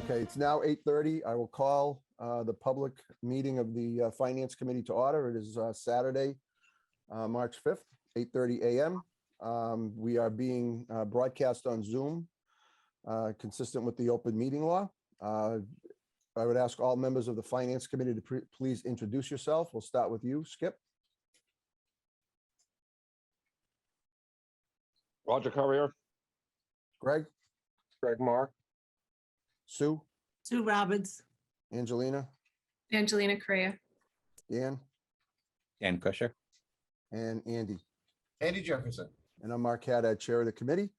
Okay, it's now 8:30. I will call the public meeting of the Finance Committee to order. It is Saturday, March 5th, 8:30 a.m. We are being broadcast on Zoom, consistent with the open meeting law. I would ask all members of the Finance Committee to please introduce yourself. We'll start with you, Skip. Roger Courier. Greg, Greg Marr. Sue, Sue Roberts. Angelina, Angelina Correa. Dan, Dan Kusher. and Andy. Andy Jefferson. And I'm Mark Haddad, Chair of the committee.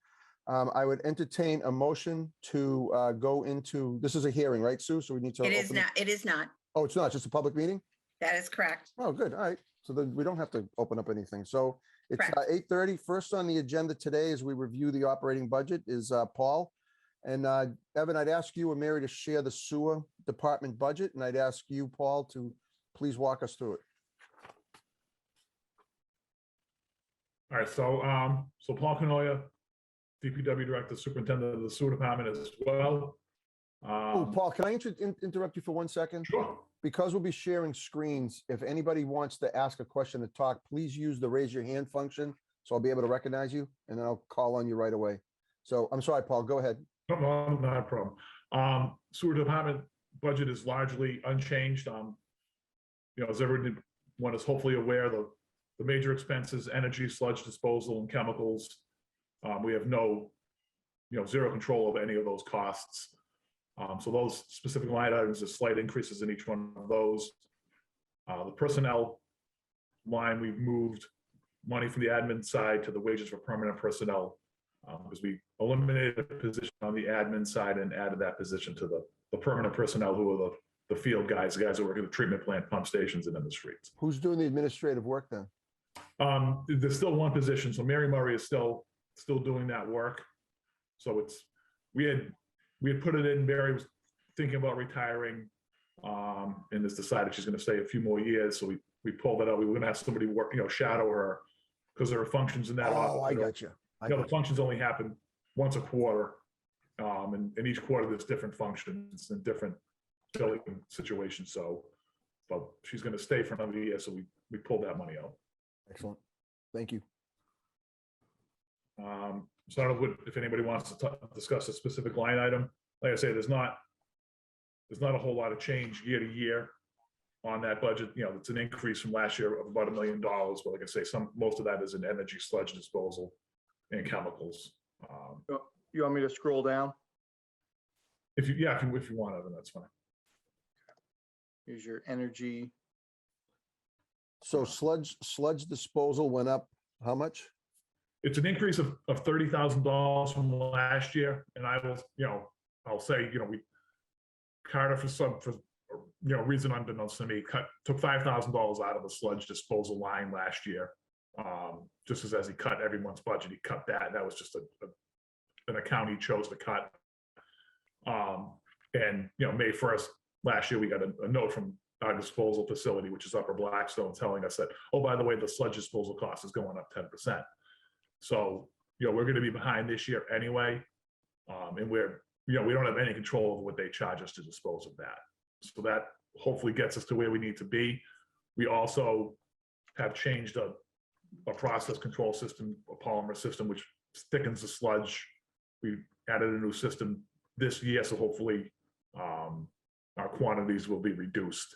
I would entertain a motion to go into, this is a hearing, right, Sue? So we need to. It is open not, it is not. Oh, it's not, just a public meeting? That is correct. Oh, good. All right. So then we don't have to open up anything. So it's Correct. 8:30. First on the agenda today, as we review the operating budget, is Paul. And Evan, I'd ask you and Mary to share the sewer department budget, and I'd ask you, Paul, to please walk us through it. All right, so Paul Canoia, DPW Director, Superintendent of the Sewer Department as well. Oh, Paul, can I interrupt you for 1 second? Sure. Because we'll be sharing screens, if anybody wants to ask a question to talk, please use the raise your hand function, so I'll be able to recognize you, and then I'll call on you right away. So I'm sorry, Paul, go ahead. No, not a problem. Sewer Department budget is largely unchanged. As everyone is hopefully aware, the major expenses, energy, sludge disposal, and chemicals. We have zero control over any of those costs. So those specific line items are slight increases in each one of those. The personnel line, we've moved money from the admin side to the wages for permanent personnel because we eliminated a position on the admin side and added that position to the permanent personnel who are the field guys, the guys who work at the treatment plant, pump stations, and in the streets. Who's doing the administrative work then? There's still one position. So Mary Murray is still doing that work. So we had put it in. Mary was thinking about retiring and has decided she's going to stay a few more years. So we pulled that out. We were going to have somebody work, shadow her because there are functions in that. Oh, I got you. The functions only happen once a quarter. And each quarter there's different functions and different billing situations. But she's going to stay for another year. So we pulled that money out. Excellent. Thank you. So I don't know if anybody wants to discuss a specific line item. Like I say, there's not a whole lot of change year to year on that budget. It's an increase from last year of about $1 million. But like I say, most of that is in energy, sludge disposal, and chemicals. You want me to scroll down? If you want, Evan, that's fine. Here's your energy. So sludge disposal went up how much? It's an increase of $30,000 from last year, and I'll say Carter for reason unbeknownst to me took $5,000 out of the sludge disposal line last year, just as he cut everyone's budget. He cut that. That was just an account he chose to cut. And May 1st last year we got a note from our disposal facility, which is Upper Blackstone, telling us that, oh, by the way, the sludge disposal cost is going up 10%. So, we're going to be behind this year anyway. And we don't have any control over what they charge us to dispose of that. So that hopefully gets us to where we need to be. We also have changed a process control system, a polymer system, which thickens the sludge. We added a new system this year. So hopefully our quantities will be reduced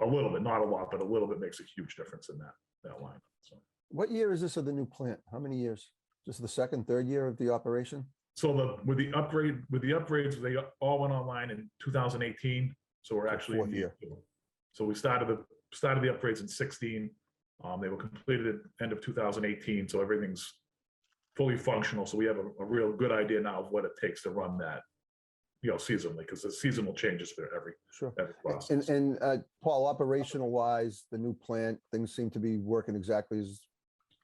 a little bit, not a lot, but a little bit makes a huge difference in that line. So. What year is this of the new plant? How many years? Just the second, third year of the operation? So with the upgrades, they all went online in 2018. So we're actually fourth year. So we started the upgrades in 2016. They were completed at the end of 2018. So everything's fully functional. So we have a real good idea now of what it takes to run that, seasonally, because the seasonal changes for every process. And Paul, operational wise, the new plant, things seem to be working exactly as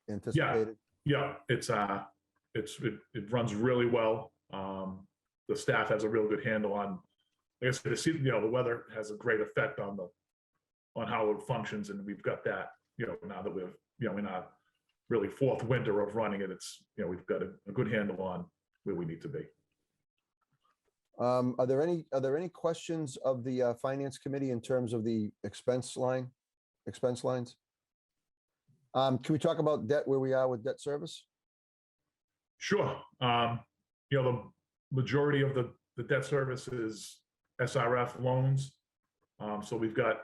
anticipated. Yeah, it runs really well. The staff has a real good handle on, like I said, the weather has a great effect on how it functions, and we've got that. Now that we've in our really fourth winter of running it, we've got a good handle on where we need to be. Are there any questions of the Finance Committee in terms of the expense lines? Can we talk about debt, where we are with debt service? Sure. The majority of the debt service is SRF loans. So we've got,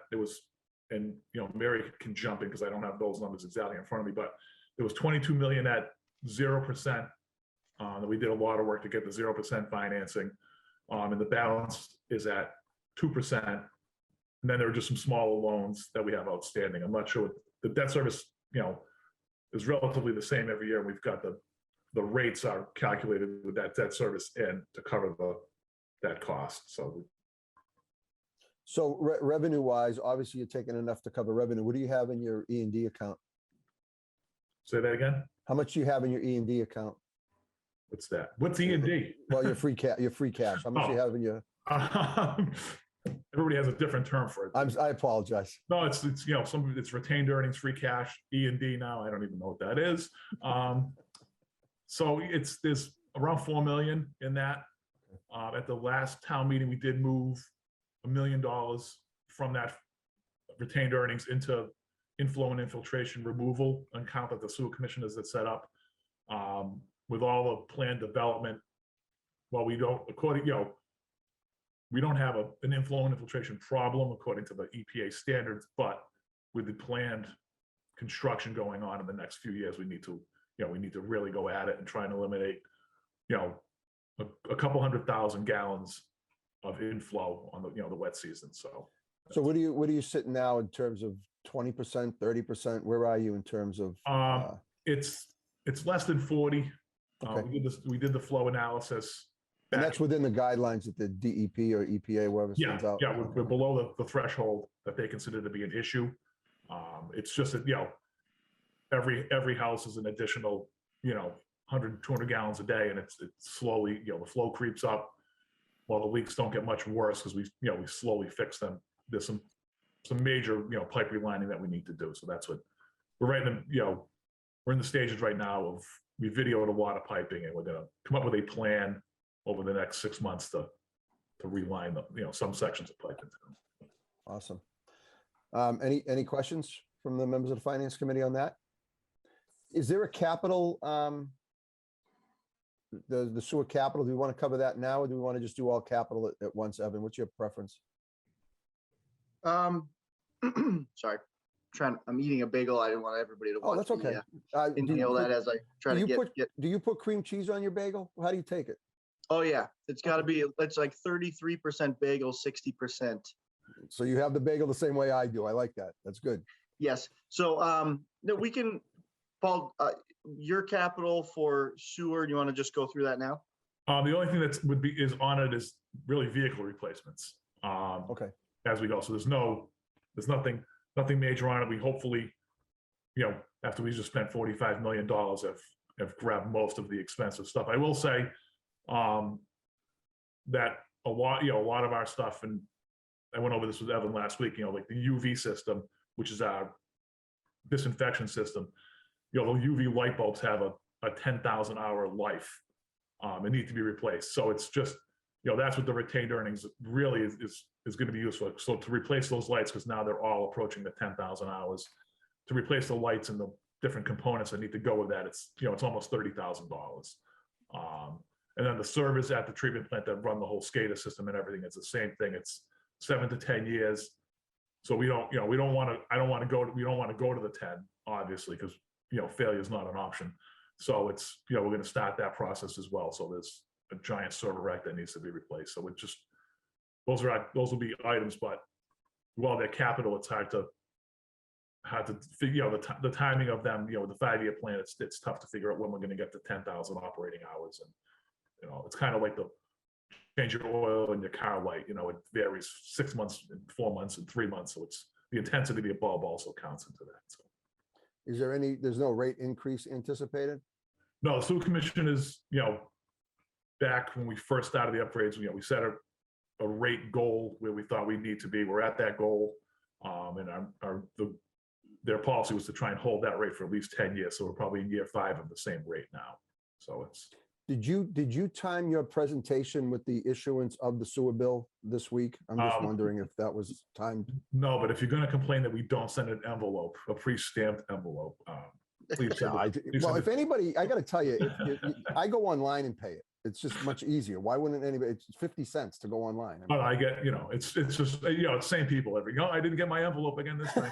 and Mary can jump in because I don't have those numbers exactly in front of me, but there was 22 million at 0%. That we did a lot of work to get the 0% financing. And the balance is at 2%. And then there are just some smaller loans that we have outstanding. I'm not sure what the debt service, is relatively the same every year. We've got the rates are calculated with that debt service in to cover that cost. So revenue wise, obviously you're taking enough to cover revenue. What do you have in your E&D account? Say that again. How much do you have in your E&D account? What's that? What's E&D? Well, your free cash. How much do you have in your? Everybody has a different term for it. I apologize. No, it's it's retained earnings, free cash, E&D now. I don't even know what that is. So there's around 4 million in that. At the last town meeting, we did move $1 million from that retained earnings into inflow and infiltration removal account that the sewer commissioners had set up. With all the planned development, well, we don't have an inflow and infiltration problem according to the EPA standards, but with the planned construction going on in the next few years, we need to really go at it and try and eliminate, a couple 100,000 gallons of inflow on the wet season. So what are you sitting now in terms of 20%, 30%? Where are you in terms of? It's less than 40. Okay. We did the flow analysis. And that's within the guidelines that the DEP or EPA, whoever sends out. Yeah, we're below the threshold that they consider to be an issue. It's just that, every house is an additional, 100, 200 gallons a day, and it's slowly, the flow creeps up while the leaks don't get much worse because we slowly fix them. There's some major, pipe relining that we need to do. So that's what we're we're in the stages right now of, we videoed a lot of piping, and we're going to come up with a plan over the next 6 months to reline some sections of piping. Awesome. Any questions from the members of the Finance Committee on that? Is there a capital, the sewer capital, do we want to cover that now, or do we want to just do all capital at once, Evan? What's your preference? Sorry, I'm eating a bagel. I didn't want everybody to Oh, watch. that's okay. Inhale that as I try to get. Do you put cream cheese on your bagel? How do you take it? Oh yeah, it's got to be. It's like 33% bagel, 60%. So you have the bagel the same way I do. I like that. That's good. Yes. So no, we can, Paul. Your capital for sewer. Do you want to just go through that now? The only thing that is on it is really vehicle replacements. Okay. As we go, so there's nothing major on it. We hopefully, after we just spent $45 million, have grabbed most of the expensive stuff. I will say that a lot of our stuff, and I went over this with Evan last week, like the UV system, which is our disinfection system, the UV light bulbs have a 10,000 hour life and need to be replaced. So it's just, that's what the retained earnings really is going to be useful. So to replace those lights, because now they're all approaching the 10,000 hours, to replace the lights and the different components that need to go with that, it's almost $30,000. And then the servers at the treatment plant that run the whole SCADA system and everything, it's the same thing. It's 7 to 10 years. So we don't want to go to the 10, obviously, because failure is not an option. So it's, we're going to start that process as well. So there's a giant server rack that needs to be replaced. So it just, those will be items, but while they're capital, it's hard to figure the timing of them. The 5-year plan, it's tough to figure out when we're going to get to 10,000 operating hours. And it's kind of like the change your oil in your car light. It varies 6 months, and 4 months, and 3 months. So it's the intensity of the bulb also counts into that. So. Is there's no rate increase anticipated? No, the sewer commission is, back when we first started the upgrades, we set a rate goal where we thought we'd need to be. We're at that goal. And their policy was to try and hold that rate for at least 10 years. So we're probably in year 5 of the same rate now. So Did you time your presentation with the issuance of the sewer bill this week? I'm just wondering if that was timed. No, but if you're gonna complain that we don't send an envelope, a pre-stamped envelope, please send No, it. Please well, send if it. anybody, I got to tell you, I go online and pay it. It's just much easier. Why wouldn't anybody? It's 50 cents to go online. But I get, it's just, it's same people I didn't get my envelope again this time.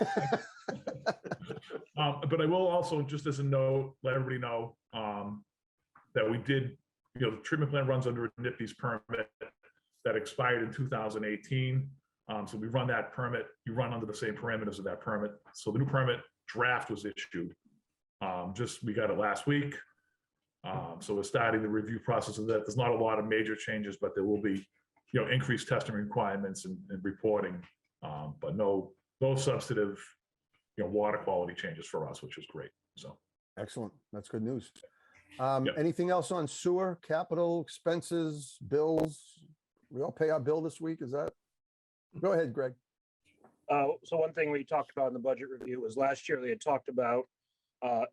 But I will also, just as a note, let everybody know that we did, the treatment plant runs under a NIPD's permit that expired in 2018. So we run that permit, you run under the same parameters of that permit. So the new permit draft was issued. We got it last week. So we're starting the review process of that. There's not a lot of major changes, but there will be, increased testing requirements and reporting, but no substantive, water quality changes for us, which is great. So. Excellent. That's good news. Yep. Anything else on sewer, capital, expenses, bills? We all pay our bill this week, is that? Go ahead, Greg. So one thing we talked about in the budget review was last year they had talked about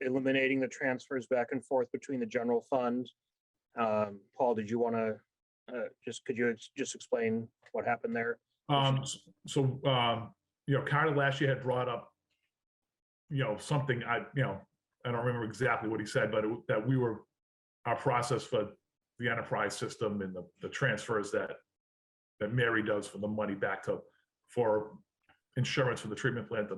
eliminating the transfers back and forth between the general fund. Paul, did you want to could you just explain what happened there? Carter last year had brought up, something I don't remember exactly what he said, but our process for the enterprise system and the transfers that Mary does for the money back for insurance for the treatment plant,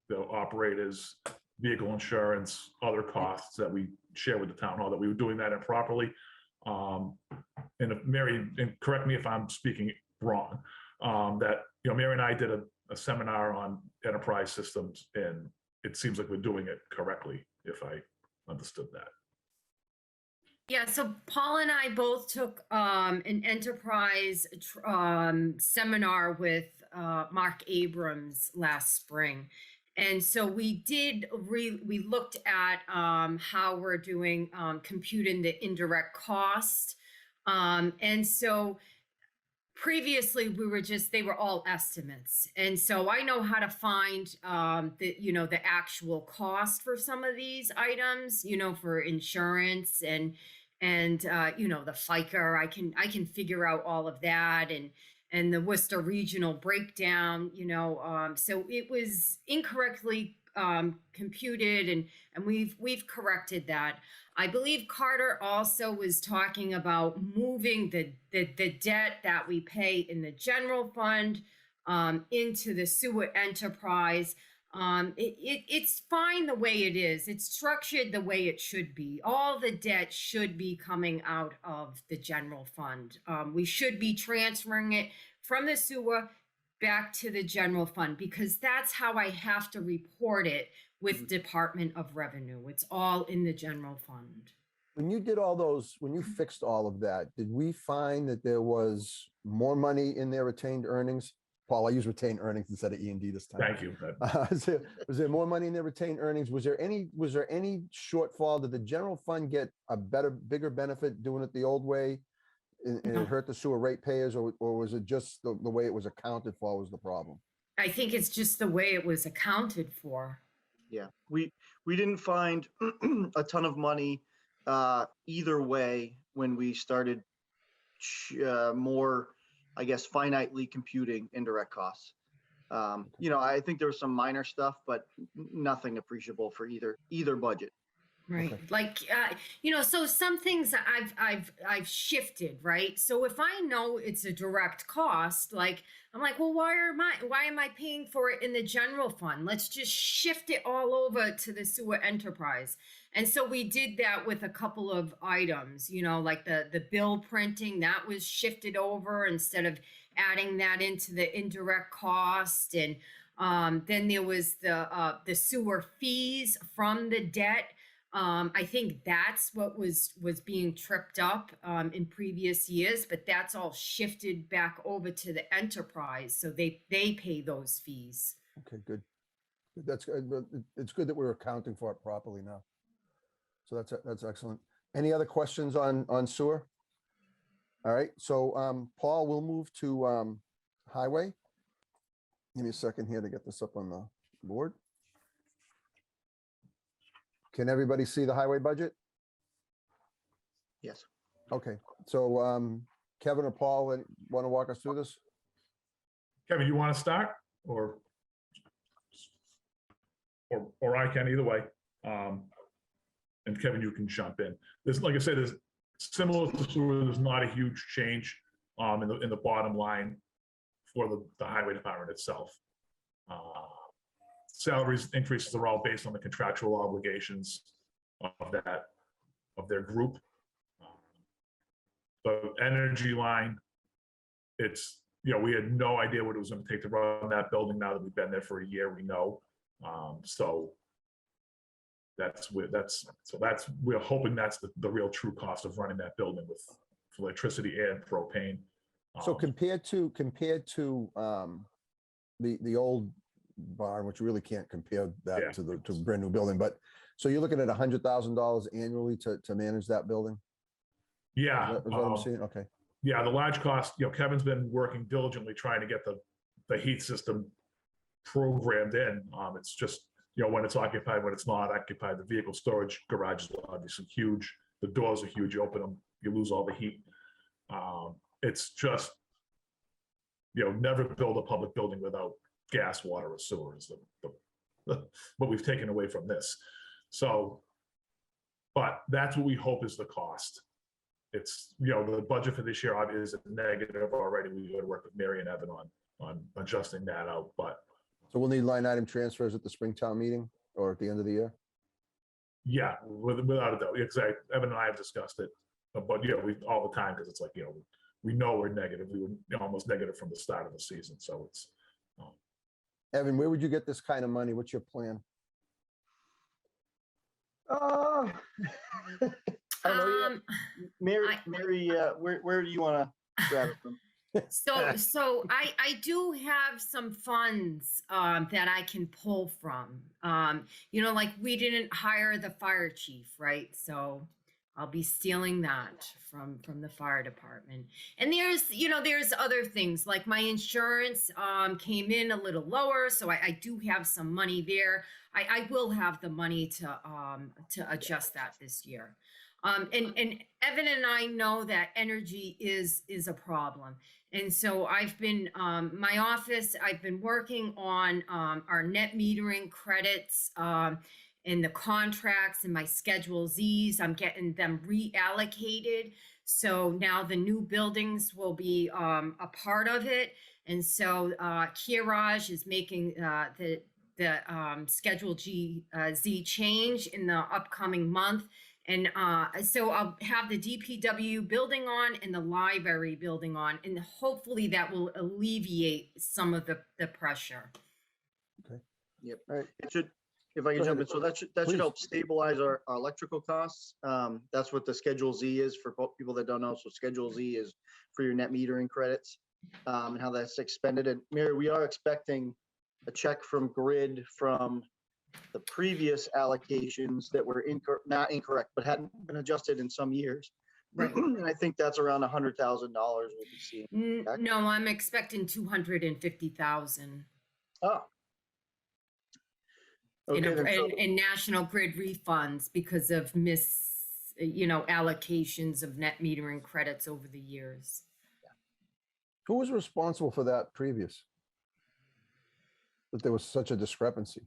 the operators, vehicle insurance, other costs that we share with the town hall, that we were doing that improperly. And if Mary, and correct me if I'm speaking wrong, that, Mary and I did a seminar on enterprise systems, and it seems like we're doing it correctly, if I understood that. Yeah, so Paul and I both took an enterprise seminar with Mark Abrams last spring. And so we looked at how we're doing computing the indirect cost. And so previously they were all estimates. And so I know how to find the actual cost for some of these items, for insurance and the FICA. I can figure out all of that and the Worcester regional breakdown, so it was incorrectly computed, and we've corrected that. I believe Carter also was talking about moving the debt that we pay in the general fund into the sewer enterprise. It's fine the way it is. It's structured the way it should be. All the debt should be coming out of the general fund. We should be transferring it from the sewer back to the general fund, because that's how I have to report it with Department of Revenue. It's all in the general fund. When you did when you fixed all of that, did we find that there was more money in their retained earnings? Paul, I use retained earnings instead of E&D this time. Thank you. Was there more money in their retained earnings? Was there any shortfall? Did the general fund get a bigger benefit doing it the old way? And it hurt the sewer ratepayers, or was it just the way it was accounted for was the problem? I think it's just the way it was accounted for. Yeah, we didn't find a ton of money either way when we started more, I guess, finitely computing indirect costs. I think there was some minor stuff, but nothing appreciable for either budget. Right. Okay. So some things I've shifted, right? So if I know it's a direct cost, I'm like, well, why am I paying for it in the general fund? Let's just shift it all over to the sewer enterprise. And so we did that with a couple of items, like the bill printing, that was shifted over instead of adding that into the indirect cost. And then there was the sewer fees from the debt. I think that's what was being tripped up in previous years, but that's all shifted back over to the enterprise, so they pay those fees. Okay, good. That's good. It's good that we're accounting for it properly now. So that's excellent. Any other questions on sewer? All right, so Paul, we'll move to highway. Give me a second here to get this up on the board. Can everybody see the highway budget? Yes. Okay, so Kevin or Paul, want to walk us through this? Kevin, you want to start or I can, either way. And Kevin, you can jump in. There's, like I said, there's similar to sewer, there's not a huge change in the bottom line for the highway department itself. Salaries increases are all based on the contractual obligations of their group. The energy line, it's, we had no idea what it was going to take to run that building. Now that we've been there for a year, we know. So we're hoping that's the real true cost of running that building with electricity and propane. So compared to the old barn, which you really can't compare that Yeah. to a brand new building, but so you're looking at $100,000 annually to manage that building? Yeah. Is that what I'm seeing? Okay. Yeah, the large cost, Kevin's been working diligently trying to get the heat system programmed in. It's just, when it's occupied, when it's not occupied, the vehicle storage garage is obviously huge. The doors are huge. You open them, you lose all the heat. It's just, never build a public building without gas, water, or sewer is what we've taken away from this. So, but that's what we hope is the cost. It's, the budget for this year obviously is negative already. We got to work with Mary and Evan on adjusting that out, but. So we'll need line item transfers at the Springtown meeting or at the end of the year? Yeah, without a doubt. Exactly. Evan and I have discussed it, but we all the time, because it's like, we know we're negative. We were almost negative from the start of the season. So it's. Evan, where would you get this kind of money? What's your plan? I don't know. Um, Mary, I- where do you want to grab it from? So I do have some funds that I can pull from. Like we didn't hire the fire chief, right? So I'll be stealing that from the fire department. And there's other things like my insurance came in a little lower, so I do have some money there. I will have the money to adjust that this year. And Evan and I know that energy is a problem. And so I've been, my office, I've been working on our net metering credits and the contracts and my Schedule Zs. I'm getting them reallocated. So now the new buildings will be a part of it. And so Kiraj is making the Schedule Z change in the upcoming month. And so I'll have the DPW building on and the library building on, and hopefully that will alleviate some of the pressure. Yep. All right. It should, if I can Go jump ahead. in, so that Please. should help stabilize our electrical costs. That's what the Schedule Z is for people that don't know. So Schedule Z is for your net metering credits and how that's expended. And Mary, we are expecting a check from Grid from the previous allocations that were not incorrect, but hadn't been adjusted in some years. And I think that's around $100,000 we'll be seeing. No, I'm expecting 250,000 Oh. Okay, then, so- in National Grid refunds because of allocations of net metering credits over the years. Who was responsible for that previous? That there was such a discrepancy?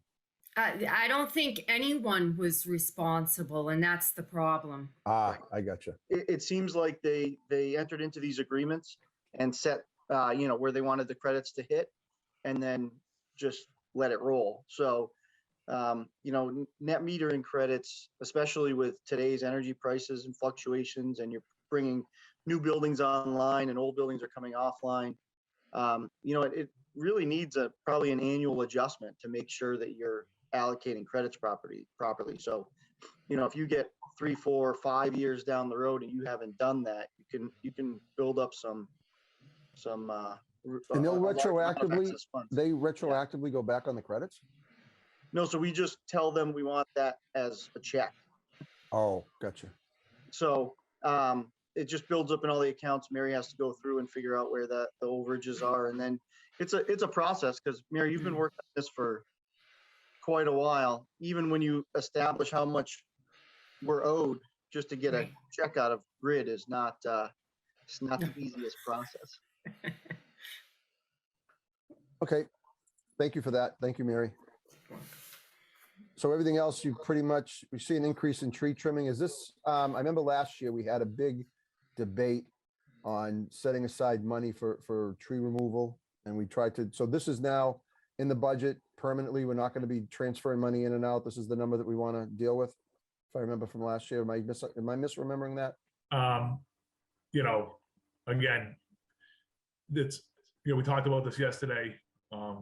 I don't think anyone was responsible, and that's the problem. Ah, I gotcha. it seems like they entered into these agreements and set, where they wanted the credits to hit and then just let it roll. So, net metering credits, especially with today's energy prices and fluctuations, and you're bringing new buildings online and old buildings are coming offline. It really needs probably an annual adjustment to make sure that you're allocating credits properly. So, if you get 3, 4, 5 years down the road and you haven't done that, you can build up some. And they'll a large amount of retroactively, excess funds. they retroactively go back on the credits? No, so we just tell them we want that as a check. Oh, gotcha. So it just builds up in all the accounts. Mary has to go through and figure out where the overages are, and then it's a process because Mary, you've been working on this for quite a while. Even when you establish how much we're owed, just to get a Right. check out of grid is not, it's not the easiest process. Okay, thank you for that. Thank you, Mary. So everything else, you pretty much, we see an increase in tree trimming. Is this, I remember last year we had a big debate on setting aside money for tree removal. And we tried to, so this is now in the budget permanently. We're not going to be transferring money in and out. This is the number that we want to deal with. If I remember from last year, am I misremembering that? You know, again, it's, you know, we talked about this yesterday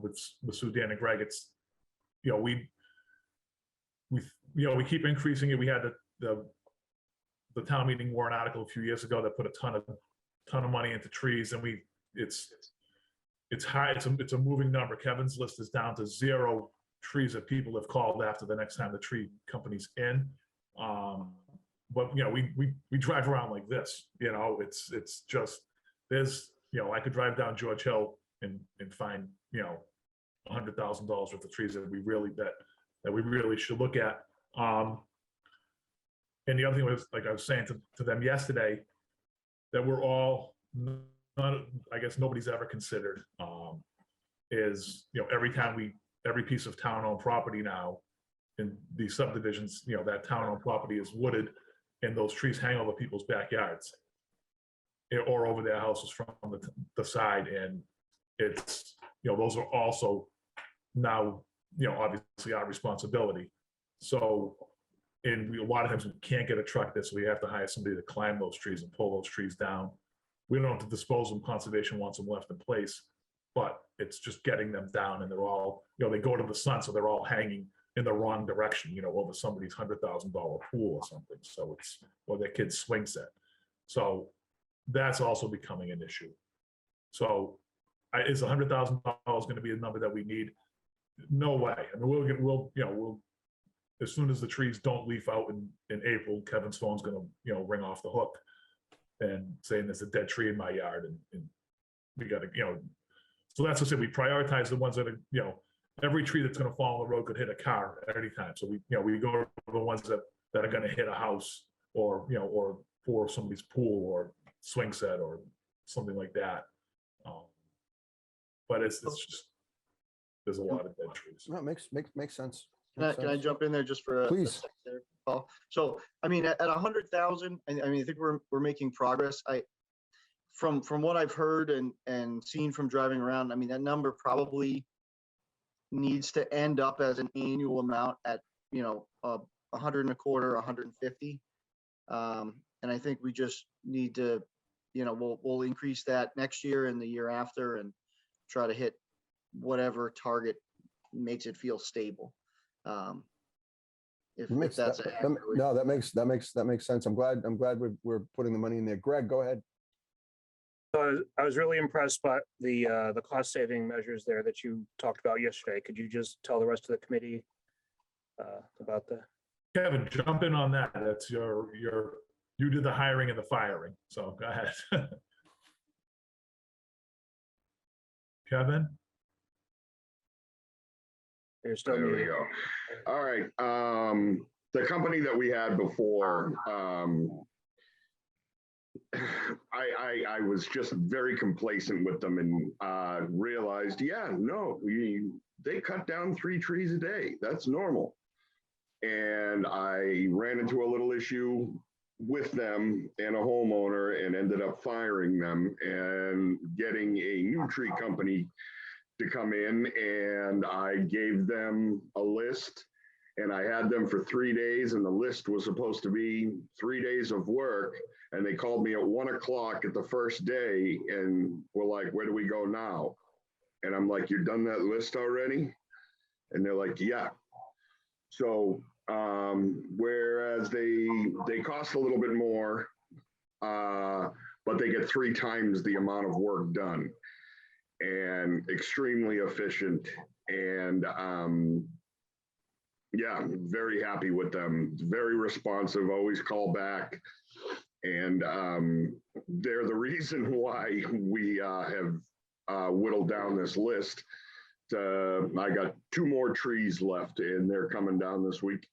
with Sue, Dan, and Greg. It's, you know, we keep increasing it. We had the town meeting warrant article a few years ago that put a ton of money into trees, and it's high. It's a moving number. Kevin's list is down to 0 trees that people have called after the next time the tree company's in. But you know, we drive around like this. You know, it's just there's, you know, I could drive down George Hill and find, you know, $100,000 worth of trees that we really should look at. And the other thing was, like I was saying to them yesterday, that we're all, I guess nobody's ever considered, is, you know, every piece of town-owned property now in these subdivisions, you know, that town-owned property is wooded, and those trees hang over people's backyards or over their houses from the side. And it's, you know, those are also now, you know, obviously our responsibility. So, and a lot of times we can't get a truck there, so we have to hire somebody to climb those trees and pull those trees down. We don't have to dispose of them. Conservation wants them left in place, but it's just getting them down, and they're all, you know, they go to the sun, so they're all hanging in the wrong direction, you know, over somebody's $100,000 pool or something. So it's, or their kid's swing set. So that's also becoming an issue. So is $100,000 going to be a number that we need? No way. I mean, we'll as soon as the trees don't leaf out in April, Kevin's phone's going to, you know, ring off the hook and saying there's a dead tree in my yard, and we got to, you know, so that's what I said. We prioritize the ones that are, you know, every tree that's going to fall on the road could hit a car at any time. So we, you know, we go to the ones that are going to hit a house, or, you know, or for somebody's pool or swing set or something like that. But it's just, there's a lot of dead trees. No, it makes sense. Can I jump in there just for a Please. sec there, Paul? So, I mean, at 100,000, I mean, I think we're making progress. From what I've heard and seen from driving around, I mean, that number probably needs to end up as an annual amount at, you know, 100 and a quarter, 150. And I think we just need to, you know, we'll increase that next year and the year after, and try to hit whatever target makes it feel stable. If that's no, that makes sense. I'm glad we're putting the money in there. Greg, go ahead. So I was really impressed by the cost saving measures there that you talked about yesterday. Could you just tell the rest of the committee about that? Kevin, jump in on that. That's you did the hiring and the firing. So go ahead. Kevin? You're still There we muted. go. All right. The company that we had before, I was just very complacent with them, and realized, yeah, no, they cut down 3 trees a day. That's normal. And I ran into a little issue with them and a homeowner, and ended up firing them and getting a new tree company to come in. And I gave them a list, and I had them for 3 days, and the list was supposed to be 3 days of work. And they called me at 1 o'clock at the first day and were like, where do we go now? And I'm like, you've done that list already? And they're like, yeah. So whereas they cost a little bit more, but they get 3 times the amount of work done, and extremely efficient. And yeah, very happy with them. Very responsive, always call back. And they're the reason why we have whittled down this list. I got 2 more trees left, and they're coming down this week.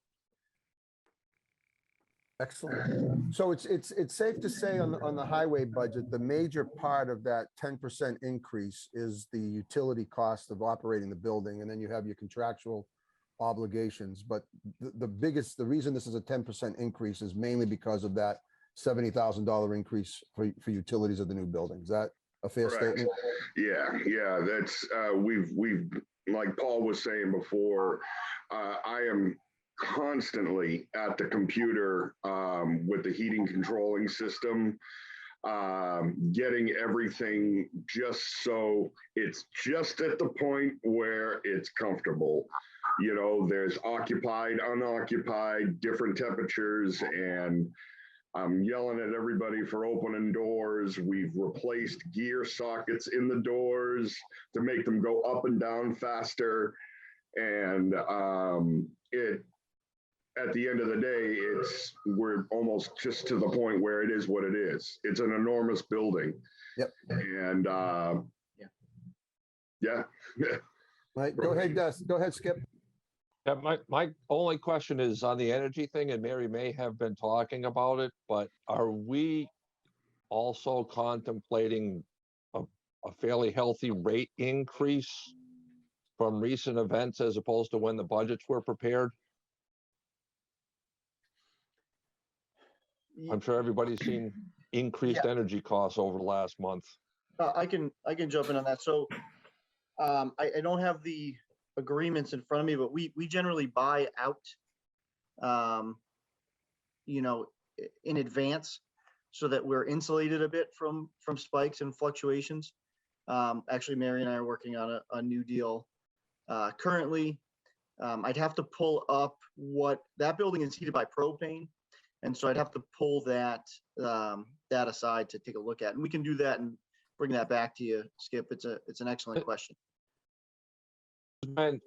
Excellent. So it's safe to say on the highway budget, the major part of that 10% increase is the utility cost of operating the building, and then you have your contractual obligations. But the reason this is a 10% increase is mainly because of that $70,000 increase for utilities of the new building. Is that a fair Correct. statement? Yeah, that's, we've, like Paul was saying before, I am constantly at the computer with the heating controlling system, getting everything just so it's just at the point where it's comfortable. You know, there's occupied, unoccupied, different temperatures, and I'm yelling at everybody for opening doors. We've replaced gear sockets in the doors to make them go up and down faster. And at the end of the day, we're almost just to the point where it is what it is. It's an enormous building. Yep. And yeah. Right. Go ahead, Skip. Yeah, my only question is on the energy thing, and Mary may have been talking about it, but are we also contemplating a fairly healthy rate increase from recent events as opposed to when the budgets were prepared? I'm sure everybody's seen increased energy costs over the last month. I can jump in on that. So I don't have the agreements in front of me, but we generally buy out, in advance so that we're insulated a bit from spikes and fluctuations. Actually, Mary and I are working on a new deal currently. I'd have to pull up what that building is heated by propane. And so I'd have to pull that aside to take a look at, and we can do that and bring that back to you, Skip. It's an excellent question. And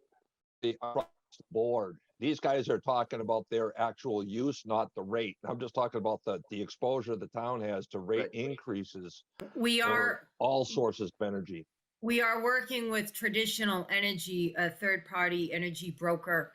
across the board, these guys are talking about their actual use, not the rate. I'm just talking about the exposure the town has to rate increases. We are all sources of energy. We are working with Traditional Energy, a third-party energy broker,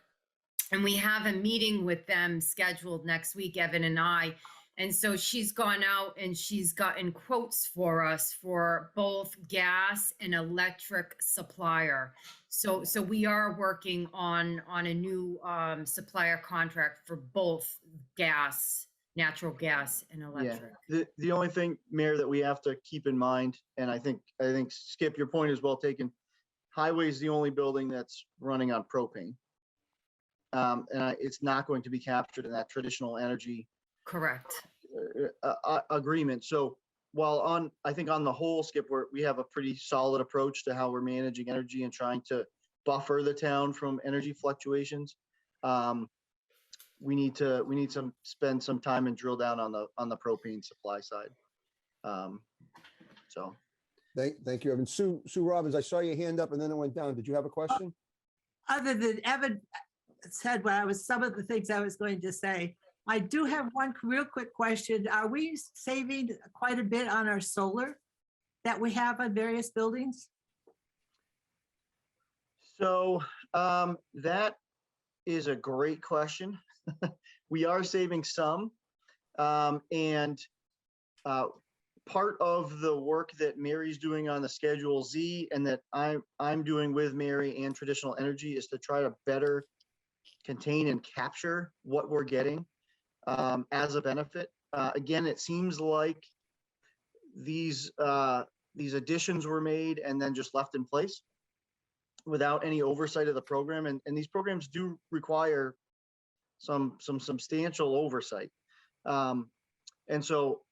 and we have a meeting with them scheduled next week, Evan and I. And so she's gone out and she's gotten quotes for us for both gas and electric supplier. So we are working on a new supplier contract for both gas, natural gas, and electric. Yeah. The only thing, Mayor, that we have to keep in mind, and I think Skip, your point is well taken. Highway is the only building that's running on propane. It's not going to be captured in that traditional energy Correct. Agreement. So while I think on the whole, Skip, we have a pretty solid approach to how we're managing energy and trying to buffer the town from energy fluctuations. We need to spend some time and drill down on the propane supply side. So. Thank you, Evan. Sue Robbins, I saw your hand up and then it went down. Did you have a question? Other than Evan said some of the things I was going to say, I do have one real quick question. Are we saving quite a bit on our solar that we have on various buildings? So that is a great question. We are saving some. And part of the work that Mary's doing on the Schedule Z and that I'm doing with Mary and Traditional Energy is to try to better contain and capture what we're getting as a benefit. Again, it seems like these additions were made and then just left in place without any oversight of the program. And these programs do require some substantial oversight. And so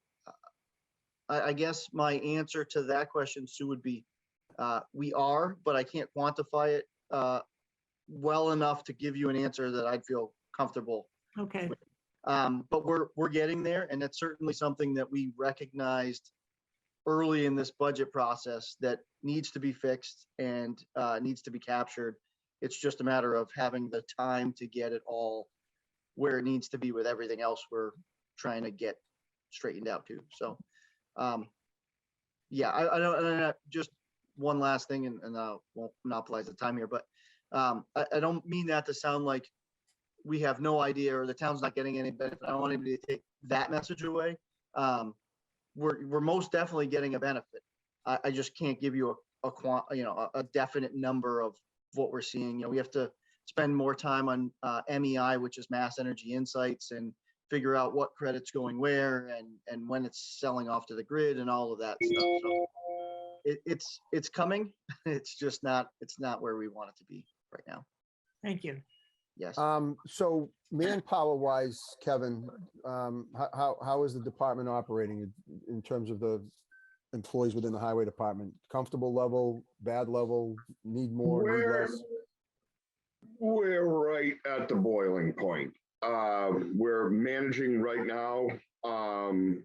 I guess my answer to that question, Sue, would be we are, but I can't quantify it well enough to give you an answer that I'd feel comfortable. Okay. With. But we're getting there, and it's certainly something that we recognized early in this budget process that needs to be fixed and needs to be captured. It's just a matter of having the time to get it all where it needs to be with everything else we're trying to get straightened out too. So, yeah, I don't. Just one last thing, and I won't monopolize the time here, but I don't mean that to sound like we have no idea, or the town's not getting any benefit. I don't want anybody to take that message away. We're most definitely getting a benefit. I just can't give you a definite number of what we're seeing. We have to spend more time on MEI, which is Mass Energy Insights, and figure out what credit's going where and when it's selling off to the grid and all of that stuff. So it's coming. It's not where we want it to be right now. Thank you. Yes. So manpower wise, Kevin, how is the department operating in terms of the employees within the highway department? Comfortable level, bad level, need more, need less? We're right at the boiling point. We're managing right now,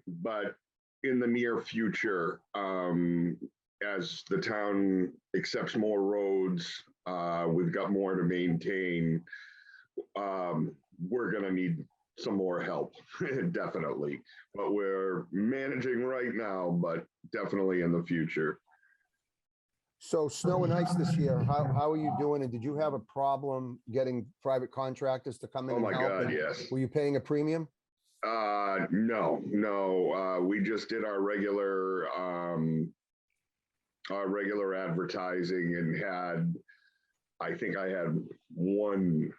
but in the near future, as the town accepts more roads, we've got more to maintain. We're gonna need some more help, definitely. But we're managing right now, but definitely in the future. So snow and ice this year, how are you doing? And did you have a problem getting private contractors to come in Oh and my help? God, And yes. were you paying a premium? No. We just did our regular advertising and I think I had one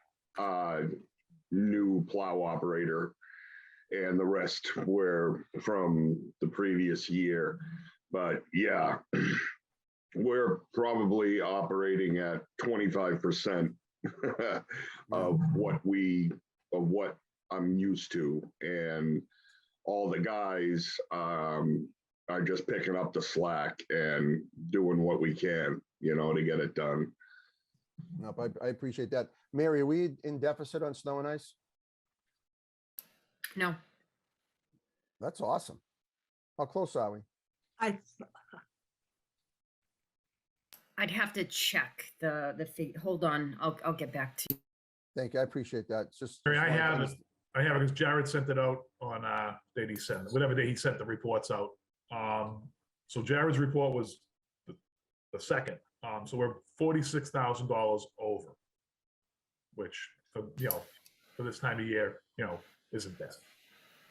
new plow operator, and the rest were from the previous year. But yeah, we're probably operating at 25% of what I'm used to, and all the guys are just picking up the slack and doing what we can, to get it done. No, I appreciate that. Mary, are we in deficit on snow and ice? No, That's awesome. How close are we? I'd have to check the fig. Hold on, I'll get back to you. Thank you. I appreciate that. It's just. Mary, I wanted to have it. understand. I have it because Jared sent it out on date he sent, whatever day he sent the reports out. So Jared's report was the second. So we're $46,000 over, which for this time of year, isn't bad.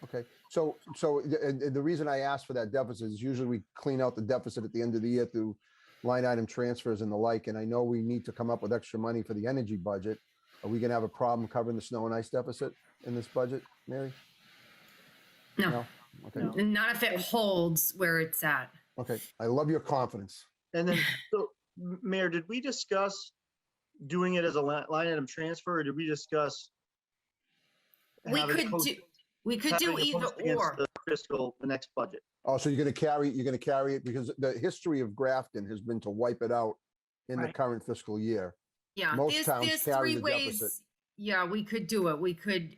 Okay, so the reason I asked for that deficit is usually we clean out the deficit at the end of the year through line item transfers and the like, and I know we need to come up with extra money for the energy budget. Are we gonna have a problem covering the snow and ice deficit in this budget, Mary? No, Okay, not if it holds where it's at. okay. I love your confidence. And then, so Mayor, did we discuss doing it as a line item transfer, or did we discuss? We having it could post- do, we could having do it either post against or. the next budget? Oh, so you're gonna carry it because the history of Grafton has been to wipe it out in the Right. current fiscal year. Yeah, Most towns there's carry three the ways. deficit. Yeah, we could do it. We could,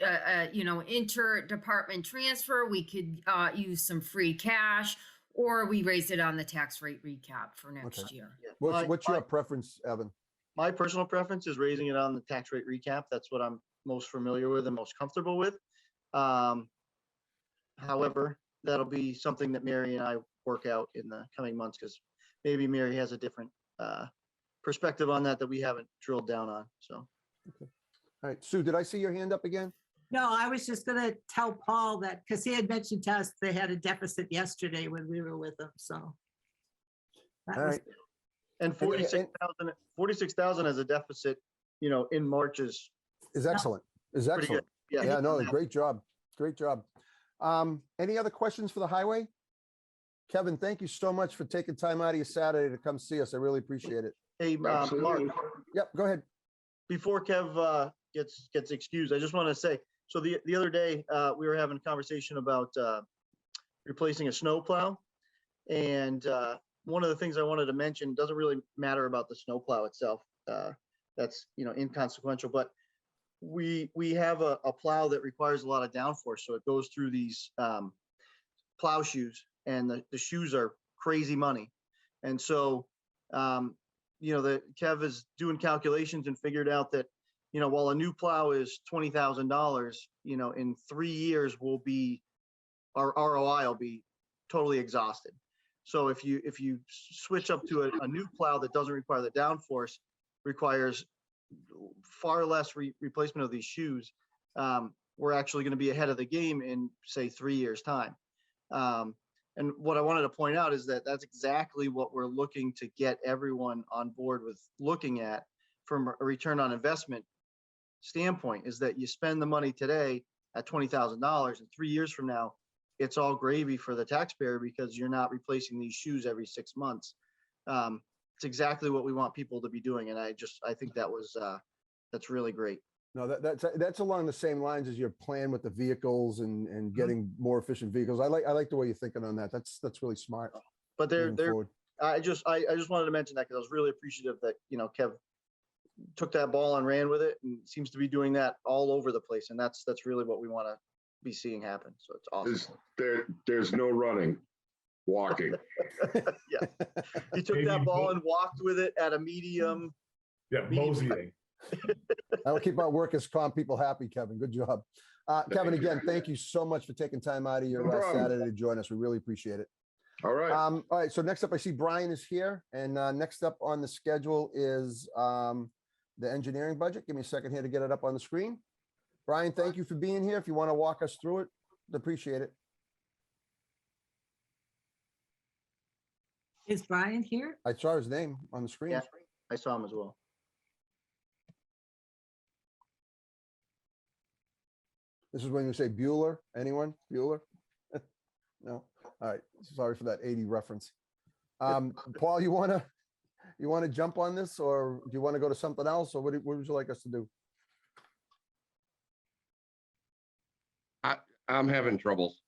inter-department transfer. We could use some free cash, or we raise it on the tax rate recap for next Okay. year. Yeah. What's your preference, Evan? My personal preference is raising it on the tax rate recap. That's what I'm most familiar with and most comfortable with. However, that'll be something that Mary and I work out in the coming months, because maybe Mary has a different perspective on that we haven't drilled down on. So. All right, Sue, did I see your hand up again? No, I was just gonna tell Paul that, because he had mentioned to us they had a deficit yesterday when we were with them, so. that All was- right. And 46,000 as a deficit, in March is Is excellent. Is pretty good. excellent. Yeah, Yeah. no, great job. Great job. Any other questions for the highway? Kevin, thank you so much for taking time out of your Saturday to come see us. I really appreciate it. Hey, Mark, Absolutely. Yep, go ahead. before Kev gets excused, I just want to say, so the other day, we were having a conversation about replacing a snow plow. And one of the things I wanted to mention, doesn't really matter about the snow plow itself. That's, inconsequential, but we have a plow that requires a lot of downforce. So it goes through these plow shoes, and the shoes are crazy money. And so, the Kev is doing calculations and figured out that, while a new plow is $20,000, in 3 years our ROI will be totally exhausted. So if you switch up to a new plow that doesn't require the downforce, requires far less replacement of these shoes, we're actually going to be ahead of the game in, say, 3 years' time. And what I wanted to point out is that that's exactly what we're looking to get everyone on board with looking at from a return on investment standpoint, is that you spend the money today at $20,000 and 3 years from now, it's all gravy for the taxpayer because you're not replacing these shoes every 6 months. It's exactly what we want people to be doing. And I think that's really great. No, that's along the same lines as your plan with the vehicles and getting more efficient vehicles. I like the way you're thinking on that. That's really smart. But moving forward. I just wanted to mention that because I was really appreciative that, Kev took that ball and ran with it and seems to be doing that all over the place. And that's really what we want to be seeing happen. So it's awesome. There's no running, walking. Yeah. He took Maybe that ball both. and walked with it at a medium. Yeah, moseying. That'll keep our workers' comp people happy, Kevin. Good job. Kevin, again, thank you so much for taking time out of your No problem. Saturday to join us. We really appreciate it. All right. All right, so next up, I see Brian is here, and next up on the schedule is the engineering budget. Give me a second here to get it up on the screen. Brian, thank you for being here. If you want to walk us through it, appreciate it. Is Brian here? I saw his name on the screen. Yeah, I saw him as well. This is when you say Bueller. Anyone? Bueller? No? All right. Sorry for that 80 reference. Paul, you want to jump on this, or do you want to go to something else, or what would you like us to do? I'm having troubles.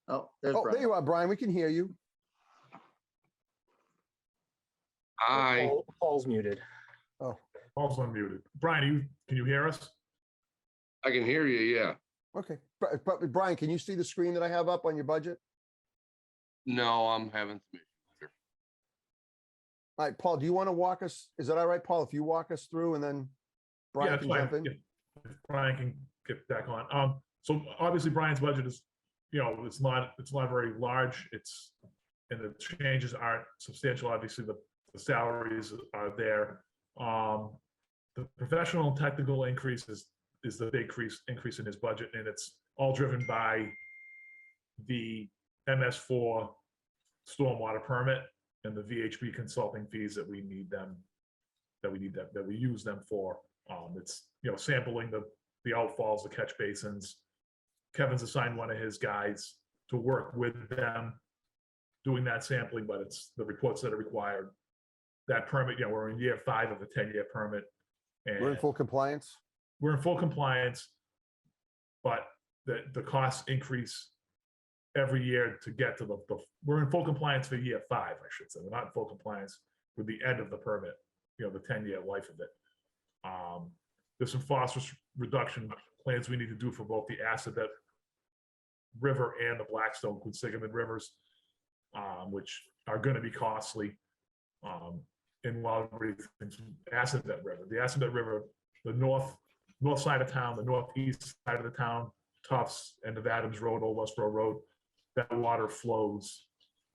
Oh, there's Oh, there Brian. you are, Brian. We can hear you. Paul's muted. Oh, Also unmuted. Brian, can you hear us? I can hear you, yeah. okay. But Brian, can you see the screen that I have up on your budget? No, I'm having some issues here. All right, Paul, do you want to walk us? Is that all right, Paul, if you walk us through and then Brian Yeah, can it's jump fine. in? If Brian can get back on. So obviously Brian's budget is, it's not very large. And the changes aren't substantial. Obviously, the salaries are there. The professional and technical increase is the big increase in his budget, and it's all driven by the MS4 stormwater permit and the VHB consulting fees that we use them for. It's, sampling the outfalls, the catch basins. Kevin's assigned one of his guys to work with them doing that sampling, but it's the reports that are required. That permit, we're in year 5 of a 10-year permit. And We're in full compliance? we're in full compliance, but the costs increase every year to get to we're in full compliance for year 5, I should say. We're not in full compliance with the end of the permit, the 10-year life of it. There's some phosphorus reduction plans we need to do for both the Assabet River and the Blackstone Quinsigamond rivers, which are going to be costly. In while Assabet River, the Assabet River, the north side of town, the northeast side of the town, Tufts, end of Adams Road, Old Westboro Road, that water flows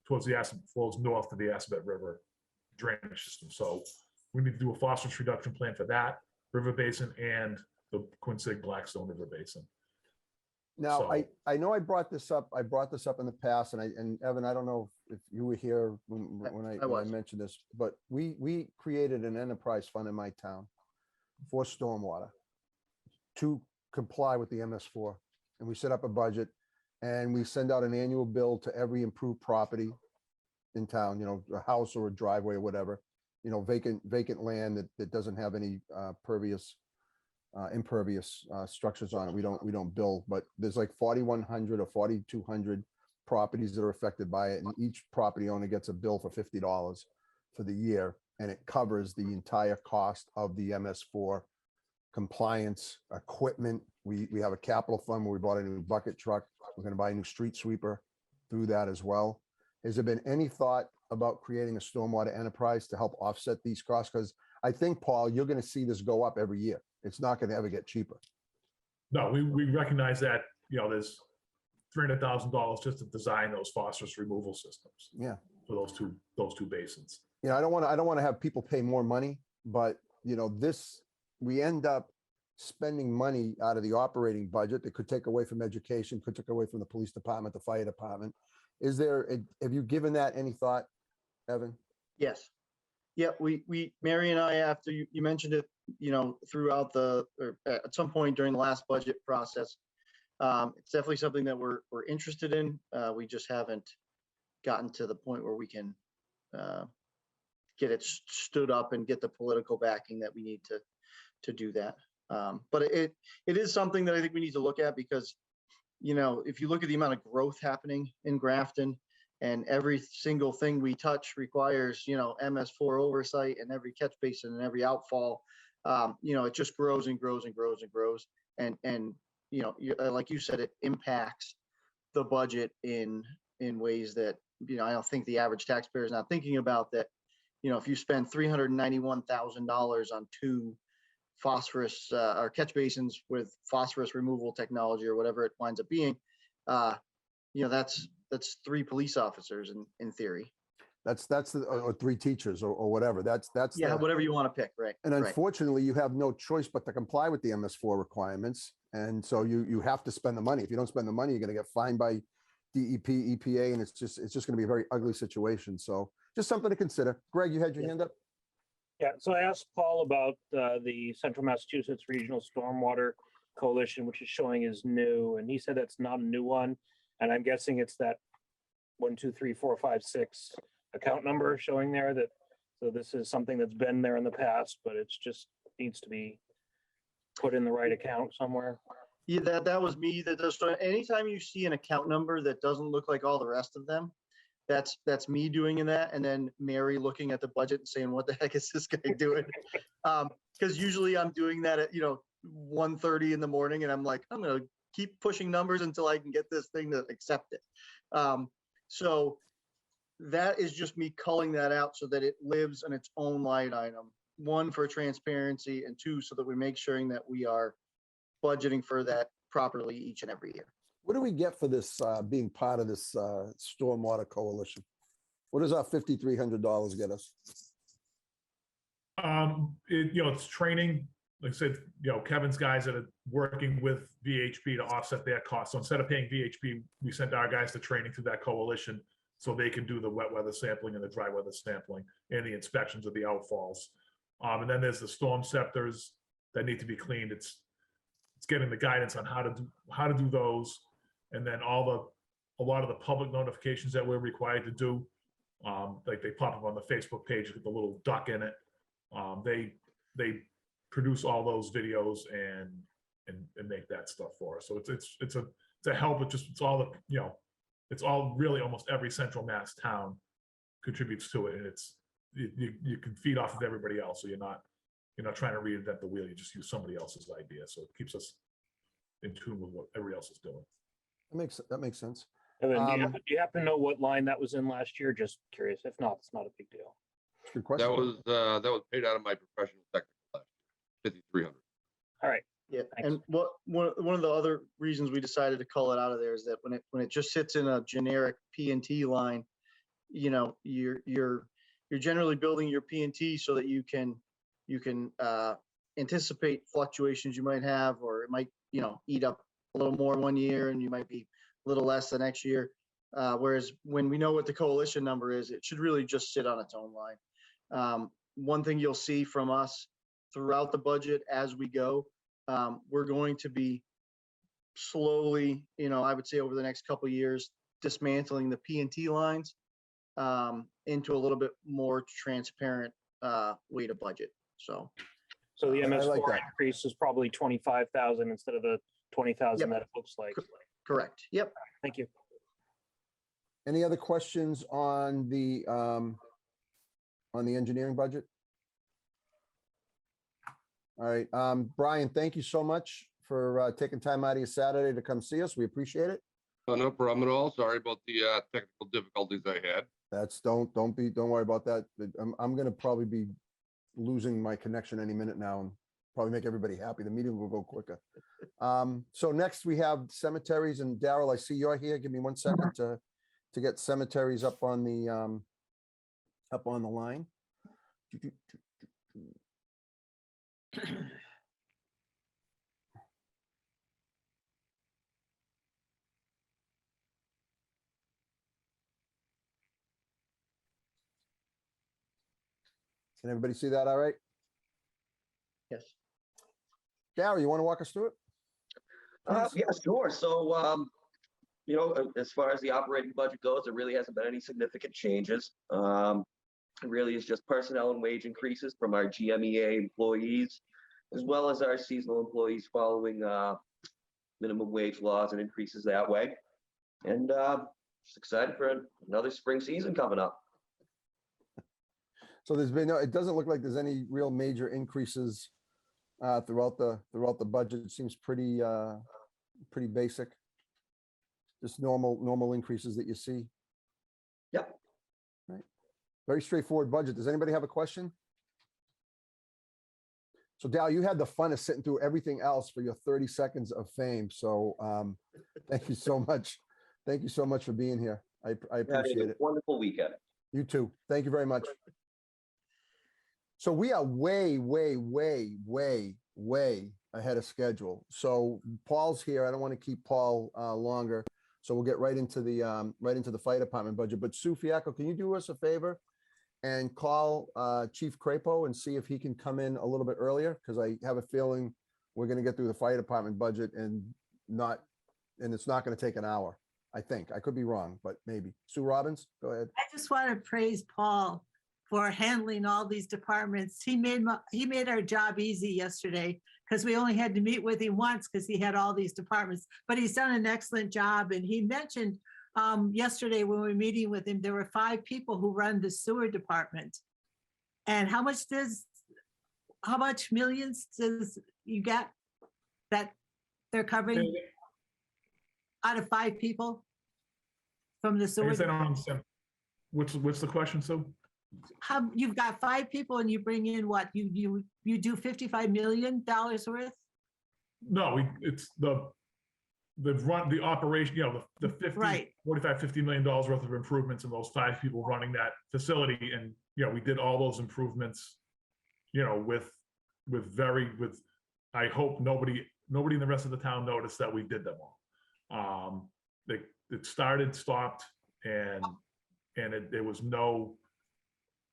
towards flows north to the Assabet River drainage system. So we need to do a phosphorus reduction plan for that river basin and the Quincy Blackstone River Basin. Now, So- I know I brought this up in the past, and Evan, I don't know if you were here when I was. mentioned this, but we created an enterprise fund in my town for stormwater to comply with the MS4. And we set up a budget and we send out an annual bill to every improved property in town, a house or a driveway or whatever, vacant land that doesn't have any impervious structures on it. We don't bill, but there's like 4,100 or 4,200 properties that are affected by it, and each property owner gets a bill for $50 for the year, and it covers the entire cost of the MS4 compliance equipment. We have a capital fund where we bought a new bucket truck. We're going to buy a new street sweeper through that as well. Has there been any thought about creating a stormwater enterprise to help offset these costs? Because I think, Paul, you're going to see this go up every year. It's not going to ever get cheaper. No, we recognize that, there's $300,000 just to design those phosphorus removal systems Yeah. for those two basins. I don't want to have people pay more money, but we end up spending money out of the operating budget that could take away from education, could take away from the police department, the fire department. Have you given that any thought, Evan? Yes. Yeah, Mary and I, after you mentioned it, throughout or at some point during the last budget process, it's definitely something that we're interested in. We just haven't gotten to the point where we can get it stood up and get the political backing that we need to do that. But it is something that I think we need to look at because, if you look at the amount of growth happening in Grafton, and every single thing we touch requires, MS4 oversight, and every catch basin and every outfall, it just grows and grows and grows and grows. And like you said, it impacts the budget in ways that, I don't think the average taxpayer is not thinking about that. If you spend $391,000 on 2 phosphorus or catch basins with phosphorus removal technology or whatever it winds up being, that's 3 police officers in theory. That's or 3 teachers or whatever. That's Whatever you want to pick, right? And unfortunately, you have no choice but to comply with the MS4 requirements. And so you have to spend the money. If you don't spend the money, you're going to get fined by DEP, EPA, and it's just going to be a very ugly situation. So just something to consider. Greg, you had your hand up? Yeah, so I asked Paul about the Central Massachusetts Regional Stormwater Coalition, which is showing as new, and he said that's not a new one. And I'm guessing it's that 1, 2, 3, 4, 5, 6 account number showing there so this is something that's been there in the past, but it's just needs to be put in the right account somewhere. Yeah, that was me. So anytime you see an account number that doesn't look like all the rest of them, that's me doing that. And then Mary looking at the budget and saying, what the heck is this guy doing? Because usually I'm doing that at, 1:30 in the morning. And I'm like, I'm going to keep pushing numbers until I can get this thing to accept it. So that is just me culling that out so that it lives on its own line item. 1, for transparency, and 2, so that we make sure that we are budgeting for that properly each and every year. What do we get for this being part of this stormwater coalition? What does our $5,300 get us? It's training. Like I said, Kevin's guys that are working with VHP to offset their costs. So instead of paying VHP, we sent our guys to training through that coalition so they can do the wet weather sampling and the dry weather sampling and the inspections of the outfalls. And then there's the storm scepters that need to be cleaned. It's getting the guidance on how to do those, and then a lot of the public notifications that we're required to do, like they pop up on the Facebook page with the little duck in it. They produce all those videos and make that stuff for us. So it's a help. It's all really almost every central Mass town contributes to it, and you can feed off of everybody else. So you're not trying to reinvent the wheel. You just use somebody else's idea. So it keeps us in tune with what everybody else is doing. That makes sense. And then do you happen to know what line that was in last year? Just curious. If not, it's not a big deal. Good question. That was paid out of my professional technical last year, 5,300. All right. Yeah, Thanks. and one of the other reasons we decided to cull it out of there is that when it just sits in a generic P&T line, you're generally building your P&T so that you can anticipate fluctuations you might have, or it might eat up a little more one year and you might be a little less the next year. Whereas when we know what the coalition number is, it should really just sit on its own line. One thing you'll see from us throughout the budget as we go, we're going to be slowly, I would say over the next couple of years, dismantling the P&T lines into a little bit more transparent way to budget. So the I MS4 like that. increase is probably 25,000 instead of the 20,000 that it looks like. correct. Yep. Thank you. Any other questions on the engineering budget? All right, Brian, thank you so much for taking time out of your Saturday to come see us. We appreciate it. Oh, no problem at all. Sorry about the technical difficulties I had. Don't worry about that. I'm gonna probably be losing my connection any minute now and probably make everybody happy. The meeting will go quicker. So next we have cemeteries, and Daryl, I see you're here. Give me 1 second to get cemeteries up on the line. Can everybody see that all right? Yes. Gary, you want to walk us through it? Please. Yeah, sure. So, as far as the operating budget goes, there really hasn't been any significant changes. It really is just personnel and wage increases from our GMEA employees, as well as our seasonal employees following minimum wage laws and increases that way. And just excited for another spring season coming up. So there's been it doesn't look like there's any real major increases throughout the budget. It seems pretty basic. Just normal increases that you see. Yep. Right. Very straightforward budget. Does anybody have a question? So Dal, you had the fun of sitting through everything else for your 30 seconds of fame. So thank you so much. Thank you so much for being here. I appreciate it. Wonderful weekend. You too. Thank you very much. So we are way ahead of schedule. So Paul's here. I don't want to keep Paul longer. So we'll get right into the fire department budget. But Sue Fiacco, can you do us a favor and call Chief Crapo and see if he can come in a little bit earlier? Because I have a feeling we're going to get through the fire department budget and it's not going to take an hour. I think I could be wrong, but maybe. Sue Robbins, go ahead. I just want to praise Paul for handling all these departments. He made our job easy yesterday because we only had to meet with him once because he had all these departments, but he's done an excellent job. And he mentioned yesterday when we were meeting with him, there were 5 people who run the sewer department. And how much millions does you get that they're covering out of 5 people from the I sewer? guess I don't understand. What's the question, Sue? How you've got 5 people and you bring in what you do $55 million worth? No, it's the operation, the 50, Right. $45, $50 million worth of improvements and those 5 people running that facility. And, we did all those improvements, with I hope nobody in the rest of the town noticed that we did them all. It started, stopped, and there was no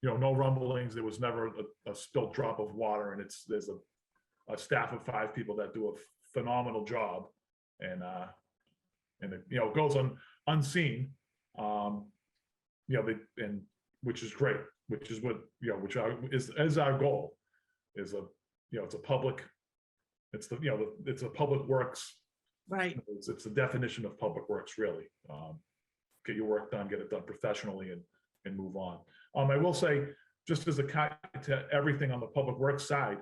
rumblings. There was never a spilt drop of water, and there's a staff of 5 people that do a phenomenal job, and it goes on unseen, which is great, which is what is our goal, it's a public works. Right. It's the definition of public works, really. Get your work done, get it done professionally, and move on. I will say, just as a cut to everything on the public works side,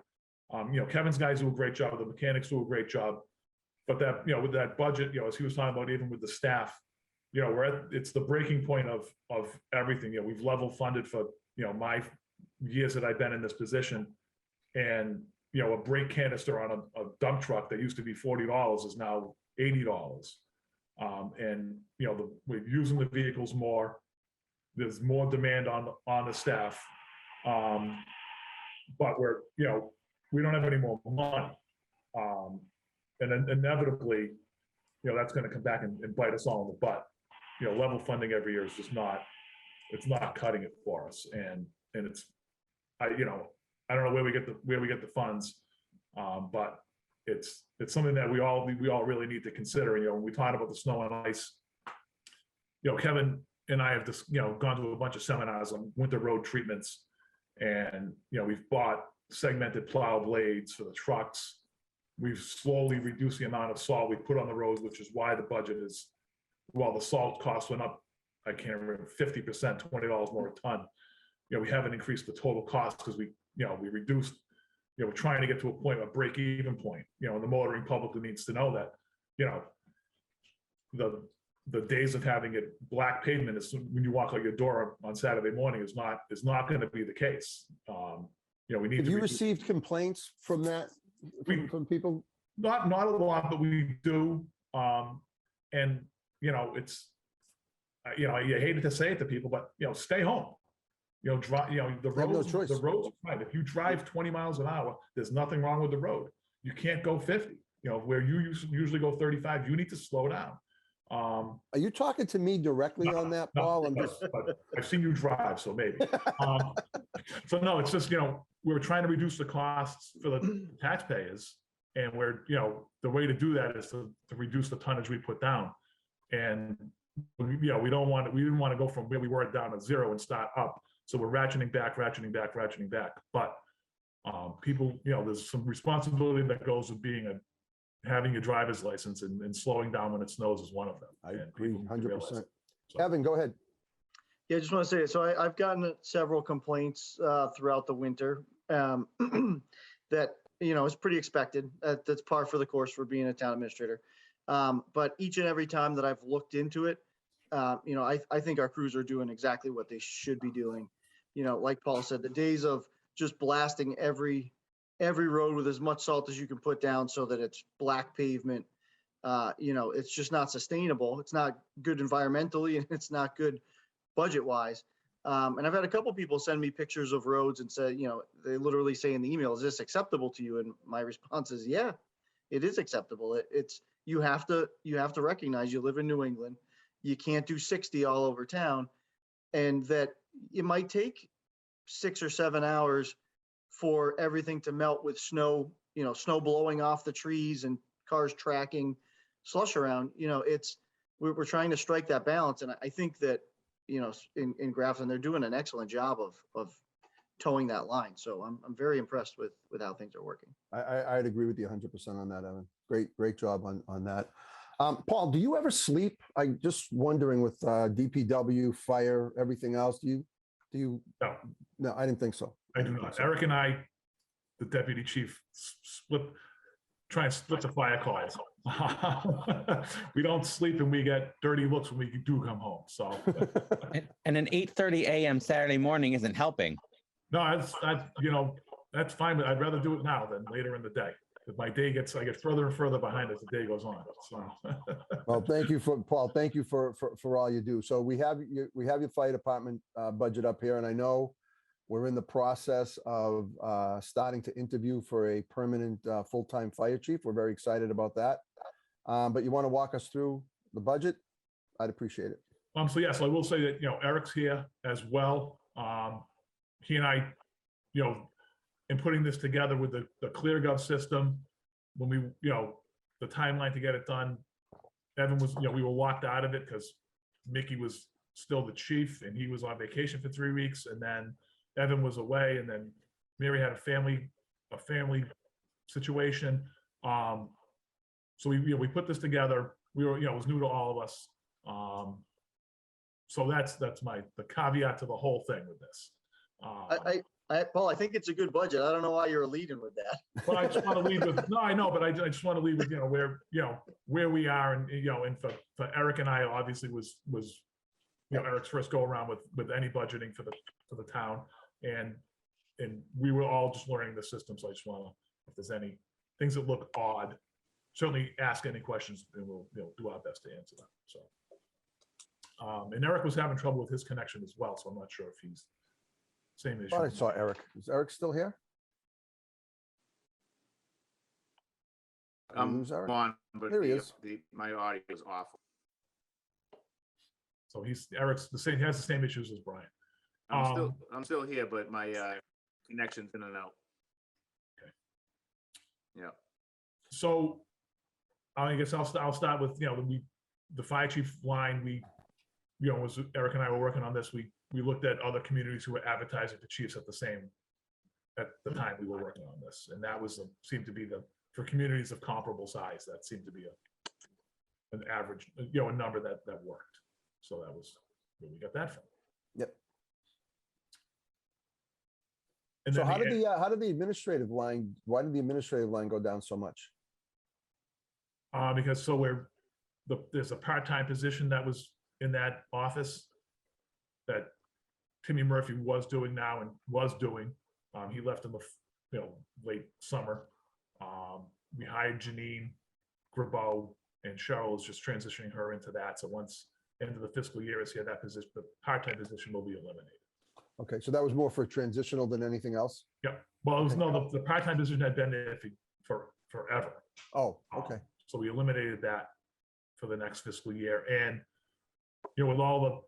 Kevin's guys do a great job, the mechanics do a great job, but that, with that budget, as he was talking about, even with the staff, it's the breaking point of everything. We've level funded for, my years that I've been in this position, and, a brake canister on a dump truck that used to be $40 is now $80. And, we're using the vehicles more. There's more demand on the staff, but we don't have any more money, and then inevitably, that's going to come back and bite us all in the butt. Level funding every year is just it's not cutting it for us, and it's I don't know where we get the funds, but it's something that we all really need to consider. When we talk about the snow and ice, Kevin and I have just, gone to a bunch of seminars on winter road treatments, and, we've bought segmented plow blades for the trucks. We've slowly reduced the amount of salt we put on the roads, which is why the budget is, the salt cost went up, I can't remember, 50%, $20 more a ton. We haven't increased the total cost because we reduced, we're trying to get to a point, a break-even point, and the motoring public needs to know that, the days of having it black pavement is when you walk out your door on Saturday morning is not going to be the case. We need. Have you received complaints from that from people? Not a lot, but we do. And it's you hated to say it to people, but stay home. Drive. The roads. No choice. The roads are fine. If you drive 20 miles an hour, there's nothing wrong with the road. You can't go 50. Where you usually go 35, you need to slow down. Are you talking to me directly on that, Paul? I'm just, but I've seen you drive, so maybe. So no, it's just, we're trying to reduce the costs for the taxpayers. And the way to do that is to reduce the tonnage we put down. And, we didn't want to go from where we were down to 0 and start up. So we're ratcheting back. But people, there's some responsibility that goes with having your driver's license and slowing down when it snows is one of them. I And agree people need to realize 100%. it. So- Evan, go ahead. Yeah, I just want to say, so I've gotten several complaints throughout the winter that, is pretty expected. That's par for the course for being a town administrator. But each and every time that I've looked into it, I think our crews are doing exactly what they should be doing. Like Paul said, the days of just blasting every road with as much salt as you can put down so that it's black pavement, it's just not sustainable. It's not good environmentally, and it's not good budget wise. And I've had a couple people send me pictures of roads and say, they literally say in the email, is this acceptable to you? And my response is, yeah, it is acceptable. You have to recognize you live in New England. You can't do 60 all over town, and that it might take 6 or 7 hours for everything to melt with snow, snow blowing off the trees and cars tracking slush around. We're trying to strike that balance. And I think that, in Grafton, they're doing an excellent job of towing that line. So I'm very impressed with how things are working. I'd agree with you 100% on that, Evan. Great job on that. Paul, do you ever sleep? I'm just wondering with DPW, fire, everything else. Do you? No. No, I didn't think so. I do not. Eric and I, the deputy chief, try and split the fire calls. We don't sleep and we get dirty looks when we do come home. So, And an 8:30 a.m. Saturday morning isn't helping. no, that's fine. But I'd rather do it now than later in the day. Because I get further and further behind as the day goes on. So, Well, thank you Paul. Thank you for all you do. So we have your fire department budget up here, and I know we're in the process of starting to interview for a permanent full-time fire chief. We're very excited about that. But you want to walk us through the budget? I'd appreciate it. so yes, I will say that Eric's here as well. He and I, in putting this together with the ClearGov system, when we, the timeline to get it done, Evan was, we were locked out of it because Mickey was still the chief and he was on vacation for 3 weeks, and then Evan was away, and then Mary had a family situation. So we put this together. We were, it was new to all of us. So that's the caveat to the whole thing with this. Paul, I think it's a good budget. I don't know why you're leading with that. But I just want to leave with, no, I know, but I just want to leave with, where we are, and, and for Eric and I, obviously was Eric's first go around with any budgeting for the town. And we were all just learning the system. So I just want to, if there's any things that look odd, certainly ask any questions and we'll do our best to answer them. So, and Eric was having trouble with his connection as well. So I'm not sure if he's same issue. I saw Eric. Is Eric still here? Did we lose Eric? On, but There he is. my audio is awful. So Eric's the same. He has the same issues as Brian. I'm still here, but my connection's in and out. Okay. Yeah. So I guess I'll start with the fire chief line. We was Eric and I were working on this. We looked at other communities who were advertising for chiefs at the time we were working on this, and that was seemed to be for communities of comparable size, that seemed to be an average, a number that worked. So that was where we got that from. Yep. And So then how did the administrative line? Why did the administrative line go down so much? Because there's a part-time position that was in that office that Timmy Murphy was doing now and was doing. He left in the late summer. We hired Janine Grabeau, and Cheryl is just transitioning her into that. So once end of the fiscal year is here, that position, the part-time position will be eliminated. Okay, so that was more for transitional than anything else? Yep. Well, it was the part-time position had been there for forever. Oh, okay. So we eliminated that for the next fiscal year. And, with all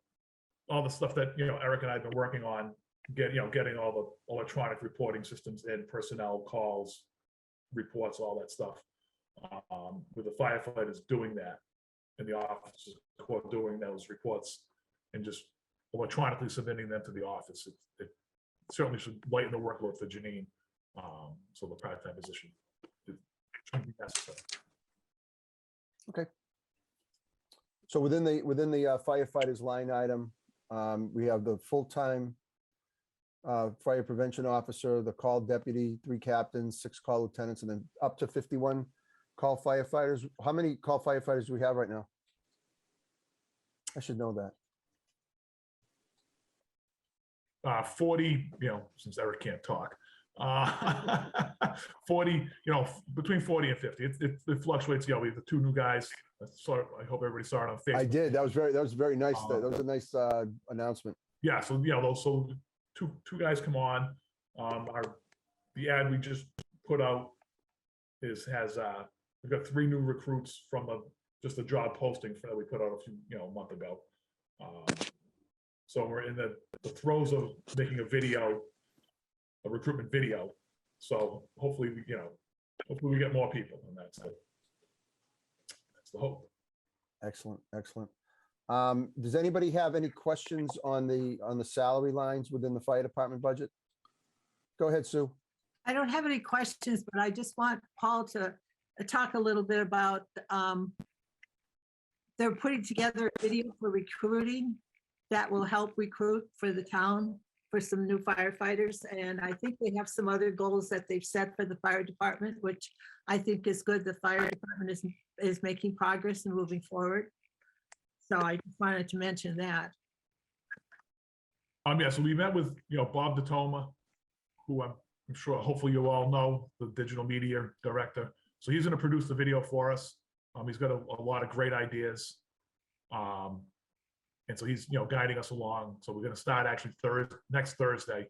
the stuff that, Eric and I have been working on, getting all the electronic reporting systems in, personnel calls, reports, all that stuff. With the firefighters doing that in the office, doing those reports and just electronically submitting them to the office. It certainly should lighten the workload for Janine. So the part-time position shouldn't be necessary. Okay. So within the firefighters line item, we have the full-time fire prevention officer, the call deputy, 3 captains, 6 call lieutenants, and then up to 51 call firefighters. How many call firefighters do we have right now? I should know that. 40, since Eric can't talk, 40, between 40 and 50. It fluctuates. We have the 2 new guys. I hope everybody saw it on Facebook. I did. That was very nice. That was a nice announcement. Yeah. So, those two guys come on. The ad we just put out we've got 3 new recruits from just a job posting that we put out a month ago. So we're in the throes of making a recruitment video. So hopefully we get more people, and that's the hope. Excellent. Does anybody have any questions on the salary lines within the fire department budget? Go ahead, Sue. I don't have any questions, but I just want Paul to talk a little bit about, they're putting together a video for recruiting that will help recruit for the town for some new firefighters. And I think they have some other goals that they've set for the fire department, which I think is good. The fire department is making progress and moving forward. So I just wanted to mention that. Yeah, so we met with, Bob DeToma, who I'm sure, hopefully you all know, the digital media director. So he's going to produce the video for us. He's got a lot of great ideas. And so he's, guiding us along. So we're going to start actually next Thursday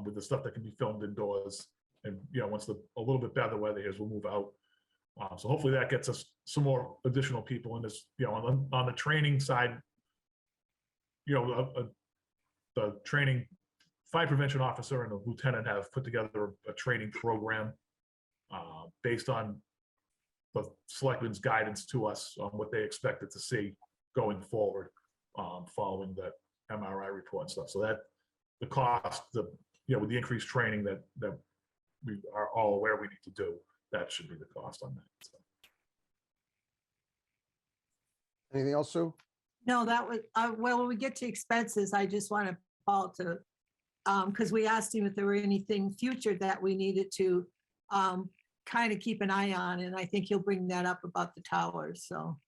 with the stuff that can be filmed indoors. And, once a little bit better weather is, we'll move out. So hopefully that gets us some more additional people in this, on the training side, the training fire prevention officer and the lieutenant have put together a training program based on the selectmen's guidance to us on what they expected to see going forward following the MRI report and stuff. So that the cost, with the increased training that we are all aware we need to do, that should be the cost on that. So. Anything else, Sue? No, that was, well, when we get to expenses, I just wanted Paul to, because we asked him if there were anything future that we needed to kind of keep an eye on, and I think he'll bring that up about the towers, so.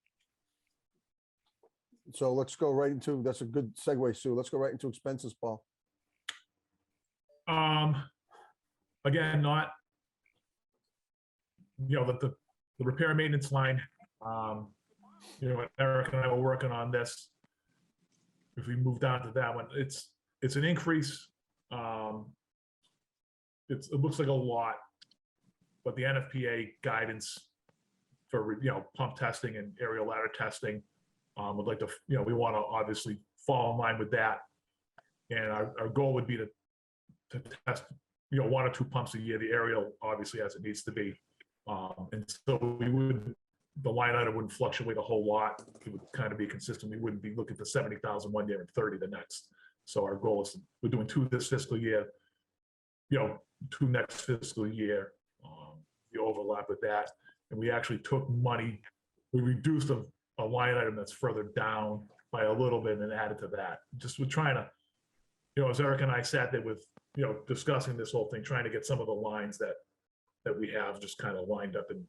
So let's go right into, that's a good segue, Sue. Let's go right into expenses, Paul. Again, not, the repair and maintenance line, Eric and I were working on this. If we move down to that one, it's an increase. It looks like a lot, but the NFPA guidance for, pump testing and aerial ladder testing, would like to, we want to obviously fall in line with that. And our goal would be to test, 1 or 2 pumps a year, the aerial obviously as it needs to be. And so the line item wouldn't fluctuate a whole lot. It would kind of be consistent. We wouldn't be looking for 70,000 one year and 30 the next. So our goal is, we're doing 2 this fiscal year, 2 next fiscal year. We overlap with that. And we actually took money, we reduced a line item that's further down by a little bit and added to that. Just we're trying to, as Eric and I sat there with, discussing this whole thing, trying to get some of the lines that we have just kind of lined up and,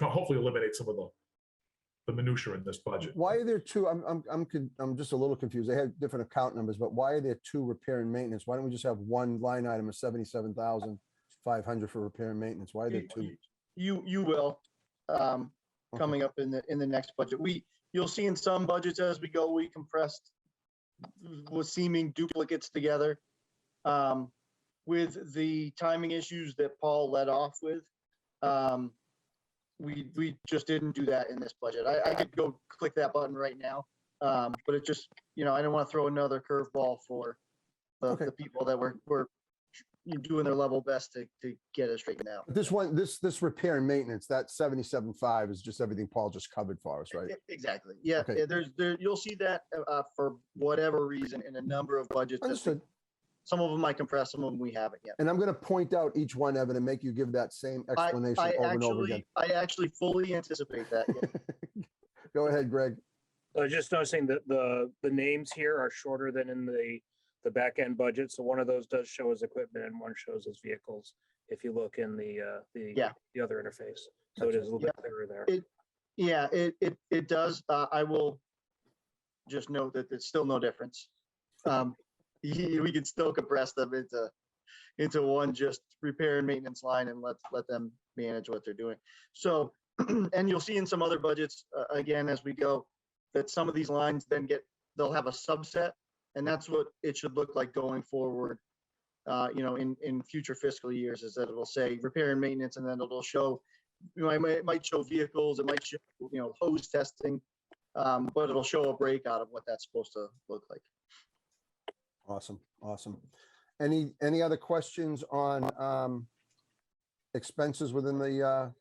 hopefully eliminate some of the minutia in this budget. Why are there 2? I'm just a little confused. They have different account numbers, but why are there 2 repair and maintenance? Why don't we just have 1 line item of 77,500 for repair and maintenance? Why are there 2? You will, coming up in the next budget. You'll see in some budgets as we go, we compressed with seeming duplicates together. With the timing issues that Paul led off with, we just didn't do that in this budget. I could go click that button right now. But it just, I didn't want to throw another curveball for the people that were doing their level best to get it straightened out. This repair and maintenance, that 77.5 is just everything Paul just covered for us, right? Exactly. Yeah. Okay. You'll see that for whatever reason in a number of budgets. Understood. Some of them I compress, some of them we haven't yet. And I'm going to point out each one, Evan, and make you give that same explanation over and over again. I actually fully anticipate that. Yeah. Go ahead, Greg. Just noticing that the names here are shorter than in the back end budget. So one of those does show as equipment and one shows as vehicles. If you look in the other interface, so it is a little bit clearer there. It does. I will just note that there's still no difference. We can still compress them into one just repair and maintenance line and let them manage what they're doing. So, and you'll see in some other budgets again as we go that some of these lines then they'll have a subset, and that's what it should look like going forward. In future fiscal years, is that it'll say repair and maintenance, and then it'll show, it might show vehicles, it might show, hose testing, but it'll show a breakout of what that's supposed to look like. Awesome. Any other questions on expenses within the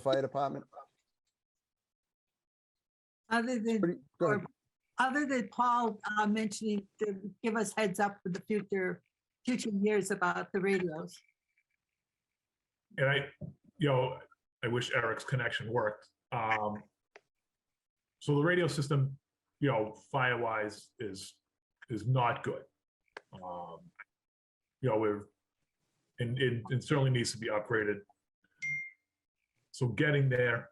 fire department? Other than Paul mentioning to give us heads up for the future years about the radios. And I wish Eric's connection worked. So the radio system, fire-wise is not good. It certainly needs to be upgraded. So getting there,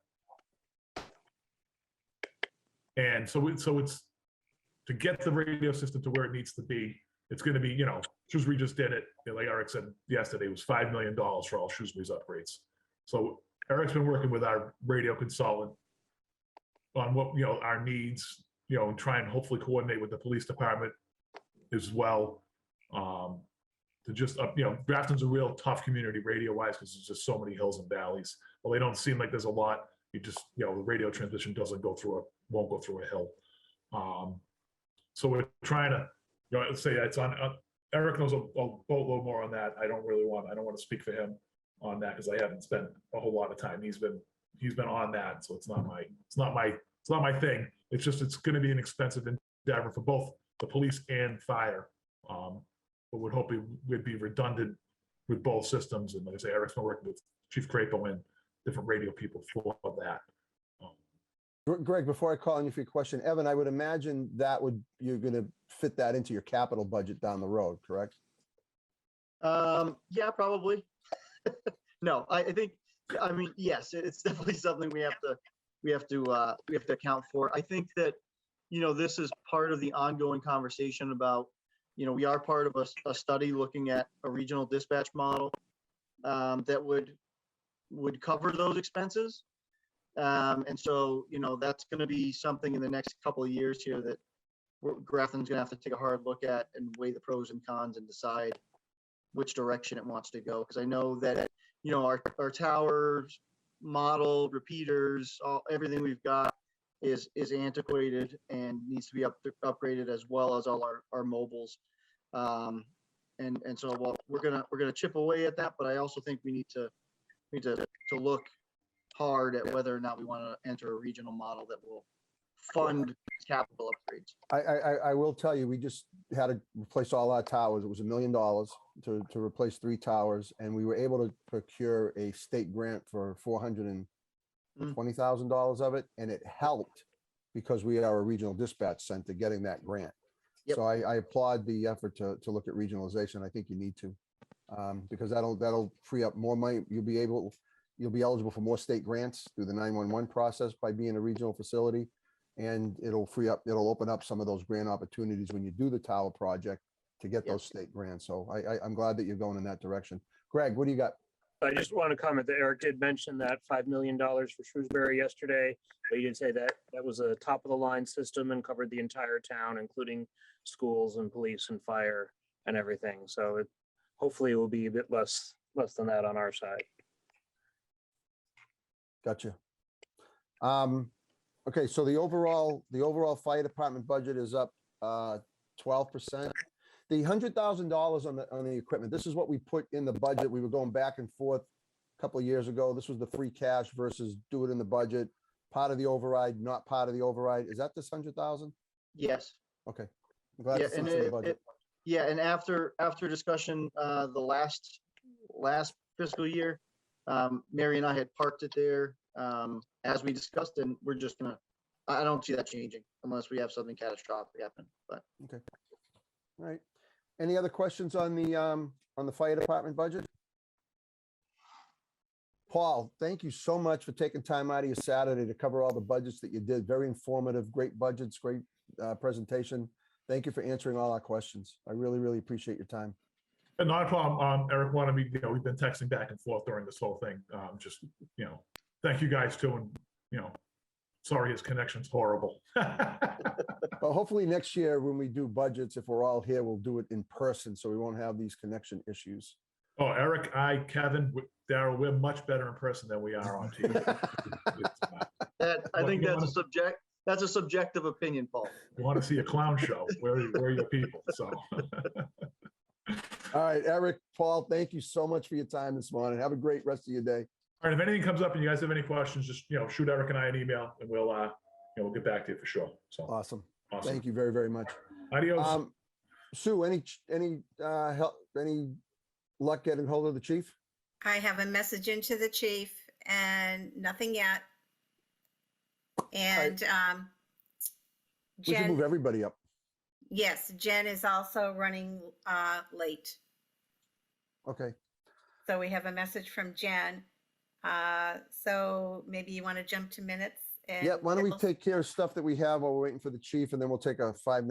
and so it's to get the radio system to where it needs to be. It's going to be, Shrewsbury just did it. Like Eric said yesterday, it was $5 million for all Shrewsbury's upgrades. So Eric's been working with our radio consultant on what our needs, and try and hopefully coordinate with the police department as well. To just up, Grafton's a real tough community radio-wise because there's just so many hills and valleys. Well, they don't seem like there's a lot. You just, the radio transmission won't go through a hill. So we're trying to, let's say it's on. Eric knows a boatload more on that. I don't want to speak for him on that because I haven't spent a whole lot of time. He's been on that, so it's not my thing. It's just it's going to be an expensive endeavor for both the police and fire. But would hope we'd be redundant with both systems. And like I say, Eric's been working with Chief Crapo and different radio people for that. Greg, before I call on you for your question, Evan, I would imagine you're going to fit that into your capital budget down the road, correct? Yeah, probably. No, I think, yes, it's definitely something we have to account for. I think that, this is part of the ongoing conversation about, we are part of a study looking at a regional dispatch model that would cover those expenses. And so, that's going to be something in the next couple of years here that Grafton's going to have to take a hard look at and weigh the pros and cons and decide which direction it wants to go. Because I know that, our towers, model, repeaters, everything we've got is antiquated and needs to be upgraded, as well as all our mobiles. And so we're gonna chip away at that, but I also think we need to look hard at whether or not we want to enter a regional model that will fund capital upgrades. I will tell you, we just had to replace all our towers. It was $1 million to replace 3 towers, and we were able to procure a state grant for $420,000 of it, and it helped because we are a regional dispatch center getting that grant. Yep. So I applaud the effort to look at regionalization. I think you need to, because that'll free up more money. You'll be eligible for more state grants through the 911 process by being a regional facility. And it'll open up some of those grant opportunities when you do the tower project to get those state grants. So I'm glad that you're going in that direction. Greg, what do you got? I just want to comment that Eric did mention that $5 million for Shrewsbury yesterday, but he did say that was a top of the line system and covered the entire town, including schools and police and fire and everything. So hopefully it will be a bit less than that on our side. Gotcha. Okay, so the overall fire department budget is up 12%. The $100,000 on the equipment, this is what we put in the budget. We were going back and forth a couple of years ago. This was the free cash versus do it in the budget, part of the override, not part of the override. Is that this 100,000? Yes. Okay. I'm glad Yeah, to see and it's in the budget. yeah, and after discussion, the last fiscal year, Mary and I had parked it there, as we discussed, and we're just gonna, I don't see that changing unless we have something catastrophic happen, but. Okay. All right. Any other questions on the fire department budget? Paul, thank you so much for taking time out of your Saturday to cover all the budgets that you did. Very informative, great budgets, great presentation. Thank you for answering all our questions. I really, really appreciate your time. And not a problem. Eric wanted me, we've been texting back and forth during this whole thing. Just, thank you guys too. And, sorry, his connection's horrible. Well, hopefully next year when we do budgets, if we're all here, we'll do it in person so we won't have these connection issues. Oh, Eric, Kevin, Darryl, we're much better in person than we are on TV. I think that's a subjective opinion, Paul. You want to see a clown show, where are your people? So. All right, Eric, Paul, thank you so much for your time this morning. Have a great rest of your day. All right, if anything comes up and you guys have any questions, just, shoot Eric and I an email and we'll get back to you for sure. So Awesome. awesome. Thank you very, very much. Adios. Sue, any help, any luck getting hold of the chief? I have a message into the chief and nothing yet. And We can move Jen, everybody up. yes, Jen is also running late. Okay. So we have a message from Jen. So maybe you want to jump to minutes? And Yeah, why don't we take care of stuff that we have while we're waiting for the chief, and then we'll take a 5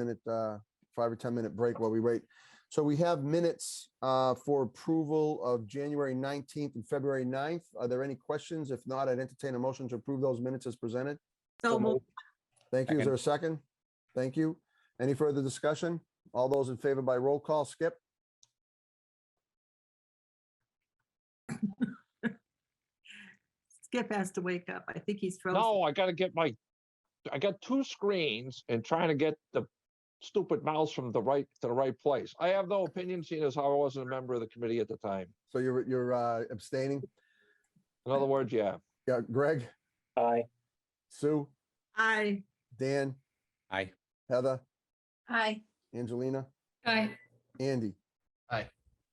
or 10 minute break while we wait. So we have minutes for approval of January 19th and February 9th. Are there any questions? If not, I'd entertain a motion to approve those minutes as presented. So moved. Thank you. Is Second. there a second? Thank you. Any further discussion? All those in favor by roll call, Skip? Skip has to wake up. I think he's frozen. No, I got two screens and trying to get the stupid mouse from the right to the right place. I have no opinion, seeing as how I wasn't a member of the committee at the time. So you're abstaining? In other words, yeah. Yeah, Greg, Aye. Sue, Aye. Dan, Aye. Heather, Aye. Angelina, Aye. Andy. Aye.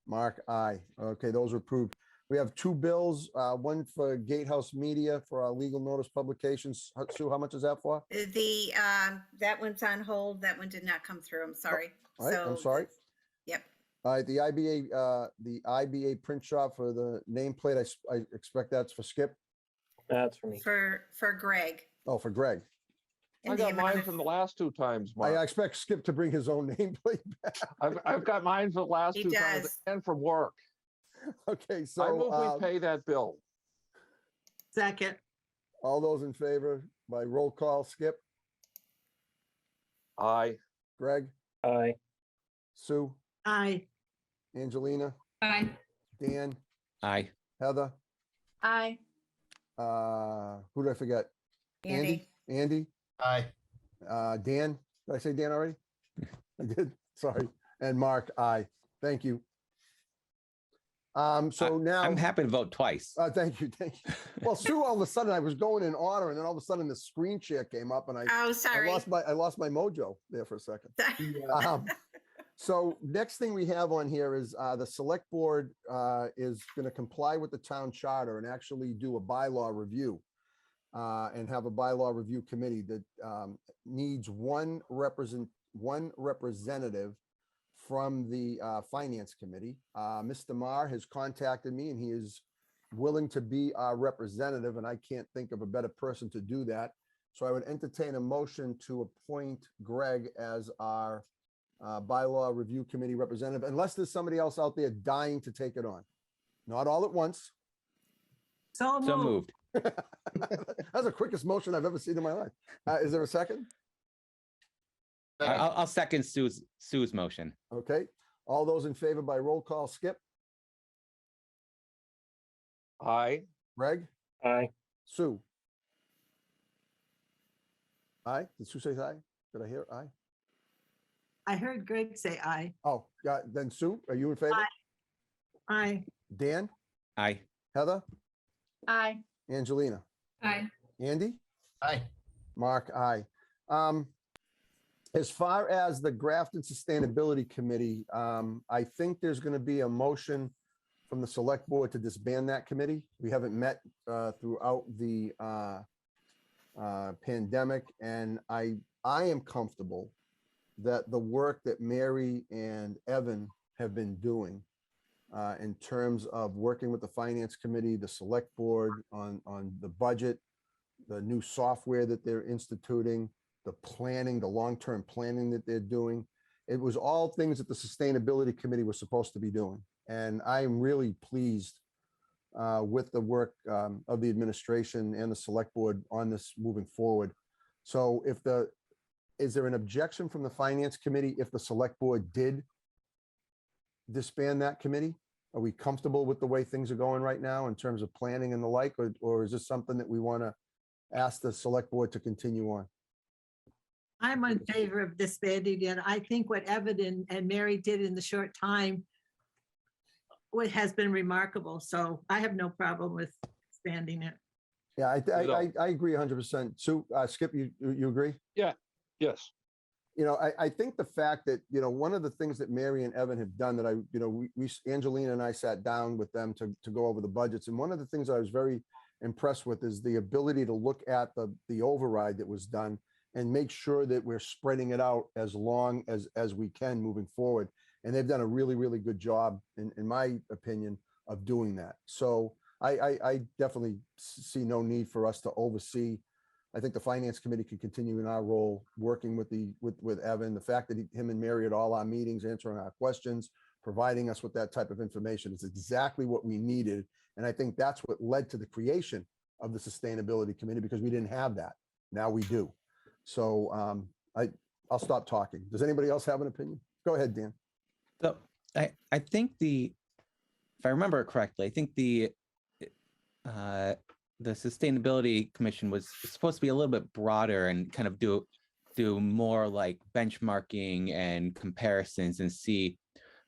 Mark, aye. Okay, those are approved. We have two bills, one for Gatehouse Media for our legal notice publications. Sue, how much is that for? The that one's on hold. That one did not come through. I'm sorry. All right, I'm sorry. Yep. All right, the IBA print shop for the nameplate, I expect that's for Skip. That's for me. For Greg. Oh, for Greg. I And the got amount mine of- from the last two times, I Mark. expect Skip to bring his own nameplate back. I've got mine for the last He two times does. and from work. Okay, I move so we pay that bill. Second. all those in favor by roll call, Skip, Aye. Greg, Aye. Sue, Aye. Angelina, Aye. Dan, Aye. Heather, Aye. who did I forget? Andy. Andy, Aye. Dan, did I say Dan already? I did, sorry. And Mark, aye. Thank you. So now. I'm happy to vote twice. Thank you, thank you. Well, Sue, all of a sudden I was going in order and then all of a sudden the screen share came up and I Oh, sorry. I lost my mojo there for a second. So next thing we have on here is the select board is going to comply with the town charter and actually do a bylaw review and have a bylaw review committee that needs one representative from the finance committee. Mr. Marr has contacted me and he is willing to be our representative, and I can't think of a better person to do that. So I would entertain a motion to appoint Greg as our bylaw review committee representative, unless there's somebody else out there dying to take it on. Not all at once. So So moved. moved. That's the quickest motion I've ever seen in my life. Is there a second? I'll second Sue's motion. Okay. All those in favor by roll call, Skip, Aye. Greg, Aye. Sue, Aye. Did Sue say aye? Did I hear aye? I heard Greg say aye. Oh, yeah. Then Sue, are you in favor? Aye. Dan, Aye. Heather, Aye. Angelina, Aye. Andy, Aye. Mark, aye. As far as the Grafton Sustainability Committee, I think there's going to be a motion from the select board to disband that committee. We haven't met throughout the pandemic, and I am comfortable that the work that Mary and Evan have been doing in terms of working with the finance committee, the select board on the budget, the new software that they're instituting, the planning, the long-term planning that they're doing. It was all things that the sustainability committee was supposed to be doing. And I am really pleased with the work of the administration and the select board on this moving forward. So is there an objection from the finance committee if the select board did disband that committee? Are we comfortable with the way things are going right now in terms of planning and the like, or is this something that we want to ask the select board to continue on? I'm in favor of disbanding, and I think what Evan and Mary did in the short time has been remarkable. So I have no problem with expanding it. Yeah, I agree 100%. Sue, Skip, you agree? Yeah, yes. I think the fact that, one of the things that Mary and Evan have done that we Angelina and I sat down with them to go over the budgets. And one of the things I was very impressed with is the ability to look at the override that was done and make sure that we're spreading it out as long as we can moving forward. And they've done a really, really good job, in my opinion, of doing that. So I definitely see no need for us to oversee. I think the finance committee can continue in our role, working with Evan. The fact that him and Mary at all our meetings, answering our questions, providing us with that type of information is exactly what we needed. And I think that's what led to the creation of the sustainability committee, because we didn't have that. Now we do. So I'll stop talking. Does anybody else have an opinion? Go ahead, Dan. So I think if I remember it correctly, I think the Sustainability Commission was supposed to be a little bit broader and kind of do more like benchmarking and comparisons and see,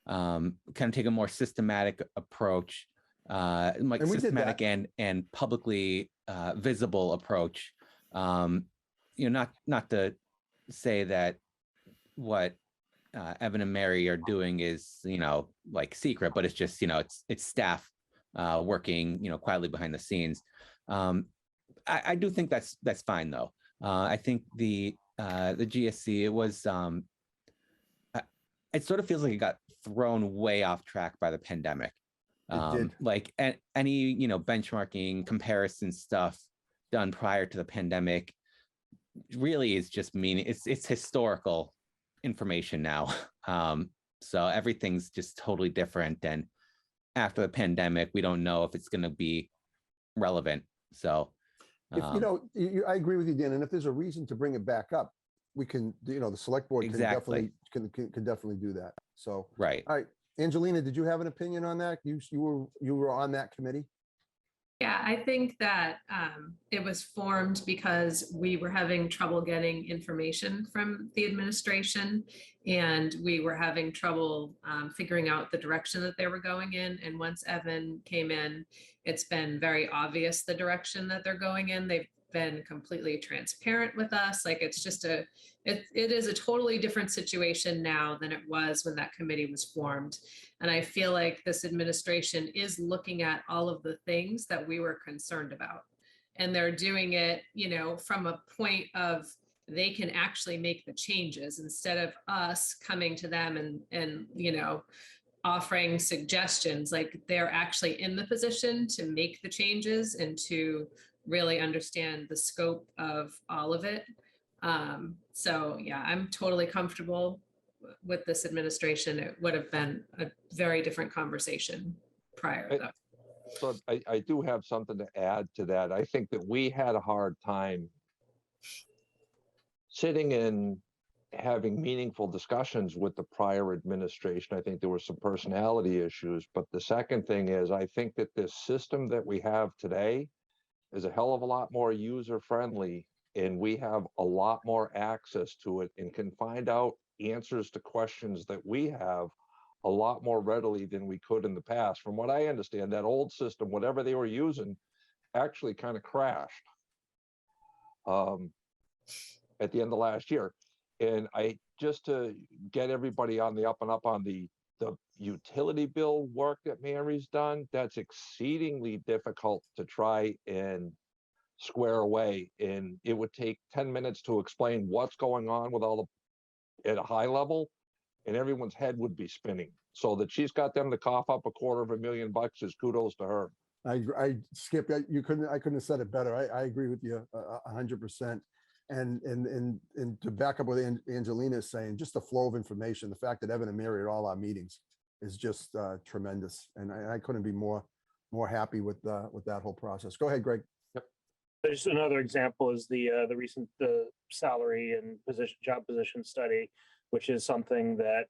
kind of take a more systematic approach, like systematic and publicly visible approach. Not to say that what Evan and Mary are doing is, like secret, but it's just, it's staff working, quietly behind the scenes. I do think that's fine though. I think the GSC, it sort of feels like it got thrown way off track by the pandemic. It did. Like any, benchmarking comparison stuff done prior to the pandemic really is just it's historical information now. So everything's just totally different. And after the pandemic, we don't know if it's going to be relevant. So, I agree with you, Dan. And if there's a reason to bring it back up, we can, the select board exactly can definitely do that. So, right. All right. Angelina, did you have an opinion on that? You were on that committee? Yeah, I think that it was formed because we were having trouble getting information from the administration, and we were having trouble figuring out the direction that they were going in. And once Evan came in, it's been very obvious the direction that they're going in. They've been completely transparent with us. Like it's just it is a totally different situation now than it was when that committee was formed. And I feel like this administration is looking at all of the things that we were concerned about. And they're doing it, from a point of they can actually make the changes instead of us coming to them and offering suggestions. Like they're actually in the position to make the changes and to really understand the scope of all of it. So yeah, I'm totally comfortable with this administration. It would have been a very different conversation prior though. So I do have something to add to that. I think that we had a hard time sitting and having meaningful discussions with the prior administration. I think there were some personality issues, but the second thing is I think that this system that we have today is a hell of a lot more user-friendly and we have a lot more access to it and can find out answers to questions that we have a lot more readily than we could in the past. From what I understand, that old system, whatever they were using, actually kind of crashed at the end of last year. And just to get everybody on the up and up on the utility bill work that Mary's done, that's exceedingly difficult to try and square away. And it would take 10 minutes to explain what's going on with all the, at a high level, and everyone's head would be spinning. So that she's got them to cough up $250,000 is kudos to her. I Skip, I couldn't have said it better. I agree with you 100%. And to back up what Angelina is saying, just the flow of information, the fact that Evan and Mary at all our meetings is just tremendous. And I couldn't be more happy with that whole process. Go ahead, Greg. There's another example is the recent salary and job position study, which is something that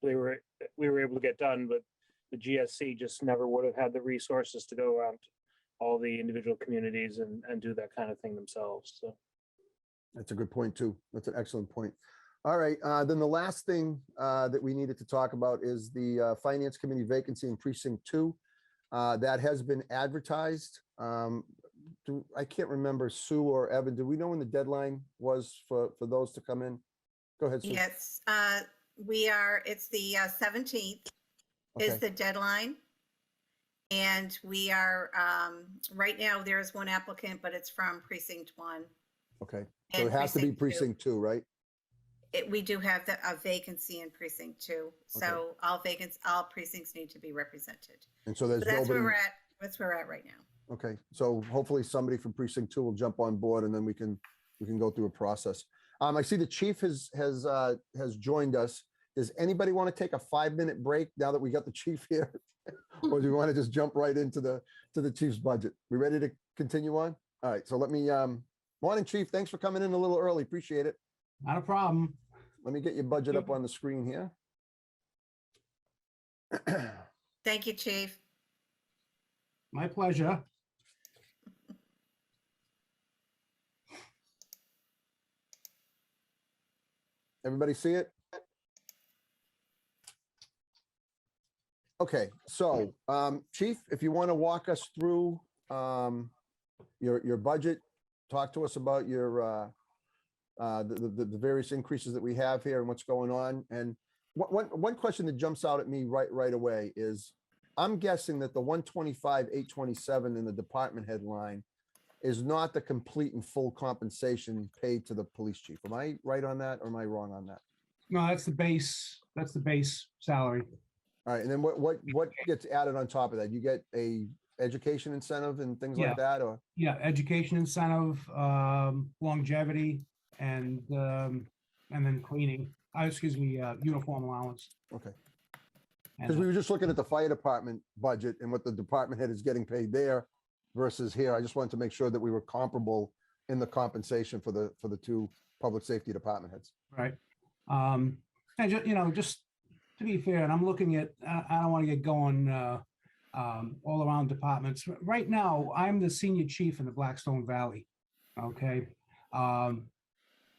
we were able to get done, but the GSC just never would have had the resources to go around to all the individual communities and do that kind of thing themselves. So that's a good point too. That's an excellent point. All right, then the last thing that we needed to talk about is the Finance Committee vacancy in Precinct 2. That has been advertised. I can't remember, Sue or Evan, do we know when the deadline was for those to come in? Go ahead, Sue. Yes, it's the 17th is Okay. the deadline. And we are, right now, there's one applicant, but it's from Precinct 1. Okay, so And it has to be Precinct 2. Precinct 2, right? We do have a vacancy in Precinct 2. So all precincts need to be represented. And so there's So that's where nobody. we're at. That's where we're at right now. Okay, so hopefully somebody from Precinct 2 will jump on board and then we can go through a process. I see the chief has joined us. Does anybody want to take a 5-minute break now that we got the chief here? Or do we want to just jump right into the chief's budget? We ready to continue on? All right, so let me, morning, chief. Thanks for coming in a little early. Appreciate it. Not a problem. Let me get your budget up on the screen here. Thank you, Chief. My pleasure. Everybody see it? Okay, so Chief, if you want to walk us through your budget, talk to us about your the various increases that we have here and what's going on. And one question that jumps out at me right away is, I'm guessing that the 125,827 in the department head line is not the complete and full compensation paid to the police chief. Am I right on that or am I wrong on that? No, that's the base. That's the base salary. All right, and then what gets added on top of that? You get a education incentive and things Yeah. like that, or? Yeah, education incentive, longevity, and then cleaning. Uniform allowance. Okay. Because we were just looking at the fire department budget and what the department head is getting paid there versus here. I just wanted to make sure that we were comparable in the compensation for the two public safety department heads. Right. And just to be fair, and I'm looking at, I don't want to get going all around departments. Right now, I'm the senior chief in the Blackstone Valley. Okay.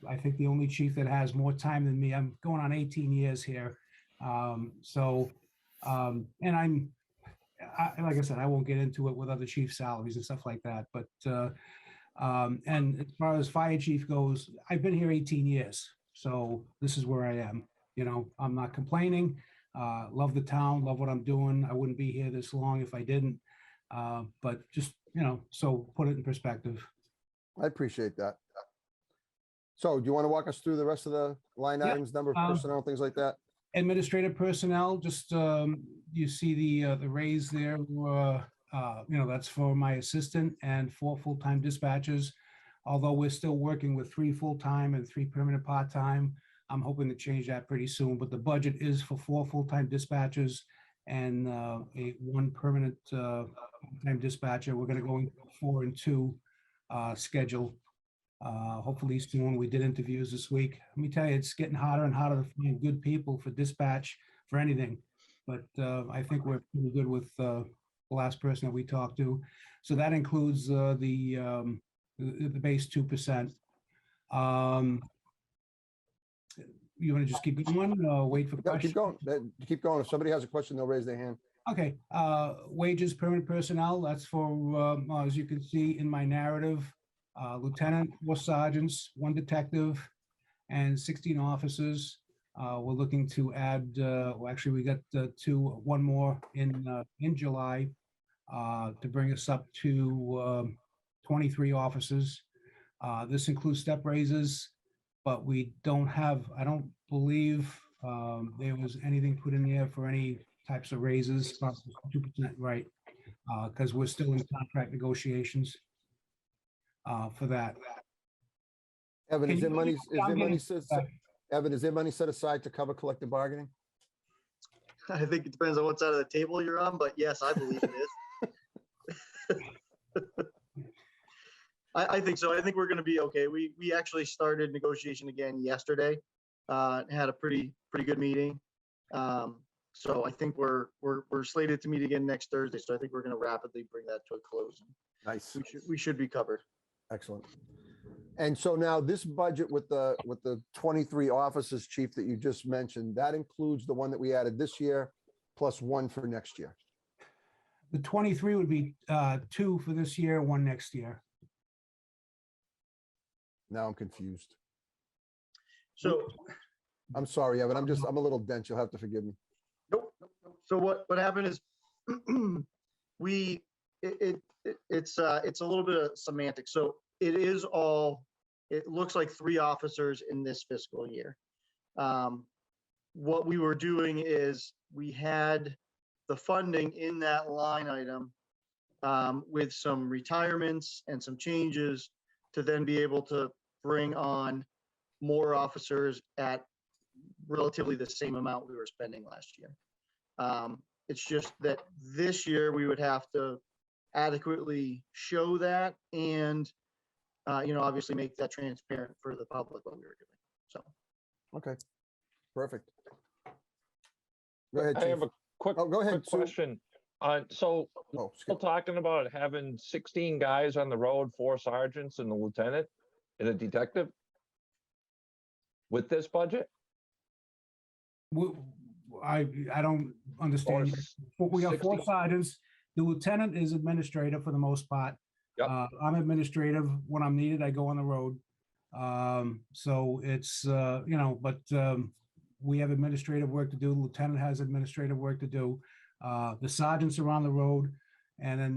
I think the only chief that has more time than me. I'm going on 18 years here. And like I said, I won't get into it with other chief salaries and stuff like that. But and as far as fire chief goes, I've been here 18 years. So this is where I am. I'm not complaining. Love the town, love what I'm doing. I wouldn't be here this long if I didn't. But just, so put it in perspective. I appreciate that. So do you want to walk us through the rest of the line items, number of personnel, things like that? Administrative personnel, just you see the raise there. That's for my assistant and 4 full-time dispatchers. Although we're still working with 3 full-time and 3 permanent part-time, I'm hoping to change that pretty soon. But the budget is for 4 full-time dispatchers and 1 permanent time dispatcher. We're going to go into 4 and 2 schedule. Hopefully soon. We did interviews this week. Let me tell you, it's getting harder and harder to find good people for dispatch for anything. But I think we're pretty good with the last person that we talked to. So that includes the the base 2%. You want to just keep going, wait for Keep questions? going, keep going. If somebody has a question, they'll raise their hand. Okay, wages, permanent personnel, that's for, as you can see in my narrative, lieutenant, 4 sergeants, 1 detective, and 16 officers. We're looking to add, well, actually, we got 1 more in July to bring us up to 23 officers. This includes step raises, but we don't have, I don't believe there was anything put in there for any types of raises, 2%, right? Because we're still in contract negotiations for that. Evan, Can is there you- money, I'm getting- Evan, is there money set aside to cover collective bargaining? I think it depends on what side of the table you're on, but yes, I believe it is. I think so. I think we're going to be okay. We actually started negotiation again yesterday. Had a pretty good meeting. So I think we're slated to meet again next Thursday. So I think we're going to rapidly bring that to a close. Nice. We should be covered. Excellent. And so now this budget with the 23 officers, chief, that you just mentioned, that includes the one that we added this year plus 1 for next year. The 23 would be 2 for this year, 1 next year. Now I'm confused. So I'm sorry, Evan. I'm a little dense. You'll have to forgive me. nope. So what happened is it's a little bit of semantics. So it looks like 3 officers in this fiscal year. What we were doing is we had the funding in that line item with some retirements and some changes to then be able to bring on more officers at relatively the same amount we were spending last year. It's just that this year we would have to adequately show that and, obviously make that transparent for the public what we were doing. So. Okay, perfect. Go ahead, I chief. have a quick, Go ahead, quick question. So Oh, still talking about having 16 guys on the road, 4 sergeants and a lieutenant and a detective with this budget? I don't understand. We have 4 60. sergeants. The lieutenant is administrative for the most part. Yep. I'm administrative. When I'm needed, I go on the road. So it's, but we have administrative work to do. Lieutenant has administrative work to do. The sergeants are on the road. And then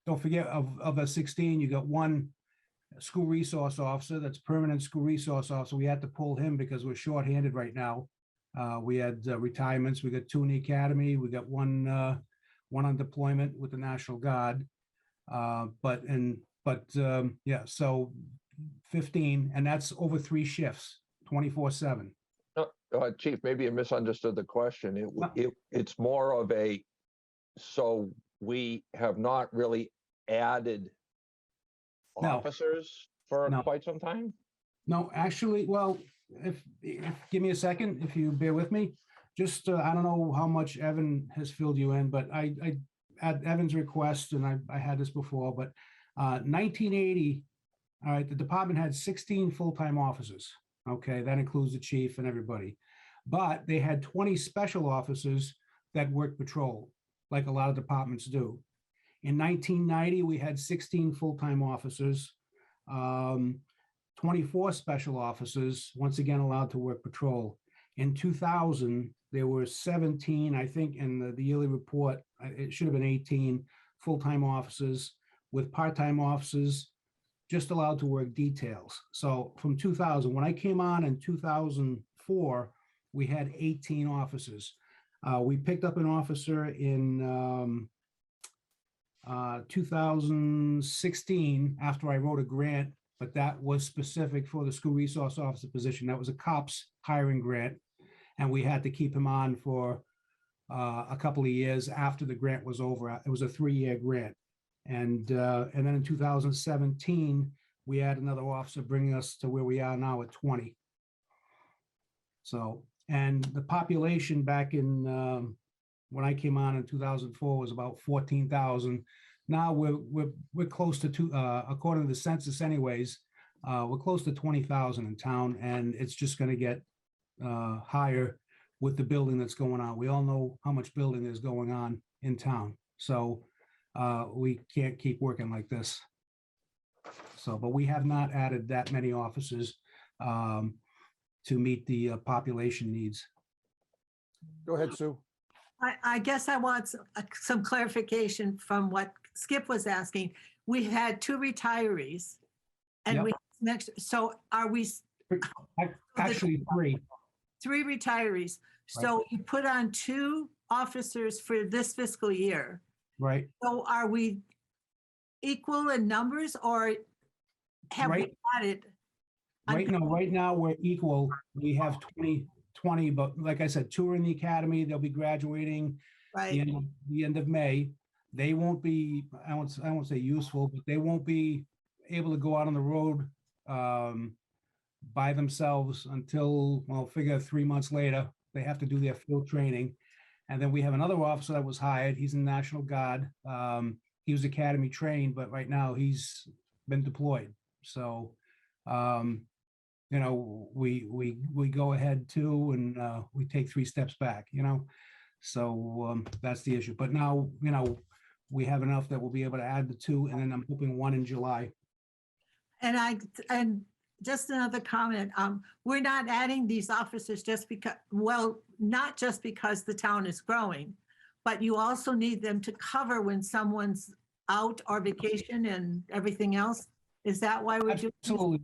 don't forget of the 16, you got 1 school resource officer, that's permanent school resource officer. We had to pull him because we're shorthanded right now. We had retirements. We got 2 in the academy. We got 1 on deployment with the National Guard. Yeah, so 15, and that's over 3 shifts, 24/7. Chief, maybe you misunderstood the question. It's more of so we have not really added No. officers for No. quite some time? No, actually, well, if give me a second, if you bear with me, just, I don't know how much Evan has filled you in, but I at Evan's request, and I had this before, but 1980, all right, the department had 16 full-time officers. Okay, that includes the chief and everybody. But they had 20 special officers that worked patrol, like a lot of departments do. In 1990, we had 16 full-time officers, 24 special officers, once again allowed to work patrol. In 2000, there were 17, I think, in the yearly report, it should have been 18 full-time officers, with part-time officers just allowed to work details. So from 2000, when I came on in 2004, we had 18 officers. We picked up an officer in 2016 after I wrote a grant, but that was specific for the school resource officer position. That was a COPS hiring grant, and we had to keep him on for a couple of years after the grant was over. It was a 3-year grant. And then in 2017, we had another officer bringing us to where we are now at 20. So, and the population back in, when I came on in 2004 was about 14,000. now we're close to according to the census anyways, we're close to 20,000 in town, and it's just gonna get higher with the building that's going on. We all know how much building is going on in town. So we can't keep working like this. So, but we have not added that many officers to meet the population needs. Go ahead, Sue. I guess I want some clarification from what Skip was asking. We had 2 retirees. And Yep. we next, so are we Actually, 3. 3 retirees? So you put on 2 officers for this fiscal year. Right. So are we equal in numbers, or have we added? Right now, we're equal. We have 20, but like I said, 2 are in the academy. They'll be graduating the end of May. They won't be, I won't say useful, but they won't be able to go out on the road by themselves until, well, figure 3 months later. They have to do their field training. And then we have another officer that was hired. He's in National Guard. He was academy trained, but right now he's been deployed. So, you know, we go ahead too, and we take 3 steps back, you know. So that's the issue. But now, you know, we have enough that we'll be able to add the 2, and then I'm hoping 1 in July. And just another comment, we're not adding these officers just because, well, not just because the town is growing, but you also need them to cover when someone's out or vacation and everything else. Is that why we're doing this? Absolutely.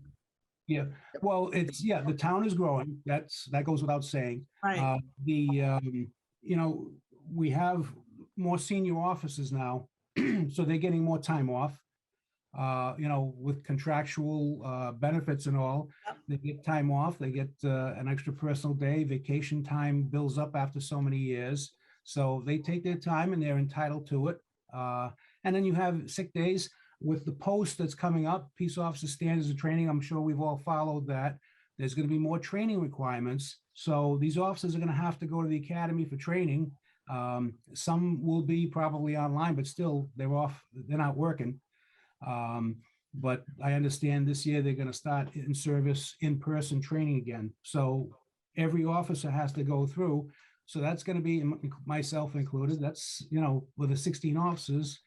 Yeah. Well, the town is growing. That goes without saying. Right. You know, we have more senior officers now, so they're getting more time off. You know, with contractual benefits and all, they get time off, they get an extra personal day, vacation time builds up after so many years. So they take their time and they're entitled to it. And then you have sick days with the post that's coming up, Peace Officer Standards and Training. I'm sure we've all followed that. There's going to be more training requirements. So these officers are going to have to go to the academy for training. Some will be probably online, but still they're off, they're not working. But I understand this year they're going to start in service in-person training again. So every officer has to go through. So that's going to be myself included. That's, you know, with the 16 officers,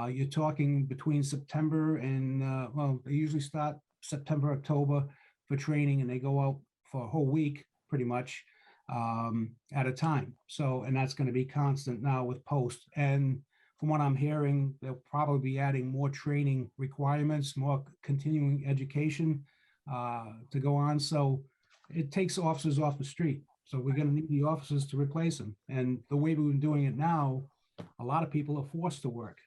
you're talking between September and, well, they usually start September, October for training, and they go out for a whole week pretty much at a time. So, and that's going to be constant now with post. And from what I'm hearing, they'll probably be adding more training requirements, more continuing education to go on. So it takes officers off the street. So we're going to need the officers to replace them. And the way we've been doing it now, a lot of people are forced to work,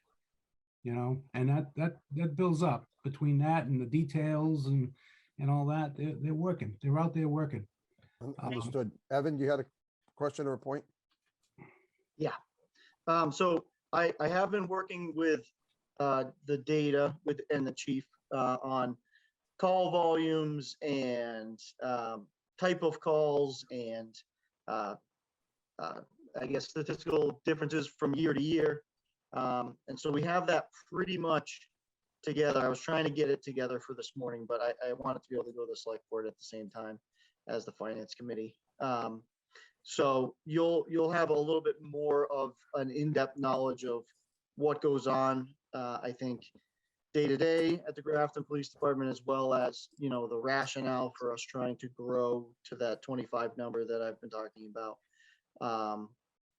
you know, and that builds up between that and the details and all that. They're working. They're out there working. Understood. Evan, you had a question or a point? Yeah. So I have been working with the data and the chief on call volumes and type of calls and I guess statistical differences from year to year. And so we have that pretty much together. I was trying to get it together for this morning, but I wanted to be able to go to the select board at the same time as the finance committee. So you'll have a little bit more of an in-depth knowledge of what goes on, I think, day to day at the Grafton Police Department, as well as, you know, the rationale for us trying to grow to that 25 number that I've been talking about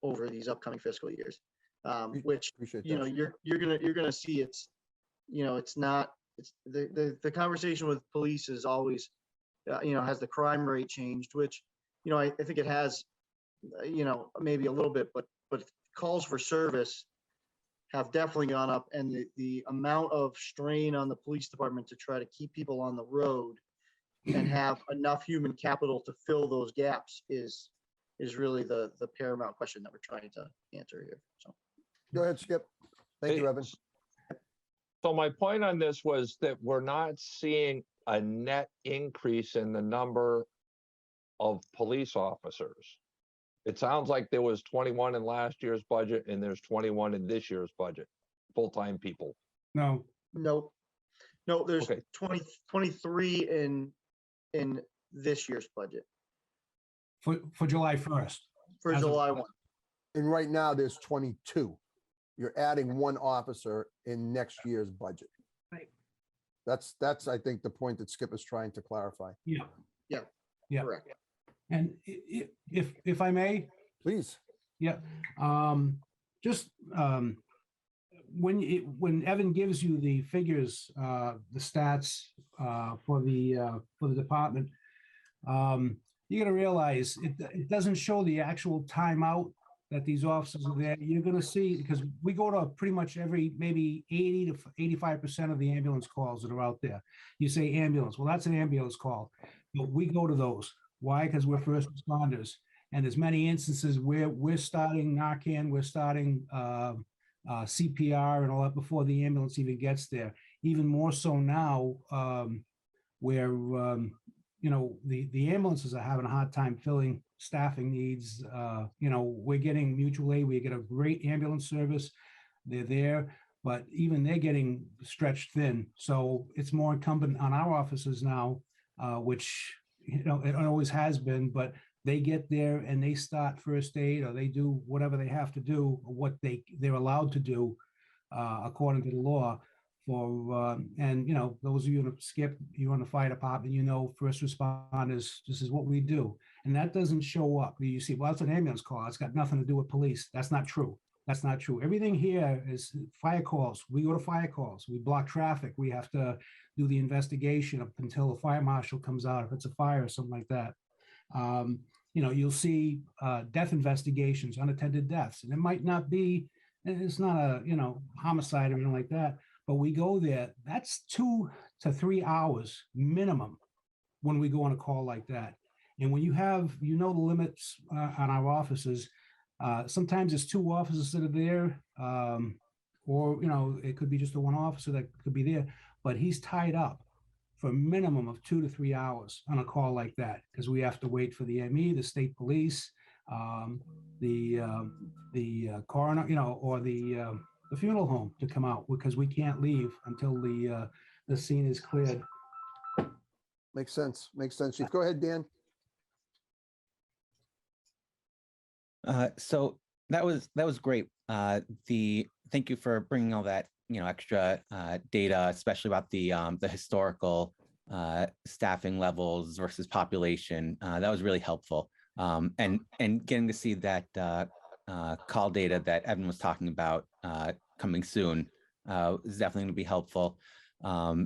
over these upcoming fiscal years. Which, you know, you're gonna see it's, you know, it's not, it's the conversation with police is always, you know, has the crime rate changed, which, you know, I think it has, you know, maybe a little bit, but calls for service have definitely gone up, and the amount of strain on the police department to try to keep people on the road and have enough human capital to fill those gaps is really the paramount question that we're trying to answer here. So go ahead, Skip. Thank you, Evan. So my point on this was that we're not seeing a net increase in the number of police officers. It sounds like there was 21 in last year's budget and there's 21 in this year's budget. full-time people? No, No, no, there's Okay. 23 in this year's budget for July 1st. for As of- July 1. And right now, there's 22. You're adding one officer in next year's budget. Right. That's, I think, the point that Skip is trying to clarify. Yeah. Yeah. Yeah. Correct. And if I may, Please. yeah, just when Evan gives you the figures, the stats for the department, you got to realize it doesn't show the actual timeout that these officers are there. You're going to see, because we go to pretty much every, maybe 80 to 85% of the ambulance calls that are out there. You say ambulance, well, that's an ambulance call, but we go to those. Why? Because we're first responders. And there's many instances where we're starting Narcan, we're starting CPR and all that before the ambulance even gets there. Even more so now, where the ambulances are having a hard time filling staffing needs. We're getting mutual aid. We get a great ambulance service. They're there, but even they're getting stretched thin. So it's more incumbent on our officers now, which it always has been, but they get there and they start first aid, or they do whatever they have to do, what they're allowed to do according to the law. Those of you that Skip, you on the fire department, first responders, this is what we do. And that doesn't show up. You see, well, it's an ambulance call. It's got nothing to do with police. That's not true. That's not true. Everything here is fire calls. We go to fire calls. We block traffic. We have to do the investigation up until the fire marshal comes out if it's a fire or something like that. You'll see death investigations, unattended deaths, and it might not be, it's not a, homicide or anything like that, but we go there. That's 2 to 3 hours minimum when we go on a call like that. And when you have, the limits on our offices, sometimes it's 2 officers that are there, or, it could be just the one officer that could be there, but he's tied up for a minimum of 2 to 3 hours on a call like that, because we have to wait for the ME, the state police, the coroner, or the funeral home to come out, because we can't leave until the scene is cleared. Makes sense. Makes sense. Chief, go ahead, Dan. So that was great. Thank you for bringing all that extra data, especially about the historical staffing levels versus population. That was really helpful. And getting to see that call data that Evan was talking about coming soon is definitely going to be helpful. So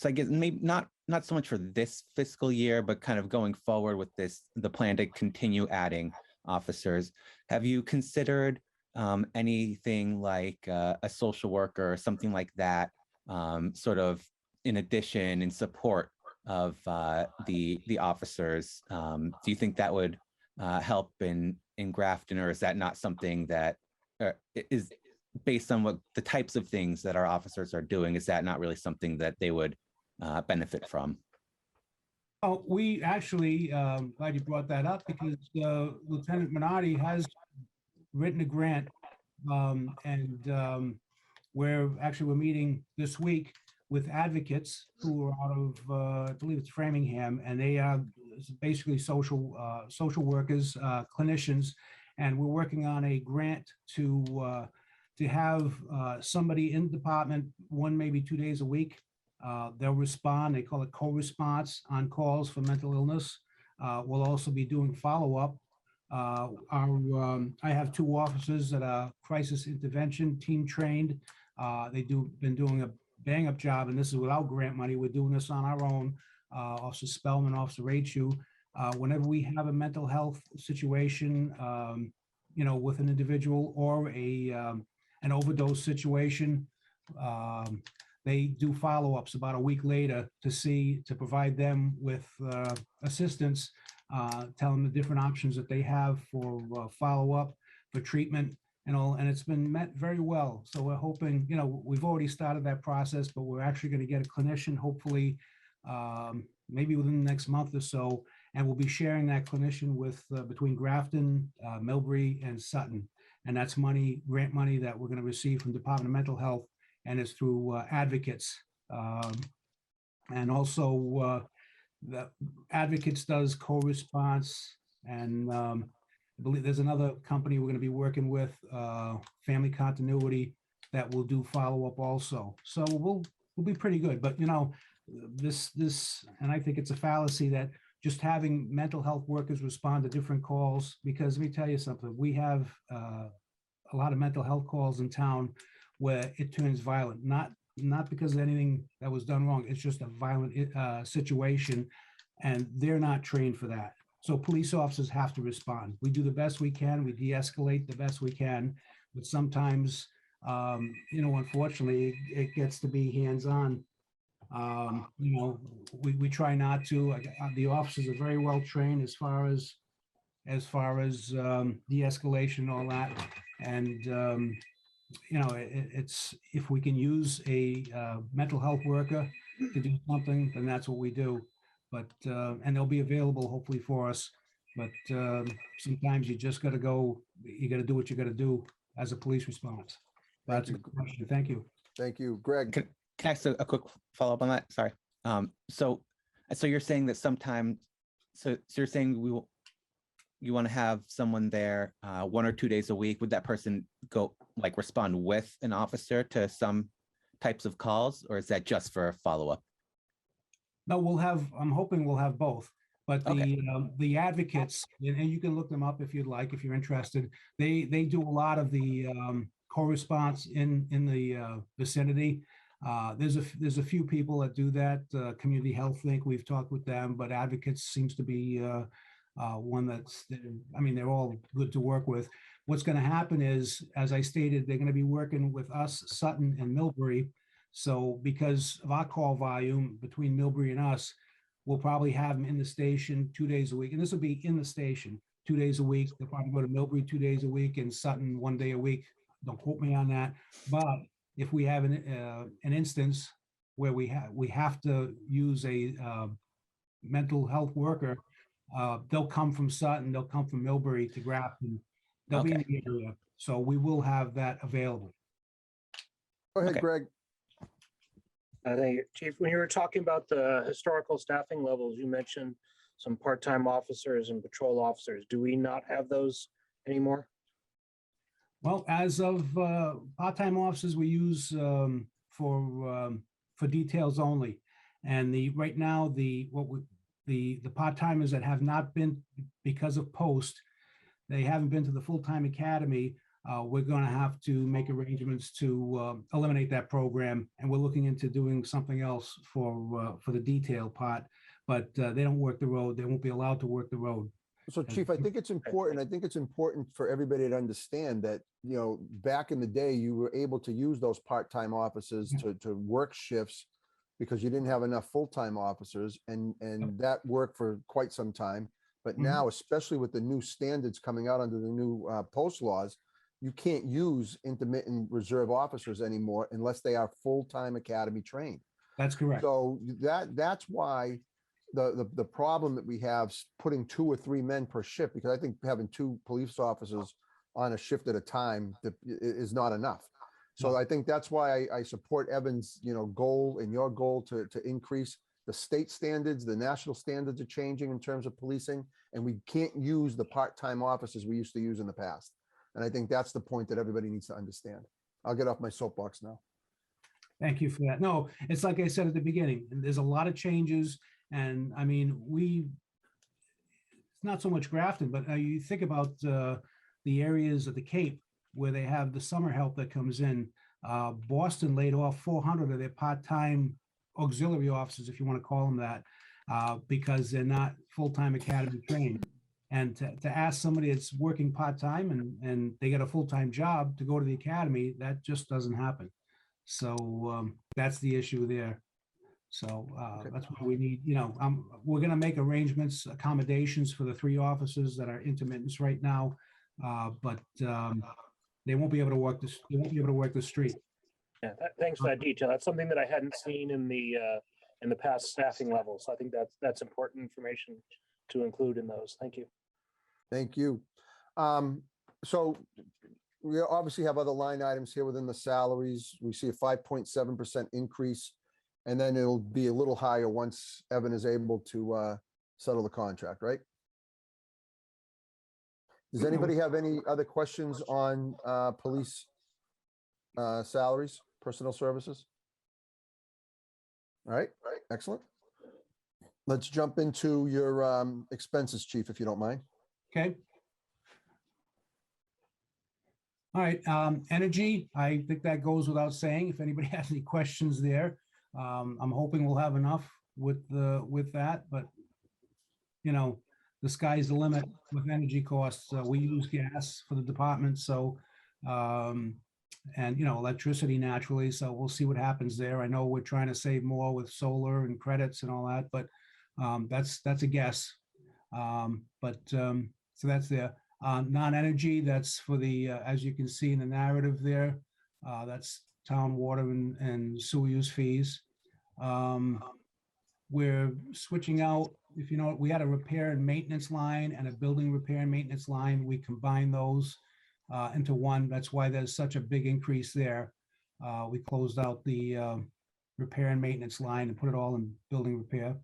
I guess maybe not so much for this fiscal year, but kind of going forward with the plan to continue adding officers. Have you considered anything like a social worker or something like that, sort of in addition, in support of the officers? Do you think that would help in Grafton, or is that not something that is based on what the types of things that our officers are doing? Is that not really something that they would benefit from? Oh, we actually, glad you brought that up, because Lieutenant Minotti has written a grant, and we're meeting this week with advocates who are out of, I believe it's Framingham, and they are basically social workers, clinicians, and we're working on a grant to have somebody in the department 1, maybe 2 days a week. They'll respond. They call it co-response on calls for mental illness. We'll also be doing follow-up. I have 2 officers that are crisis intervention team trained. They've been doing a bang-up job, and this is without grant money. We're doing this on our own. Officer Spellman, Officer Raichu. Whenever we have a mental health situation, with an individual, or an overdose situation, they do follow-ups about a week later to provide them with assistance, tell them the different options that they have for follow-up, for treatment, and it's been met very well. So we're hoping, we've already started that process, but we're actually going to get a clinician, hopefully, maybe within the next month or so, And we'll be sharing that clinician with, between Grafton, Millbury, and Sutton. And that's money, grant money that we're going to receive from Department of Mental Health, and it's through advocates. And also the advocates does co-response, and I believe there's another company we're going to be working with, Family Continuity, that will do follow-up also. So we'll be pretty good. But you know, this, and I think it's a fallacy that just having mental health workers respond to different calls, because let me tell you something, we have a lot of mental health calls in town where it turns violent, not because of anything that was done wrong. It's just a violent situation, and they're not trained for that. So police officers have to respond. We do the best we can. We de-escalate the best we can, but sometimes, you know, unfortunately, it gets to be hands-on. You know, we try not to. The officers are very well trained as far as de-escalation and all that. And you know, it's, if we can use a mental health worker to do something, then that's what we do. But and they'll be available hopefully for us. But sometimes you just got to go. You got to do what you got to do as a police response. That's a good question. Thank you. Thank you, Greg. Can I ask a quick follow-up on that? Sorry. So you're saying that sometimes, so you're saying you want to have someone there 1 or 2 days a week. Would that person go like respond with an officer to some types of calls, or is that just for follow-up? No, we'll have, I'm hoping we'll have both. But the advocates, and you can look them up if you'd like, if you're interested, they do a lot of the co-response in the vicinity. There's a few people that do that. Community Health Link, we've talked with them, but advocates seems to be one that's, I mean, they're all good to work with. What's going to happen is, as I stated, they're going to be working with us, Sutton and Millbury. So because of our call volume between Millbury and us, we'll probably have them in the station 2 days a week. And this will be in the station 2 days a week. They'll probably go to Millbury 2 days a week and Sutton 1 day a week. Don't quote me on that. But if we have an instance where we have to use a mental health worker, they'll come from Sutton, they'll come from Millbury to Grafton. They'll be in the area. So we will have that available. Go ahead, Greg. I think, Chief, when you were talking about the historical staffing levels, you mentioned some part-time officers and patrol officers. Do we not have those anymore? Well, as of part-time officers, we use for details only. And right now, the part-timers that have not been, because of post, they haven't been to the full-time academy. We're going to have to make arrangements to eliminate that program, and we're looking into doing something else for the detail part. But they don't work the road; they won't be allowed to work the road. So, Chief, I think it's important. I think it's important for everybody to understand that, you know, back in the day, you were able to use those part-time officers to work shifts because you didn't have enough full-time officers, and that worked for quite some time. But now, especially with the new standards coming out under the new post laws, you can't use intermittent reserve officers anymore unless they are full-time academy trained. That's correct. So that's why the problem that we have putting 2 or 3 men per shift, because I think having 2 police officers on a shift at a time is not enough. So I think that's why I support Evan's, you know, goal and your goal to increase the state standards. The national standards are changing in terms of policing, and we can't use the part-time officers we used to use in the past. And I think that's the point that everybody needs to understand. I'll get off my soapbox now. Thank you for that. No, it's like I said at the beginning, there's a lot of changes. And I mean, it's not so much Grafton, but you think about the areas of the Cape where they have the summer help that comes in. Boston laid off 400 of their part-time auxiliary officers, if you want to call them that, because they're not full-time academy trained. And to ask somebody that's working part-time and they get a full-time job to go to the academy, that just doesn't happen. So that's the issue there. So that's why we need, you know, we're going to make arrangements, accommodations for the 3 officers that are intermittents right now, but they won't be able to work this. They won't be able to work the street. Yeah, thanks for that detail. That's something that I hadn't seen in the past staffing levels. So I think that's important information to include in those. Thank you. Thank you. So we obviously have other line items here within the salaries. We see a 5.7% increase, and then it'll be a little higher once Evan is able to settle the contract, right? Does anybody have any other questions on police salaries, personnel services? All right, excellent. Let's jump into your expenses, Chief, if you don't mind. Okay. All right, energy, I think that goes without saying. If anybody has any questions there, I'm hoping we'll have enough with that, but you know, the sky's the limit with energy costs. We use gas for the department, so and you know, electricity naturally. So we'll see what happens there. I know we're trying to save more with solar and credits and all that, but that's a guess. So that's there. Non-energy, that's for the, as you can see in the narrative there, that's town water and sewer use fees. We're switching out, if you know, we had a repair and maintenance line and a building repair and maintenance line. We combined those into one. That's why there's such a big increase there. We closed out the repair and maintenance line and put it all in building repair.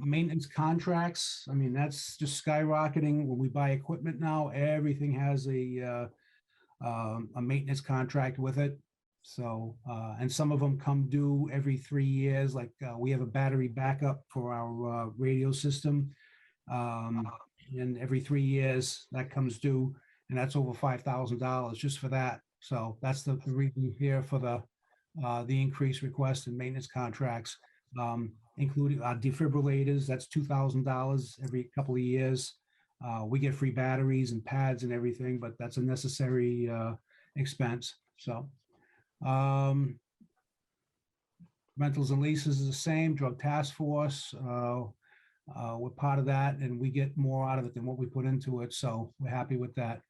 Maintenance contracts, I mean, that's just skyrocketing. When we buy equipment now, everything has a maintenance contract with it. So, and some of them come due every 3 years. Like we have a battery backup for our radio system. And every 3 years that comes due, and that's over $5,000 just for that. So that's the reason here for the increased request in maintenance contracts. Including defibrillators, that's $2,000 every couple of years. We get free batteries and pads and everything, but that's a necessary expense. So rentals and leases is the same. Drug task force, we're part of that, and we get more out of it than what we put into it. So we're happy with that.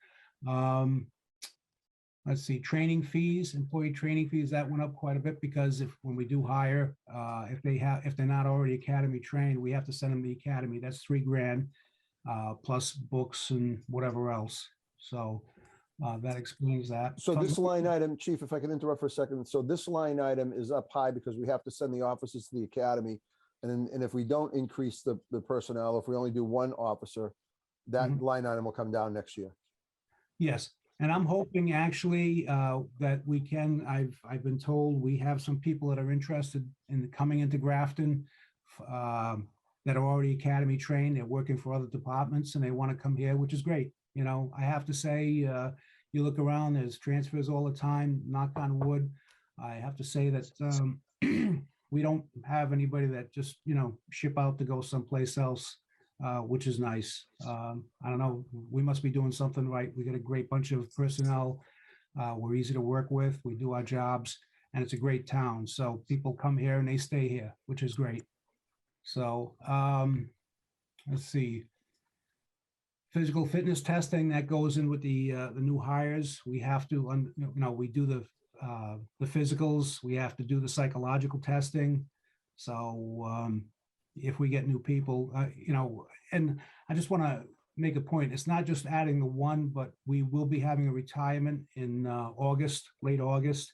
Let's see, training fees, employee training fees, that went up quite a bit because when we do hire, if they're not already academy trained, we have to send them to the academy. That's $3,000 plus books and whatever else. So that explains that. So this line item, Chief, if I can interrupt for a second. So this line item is up high because we have to send the officers to the academy. And if we don't increase the personnel, if we only do one officer, that line item will come down next year. Yes. And I'm hoping actually that we can, I've been told we have some people that are interested in coming into Grafton that are already academy trained. They're working for other departments and they want to come here, which is great. You know, I have to say, you look around, there's transfers all the time, knock on wood. I have to say that we don't have anybody that just, you know, ship out to go someplace else. Which is nice. I don't know, we must be doing something right. We got a great bunch of personnel. We're easy to work with. We do our jobs and it's a great town. So people come here and they stay here, which is great. So let's see. Physical fitness testing that goes in with the new hires. We have to, you know, we do the physicals. We have to do the psychological testing. So if we get new people, you know, and I just want to make a point. It's not just adding the one, but we will be having a retirement in August, late August.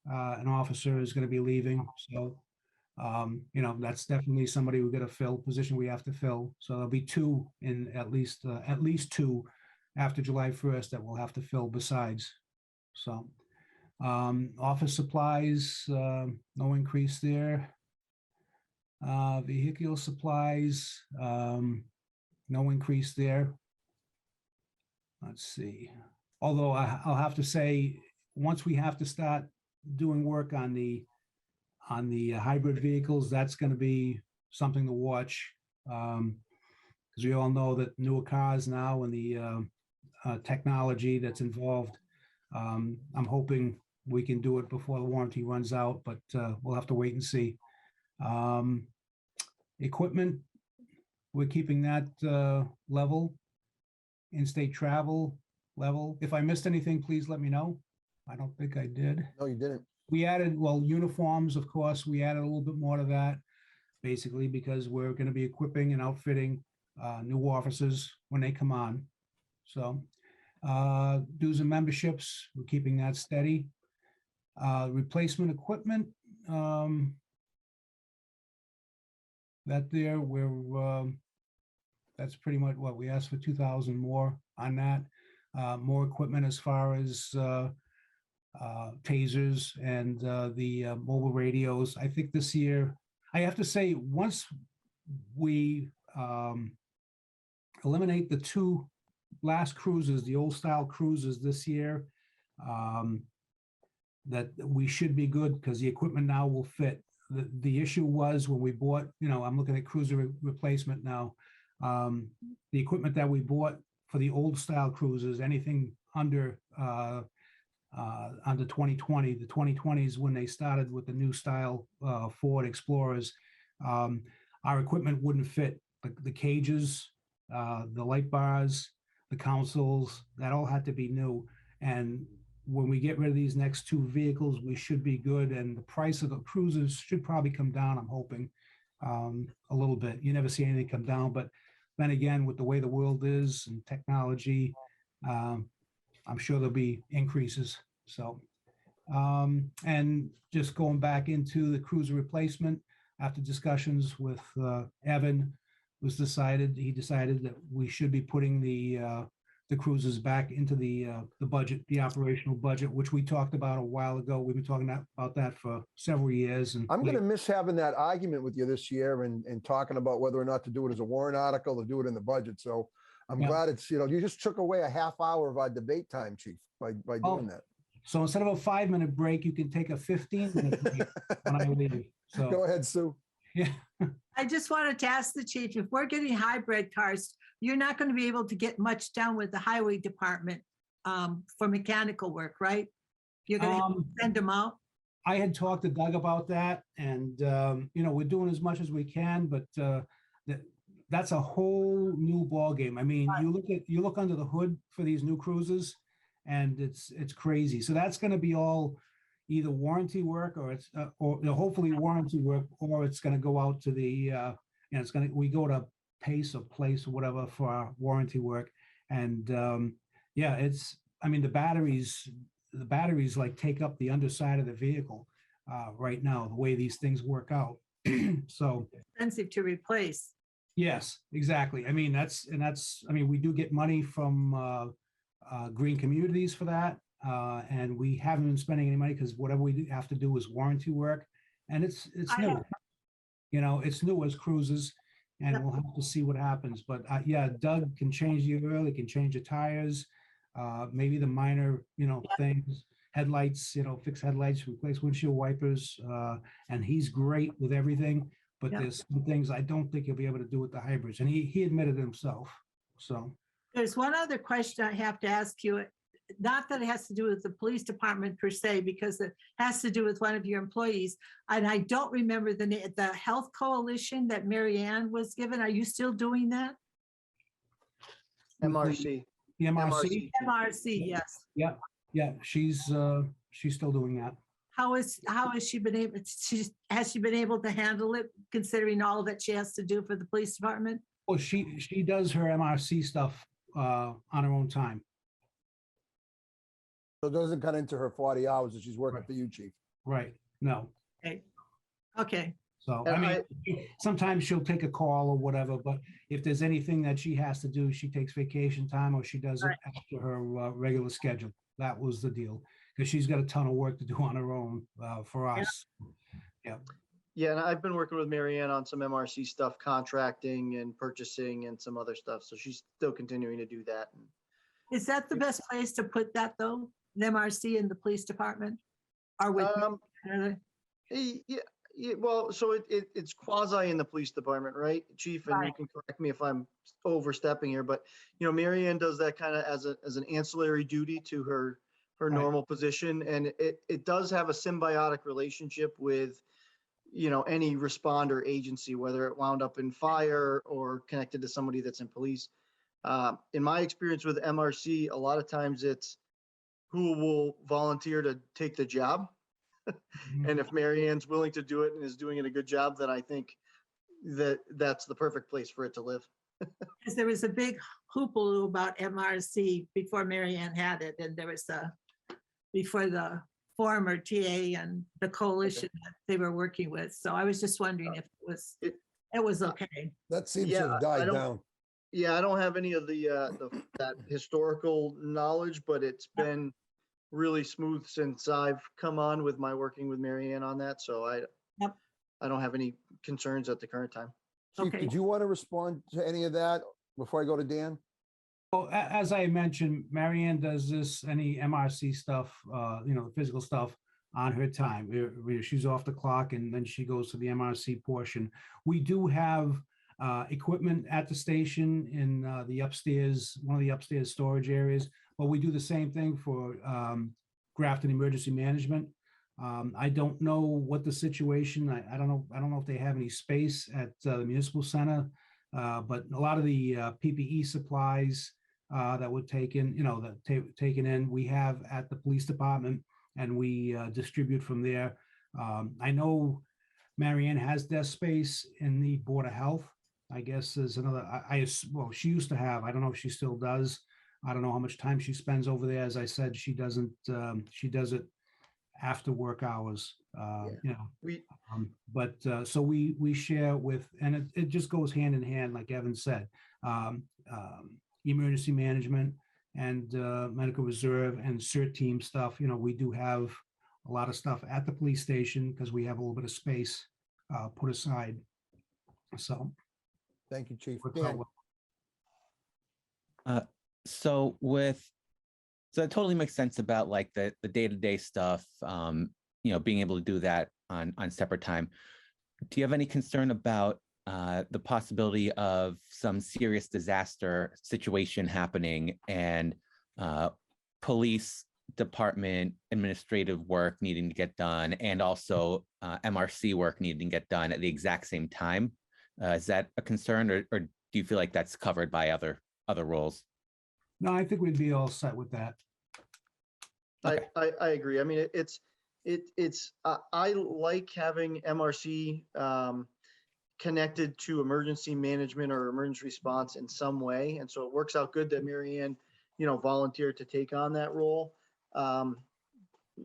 An officer is going to be leaving. So, you know, that's definitely somebody we're going to fill, position we have to fill. So there'll be two in at least two after July 1st that we'll have to fill besides. So office supplies, no increase there. Vehicular supplies, no increase there. Let's see. Although I'll have to say, once we have to start doing work on the hybrid vehicles, that's going to be something to watch. Because we all know that newer cars now and the technology that's involved. I'm hoping we can do it before the warranty runs out, but we'll have to wait and see. Equipment, we're keeping that level. In-state travel level. If I missed anything, please let me know. I don't think I did. No, you didn't. We added, well, uniforms, of course, we added a little bit more to that, basically because we're going to be equipping and outfitting new officers when they come on. So dues and memberships, we're keeping that steady. Replacement equipment, that there, that's pretty much what we asked for, 2,000 more on that. More equipment as far as tasers and the mobile radios. I think this year, I have to say, once we eliminate the 2 last cruisers, the old style cruisers this year, that we should be good because the equipment now will fit. The issue was when we bought, I'm looking at cruiser replacement now. The equipment that we bought for the old style cruisers, anything under 2020, the 2020s when they started with the new style Ford Explorers, our equipment wouldn't fit. The cages, the light bars, the consoles, that all had to be new. And when we get rid of these next 2 vehicles, we should be good. And the price of the cruisers should probably come down, I'm hoping, a little bit. You never see anything come down. But then again, with the way the world is and technology, I'm sure there'll be increases. So, and just going back into the cruiser replacement, after discussions with Evan, he decided that we should be putting the cruisers back into the budget, the operational budget, which we talked about a while ago. We've been talking about that for several years. And I'm going to miss having that argument with you this year and talking about whether or not to do it as a warrant article or do it in the budget. So I'm glad it's, you just took away a half hour of our debate time, Chief, by doing that. So instead of a 5-minute break, you can take a 15-minute break when I leave. So Go ahead, Sue. Yeah. I just wanted to ask the chief, if we're getting hybrid cars, you're not going to be able to get much done with the highway department for mechanical work, right? You're going to send them out? I had talked to Doug about that, and we're doing as much as we can, but that's a whole new ballgame. I mean, you look under the hood for these new cruisers, and it's crazy. So that's going to be all either warranty work or it's or hopefully warranty work, or it's going to go out to the we go to Pace or Place or whatever for our warranty work. And the batteries like take up the underside of the vehicle right now, the way these things work out. So expensive to replace. Yes, exactly. I mean, we do get money from green communities for that. And we haven't been spending any money because whatever we have to do is warranty work, and it's new. It's new as cruises, and we'll have to see what happens. But Doug can change the oil, he can change the tires, maybe the minor, things, headlights, fix headlights, replace windshield wipers, and he's great with everything. But there's some things I don't think he'll be able to do with the hybrids, and he admitted it himself. So there's one other question I have to ask you. Not that it has to do with the police department per se, because it has to do with one of your employees. And I don't remember the health coalition that Mary Ann was given. Are you still doing that? MRC. The MRC? MRC, yes. Yeah. She's still doing that. How has she been able? Has she been able to handle it, considering all that she has to do for the police department? Well, she does her MRC stuff on her own time. So it doesn't cut into her 40 hours that she's working for you, Chief. Right. No. Okay. So, sometimes she'll take a call or whatever, but if there's anything that she has to do, she takes vacation time or she does it after her regular schedule. That was the deal, because she's got a ton of work to do on her own for us. Yeah. Yeah, and I've been working with Mary Ann on some MRC stuff, contracting and purchasing and some other stuff. So she's still continuing to do that. Is that the best place to put that, though? An MRC in the police department? Or with well, so it's quasi in the police department, right, Chief? And you can correct me if I'm overstepping here, but Mary Ann does that kind of as an ancillary duty to her normal position, and it does have a symbiotic relationship with any responder agency, whether it wound up in fire or connected to somebody that's in police. In my experience with MRC, a lot of times it's who will volunteer to take the job. And if Mary Ann's willing to do it and is doing it a good job, then I think that's the perfect place for it to live. Because there was a big hoopla about MRC before Mary Ann had it, and there was before the former TA and the coalition that they were working with. So I was just wondering if it was okay. That seems to Yeah, have I died don't- down. Yeah, I don't have any of that historical knowledge, but it's been really smooth since I've come on with my working with Mary Ann on that. So I don't have any concerns at the current time. Chief, Okay. did you want to respond to any of that before I go to Dan? Well, as I mentioned, Marianne does any MRC stuff, the physical stuff on her time. She's off the clock and then she goes to the MRC portion. We do have equipment at the station in the upstairs, one of the upstairs storage areas, but we do the same thing for Grafton Emergency Management. I don't know what the situation, I don't know if they have any space at the municipal center, but a lot of the PPE supplies that were taken, taken in, we have at the police department, and we distribute from there. I know Marianne has desk space in the Board of Health. I guess there's another, well, she used to have, I don't know if she still does. I don't know how much time she spends over there. As I said, she doesn't, she does it after work hours, so we share with, and it just goes hand in hand, like Evan said, emergency management and medical reserve and CERT team stuff. We do have a lot of stuff at the police station because we have a little bit of space put aside. So. Thank you, Chief. works out Dan? So that totally makes sense about like the day-to-day stuff, being able to do that on separate time. Do you have any concern about the possibility of some serious disaster situation happening and police department administrative work needing to get done and also MRC work needing to get done at the exact same time? Is that a concern, or do you feel like that's covered by other roles? No, I think we'd be all set with that. I agree. I mean, I like having MRC connected to emergency management or emergency response in some way. And so it works out good that Mary Ann, volunteered to take on that role. And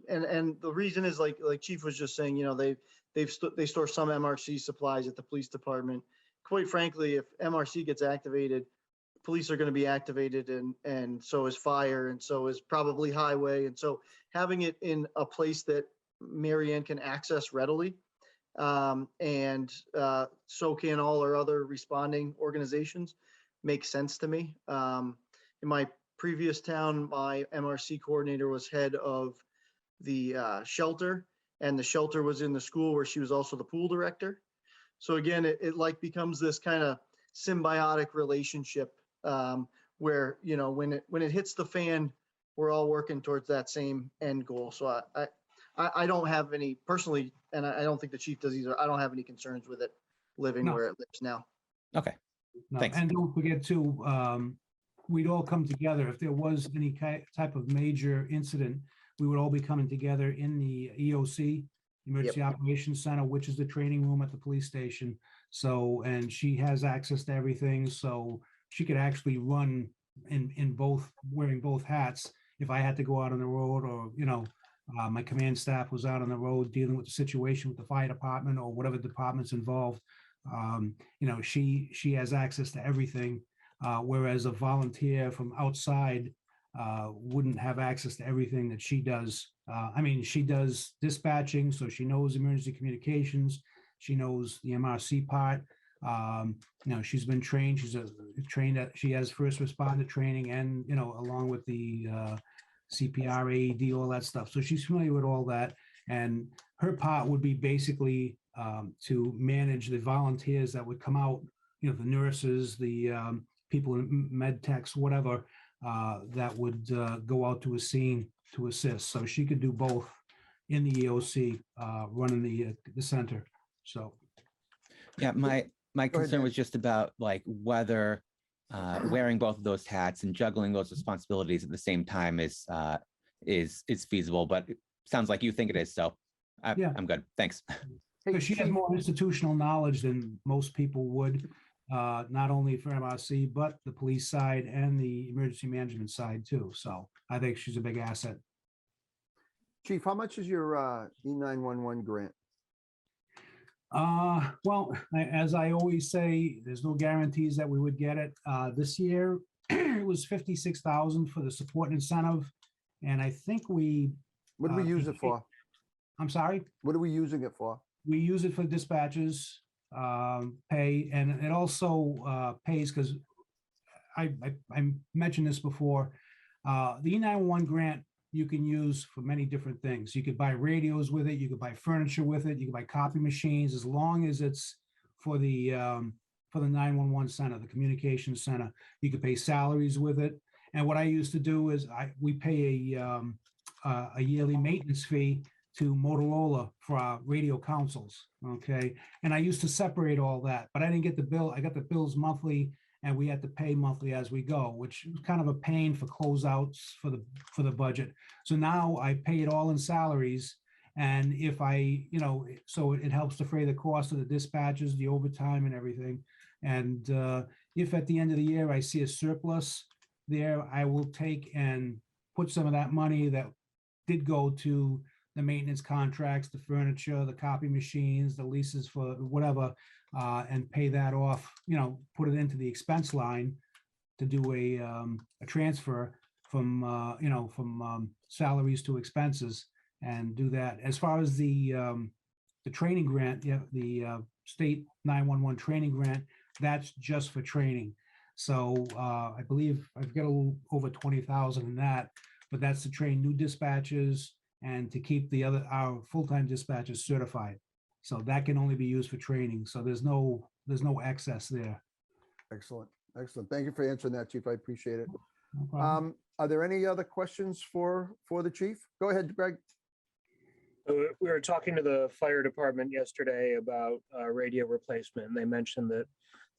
the reason is like Chief was just saying, they store some MRC supplies at the police department. Quite frankly, if MRC gets activated, police are going to be activated, and so is fire, and so is probably highway. And so having it in a place that Mary Ann can access readily, and so can all our other responding organizations, makes sense to me. In my previous town, my MRC coordinator was head of the shelter, and the shelter was in the school where she was also the pool director. So again, it like becomes this kind of symbiotic relationship where, when it hits the fan, we're all working towards that same end goal. So I don't have any personally, and I don't think the chief does either. I don't have any concerns with it living where it lives now. Okay. No, Thanks. and don't forget too, we'd all come together. If there was any type of major incident, we would all be coming together in the EOC, Emergency Operations Center, which is the training room at the police station. So, and she has access to everything. So she could actually run in both, wearing both hats. If I had to go out on the road, or, my command staff was out on the road dealing with the situation with the fire department or whatever department's involved, she has access to everything. Whereas a volunteer from outside wouldn't have access to everything that she does. She does dispatching, so she knows emergency communications. She knows the MRC part. She's been trained. She has first responder training, and along with the CPR, AED, all that stuff. So she's familiar with all that. And her part would be basically to manage the volunteers that would come out. The nurses, the people in med techs, whatever, that would go out to a scene to assist. So she could do both in the EOC, running the center. So. Yeah, my concern was just about like whether wearing both of those hats and juggling those responsibilities at the same time is feasible, but it sounds like you think it is. So I'm good. Thanks. Because she has more institutional knowledge than most people would. not only for MRC, but the police side and the emergency management side too. So I think she's a big asset. Chief, how much is your E911 grant? Well, as I always say, there's no guarantees that we would get it. This year, it was 56,000 for the support incentive. And I think we. What do we use it for? I'm sorry? What are we using it for? We use it for dispatches, pay, and it also pays because I mentioned this before. The E911 grant you can use for many different things. You could buy radios with it. You could buy furniture with it. You can buy copy machines, as long as it's for the 911 center, the communications center. You could pay salaries with it. And what I used to do is we pay a yearly maintenance fee to Motorola for our radio consoles. Okay. And I used to separate all that, but I didn't get the bill. I got the bills monthly, and we had to pay monthly as we go, which was kind of a pain for closeouts for the budget. So now I pay it all in salaries. And if so it helps defray the cost of the dispatches, the overtime and everything. And if at the end of the year I see a surplus there, I will take and put some of that money that did go to the maintenance contracts, the furniture, the copy machines, the leases for whatever, and pay that off, put it into the expense line to do a transfer from salaries to expenses, and do that. As far as the training grant, the state 911 training grant, that's just for training. So I believe I've got a little over 20,000 in that, but that's to train new dispatchers and to keep our full-time dispatchers certified. So that can only be used for training. So there's no excess there. Excellent. Excellent. Thank you for answering that, Chief. I appreciate it. No problem. Are there any other questions for the chief? Go ahead, Greg. We were talking to the fire department yesterday about radio replacement, and they mentioned that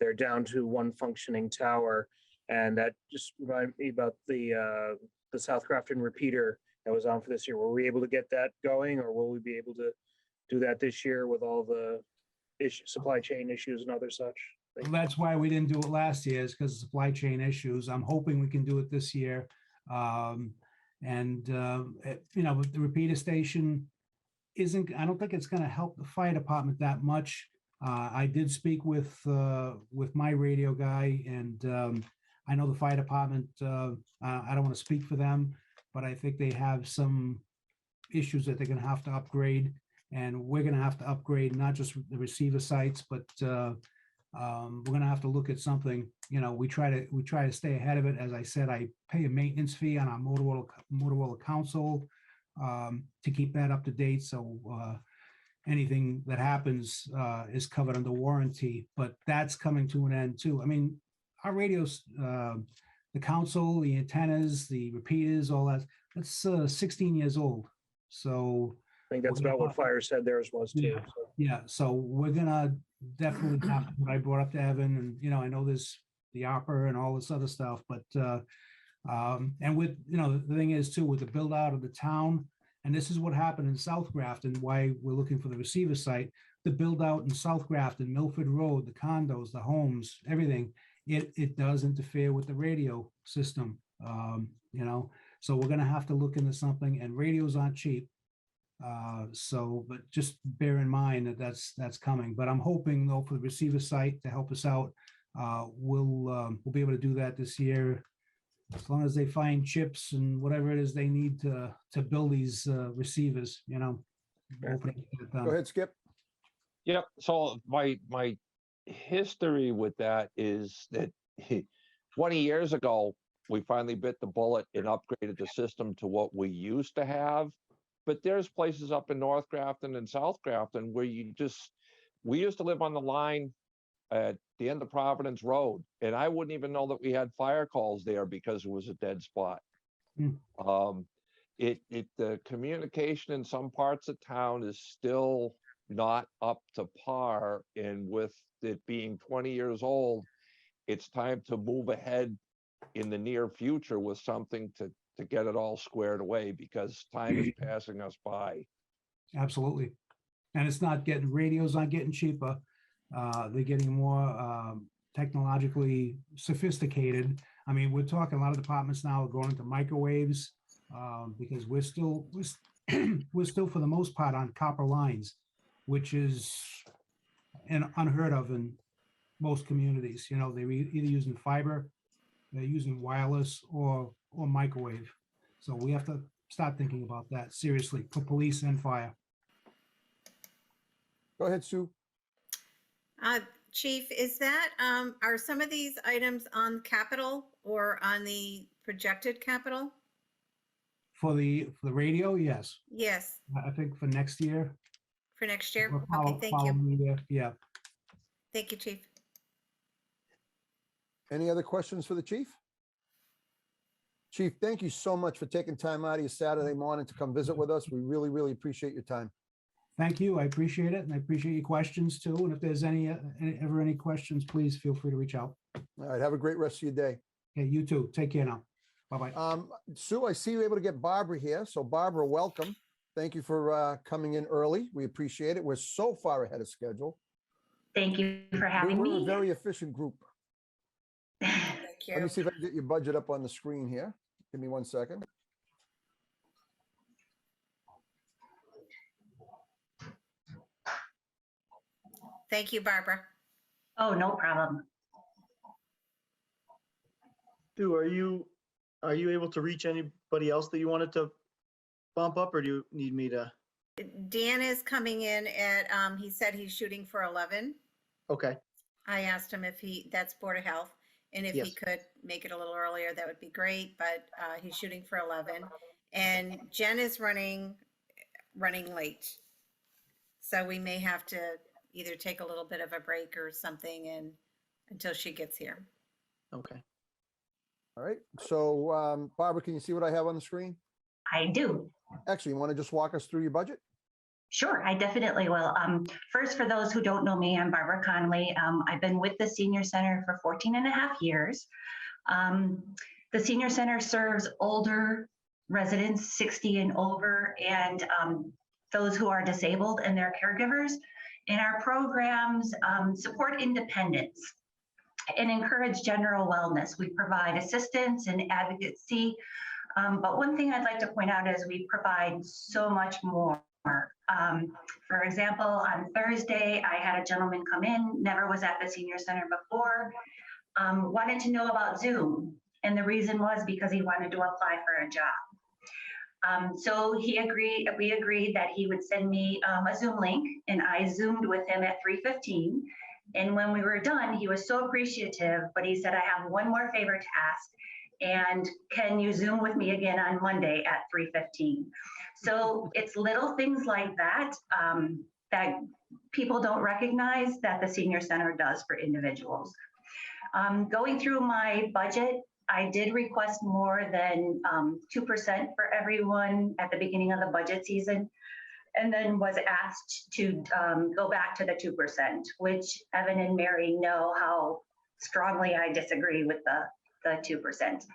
they're down to one functioning tower, and that just reminded me about the South Grafton repeater that was on for this year. Were we able to get that going, or will we be able to do that this year with all the supply chain issues and other such? Well, that's why we didn't do it last year, is because of supply chain issues. I'm hoping we can do it this year. The repeater station I don't think it's going to help the fire department that much. I did speak with my radio guy, and I know the fire department, I don't want to speak for them, but I think they have some issues that they're going to have to upgrade, and we're going to have to upgrade not just the receiver sites, but we're going to have to look at something. We try to stay ahead of it. As I said, I pay a maintenance fee on our Motorola console to keep that up to date. So anything that happens is covered under warranty, but that's coming to an end too. I mean, our radios, the console, the antennas, the repeaters, all that's 16 years old. So I think that's about what fire said theirs was too. Yeah. So. Yeah. So we're gonna definitely have what I brought up to Evan, and I know there's the opera and all this other stuff, but and with the thing is too, with the build out of the town, and this is what happened in South Grafton, why we're looking for the receiver site, the build out in South Grafton, Milford Road, the condos, the homes, everything, it does interfere with the radio system. So we're gonna have to look into something, and radios aren't cheap. But just bear in mind that that's coming. But I'm hoping though for the receiver site to help us out, we'll be able to do that this year, as long as they find chips and whatever it is they need to build these receivers. Hopefully get it done. Go ahead, Skip. Yep. So my history with that is that 20 years ago, we finally bit the bullet and upgraded the system to what we used to have. But there's places up in North Grafton and South Grafton where we used to live on the line at the end of Providence Road, and I wouldn't even know that we had fire calls there because it was a dead spot. The communication in some parts of town is still not up to par, and with it being 20 years old, it's time to move ahead in the near future with something to get it all squared away, because time is passing us by. Absolutely. And radios aren't getting cheaper. They're getting more technologically sophisticated. I mean, we're talking, a lot of departments now are going into microwaves because we're still, we're still for the most part on copper lines, which is unheard of in most communities. You know, they're either using fiber, they're using wireless or microwave. So we have to start thinking about that seriously for police and fire. Go ahead, Sue. Chief, is that, are some of these items on capital or on the projected capital? For the radio, yes. Yes, I think for next year. for next year. or Okay, follow- thank you. following year, yeah. Thank you, Chief. Any other questions for the chief? Chief, thank you so much for taking time out of your Saturday morning to come visit with us. We really, really appreciate your time. Thank you. I appreciate it. And I appreciate your questions too. And if there's ever any questions, please feel free to reach out. All right, have a great rest of your day. Okay, you too. Take care now. Bye-bye. Sue, I see you able to get Barbara here. So Barbara, welcome. Thank you for coming in early. We appreciate it. We're so far ahead of schedule. Thank you for having We're a me. very efficient group. Thank Let me you. see if I can get your budget up on the screen here. Give me 1 second. Thank you, Barbara. Oh, no problem. Sue, are you able to reach anybody else that you wanted to bump up, or do you need me to? Dan is coming in at, he said he's shooting for 11. Okay, I asked him if that's Board of Health, and if he Yes. could make it a little earlier, that would be great, but he's shooting for 11. And Jen is running late. So we may have to either take a little bit of a break or something until she gets here. okay. All right. So Barbara, can you see what I have on the screen? I do. Actually, you want to just walk us through your budget? Sure, I definitely will. First, for those who don't know me, I'm Barbara Conley. I've been with the Senior Center for 14 and a half years. The Senior Center serves older residents, 60 and over, and those who are disabled and their caregivers. And our programs support independence and encourage general wellness. We provide assistance and advocacy. But one thing I'd like to point out is we provide so much more. For example, on Thursday, I had a gentleman come in, never was at the Senior Center before, wanted to know about Zoom. And the reason was because he wanted to apply for a job. So we agreed that he would send me a Zoom link, and I Zoomed with him at 3:15. And when we were done, he was so appreciative, but he said, I have one more favor to ask. And can you Zoom with me again on Monday at 3:15? So it's little things like that that people don't recognize that the Senior Center does for individuals. Going through my budget, I did request more than 2% for everyone at the beginning of the budget season, and then was asked to go back to the 2%, which Evan and Mary know how strongly I disagree with the 2%.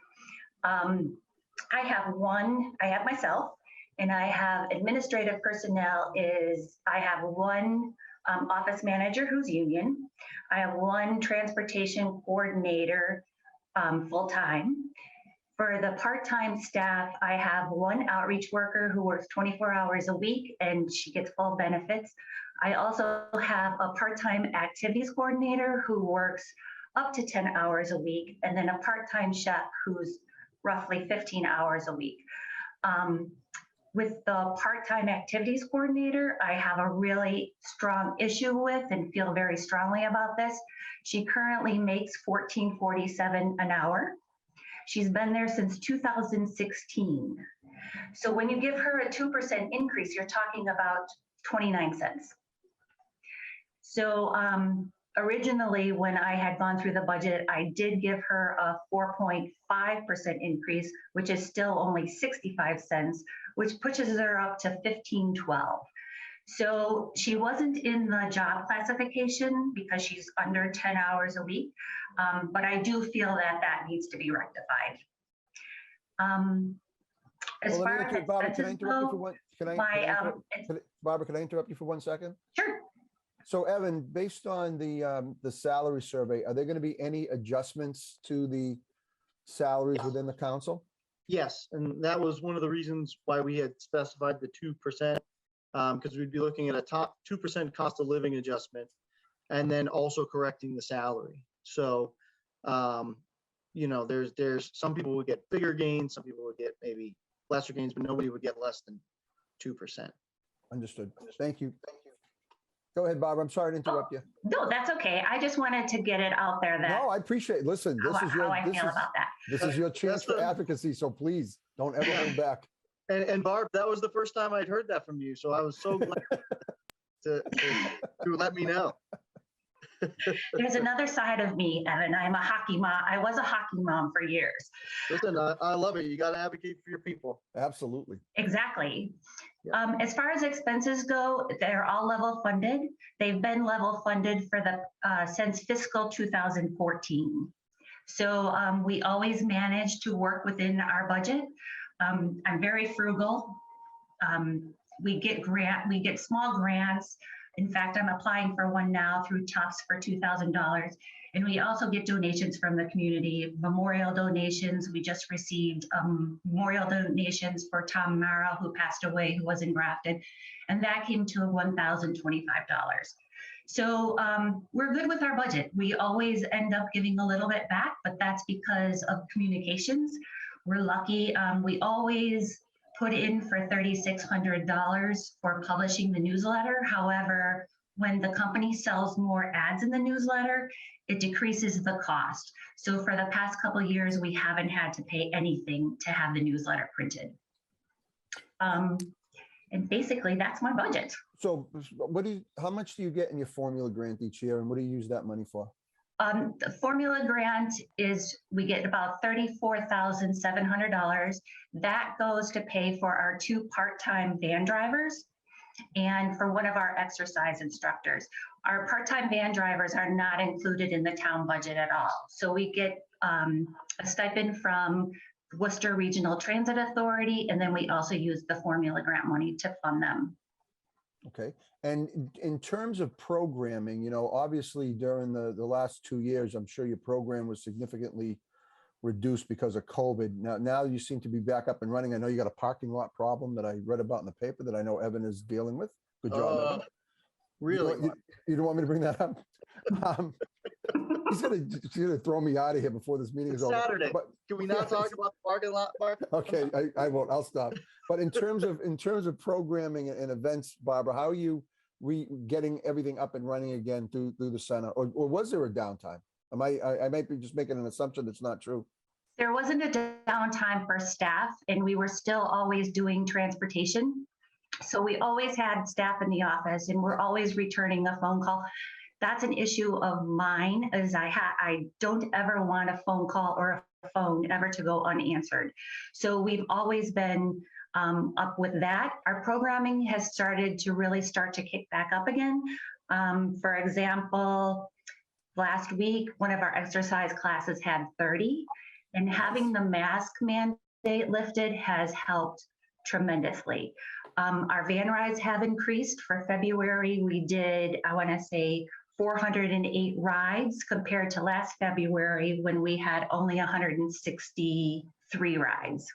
I have myself, and I have administrative personnel I have one office manager who's union. I have one transportation coordinator full-time. For the part-time staff, I have one outreach worker who works 24 hours a week, and she gets full benefits. I also have a part-time activities coordinator who works up to 10 hours a week, and then a part-time chef who's roughly 15 hours a week. With the part-time activities coordinator, I have a really strong issue with and feel very strongly about this. She currently makes $14.47 an hour. She's been there since 2016. So when you give her a 2% increase, you're talking about 29 cents. So originally, when I had gone through the budget, I did give her a 4.5% increase, which is still only 65 cents, which pushes her up to $15.12. So she wasn't in the job classification because she's under 10 hours a week, but I do feel that that needs to be rectified. As far as Barbara, can I expenses interrupt you for go, one? Barbara, can I interrupt you for 1 second? Sure. So Evan, based on the salary survey, are there going to be any adjustments to the salaries within the council? Yes, and that was one of the reasons why we had specified the 2%, because we'd be looking at a top 2% cost of living adjustment, and then also correcting the salary. So, you know, there's some people would get bigger gains, some people would get maybe lesser gains, but nobody would get less than 2%. Understood. Thank you. Go ahead, Barbara. I'm sorry to interrupt you. No, that's okay. I just wanted to get it out there that No, I appreciate it. Listen, this is your how I feel about that. this is your chance for advocacy. So please don't ever hold back. And Barb, that was the first time I'd heard that from you, so I was so glad to let me know. There's another side of me, Evan. I'm a hockey mom. I was a hockey mom for years. Listen, I love it. You got to advocate for your people. Absolutely. Exactly. As far as expenses go, they're all level funded. They've been level funded for the since fiscal 2014. So we always manage to work within our budget. I'm very frugal. We get small grants. In fact, I'm applying for one now through Tufts for $2,000. And we also get donations from the community, memorial donations. We just received memorial donations for Tom Mara, who passed away, who was in Grafton. And that came to $1,025. So we're good with our budget. We always end up giving a little bit back, but that's because of communications. We're lucky. We always put in for $3,600 for publishing the newsletter. However, when the company sells more ads in the newsletter, it decreases the cost. So for the past couple of years, we haven't had to pay anything to have the newsletter printed. And basically that's my budget. So how much do you get in your formula grant each year, and what do you use that money for? The formula grant is, we get about $34,700. That goes to pay for our 2 part-time van drivers and for one of our exercise instructors. Our part-time van drivers are not included in the town budget at all. So we get a stipend from Worcester Regional Transit Authority, and then we also use the formula grant money to fund them. Okay. And in terms of programming, you know, obviously during the last 2 years, I'm sure your program was significantly reduced because of COVID. Now you seem to be back up and running. I know you got a parking lot problem that I read about in the paper that I know Evan is dealing with. Good job, Evan. Really? You don't want me to bring that up? He's gonna throw me out of here before this meeting is over. Saturday. But, Can we not talk about the parking lot, Mark? okay, I won't. I'll stop. But in terms of programming and events, Barbara, how are you getting everything up and running again through the center, or was there a downtime? I might be just making an assumption that's not true. There wasn't a downtime for staff, and we were still always doing transportation. So we always had staff in the office, and we're always returning a phone call. That's an issue of mine, is I don't ever want a phone call or a phone ever to go unanswered. So we've always been up with that. Our programming has started to really kick back up again. For example, last week, one of our exercise classes had 30, and having the mask mandate lifted has helped tremendously. Our van rides have increased. For February, we did, I want to say, 408 rides compared to last February when we had only 163 rides.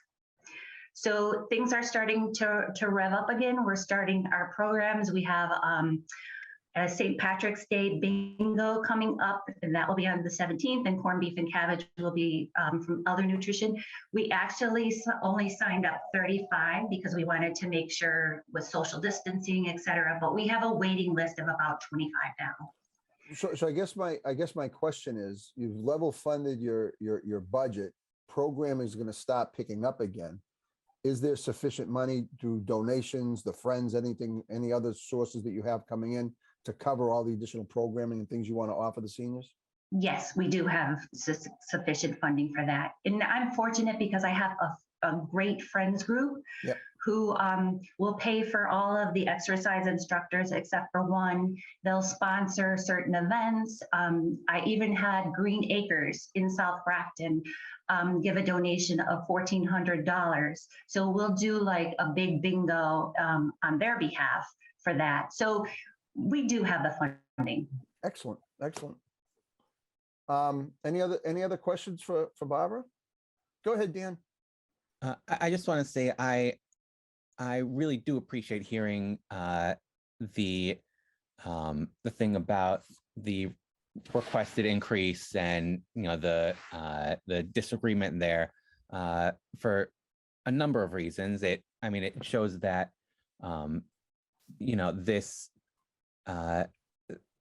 So things are starting to rev up again. We're starting our programs. We have a St. Patrick's Day bingo coming up, and that will be on the 17th, and corned beef and cabbage will be from Elder Nutrition. We actually only signed up 35 because we wanted to make sure with social distancing, et cetera, but we have a waiting list of about 25 now. So I guess my question is, you've level funded your budget. Programming is going to start picking up again. Is there sufficient money through donations, the Friends, any other sources that you have coming in to cover all the additional programming and things you want to offer the seniors? Yes, we do have sufficient funding for that. And I'm fortunate because I have a great friends group. Yep. Who will pay for all of the exercise instructors except for one. They'll sponsor certain events. I even had Green Acres in South Grafton give a donation of $1,400. So we'll do like a big bingo on their behalf for that. So we do have the funding. Excellent, excellent. Any other questions for Barbara? Go ahead, Dan. I just want to say I really do appreciate hearing the thing about the requested increase and the disagreement there for a number of reasons. It shows that this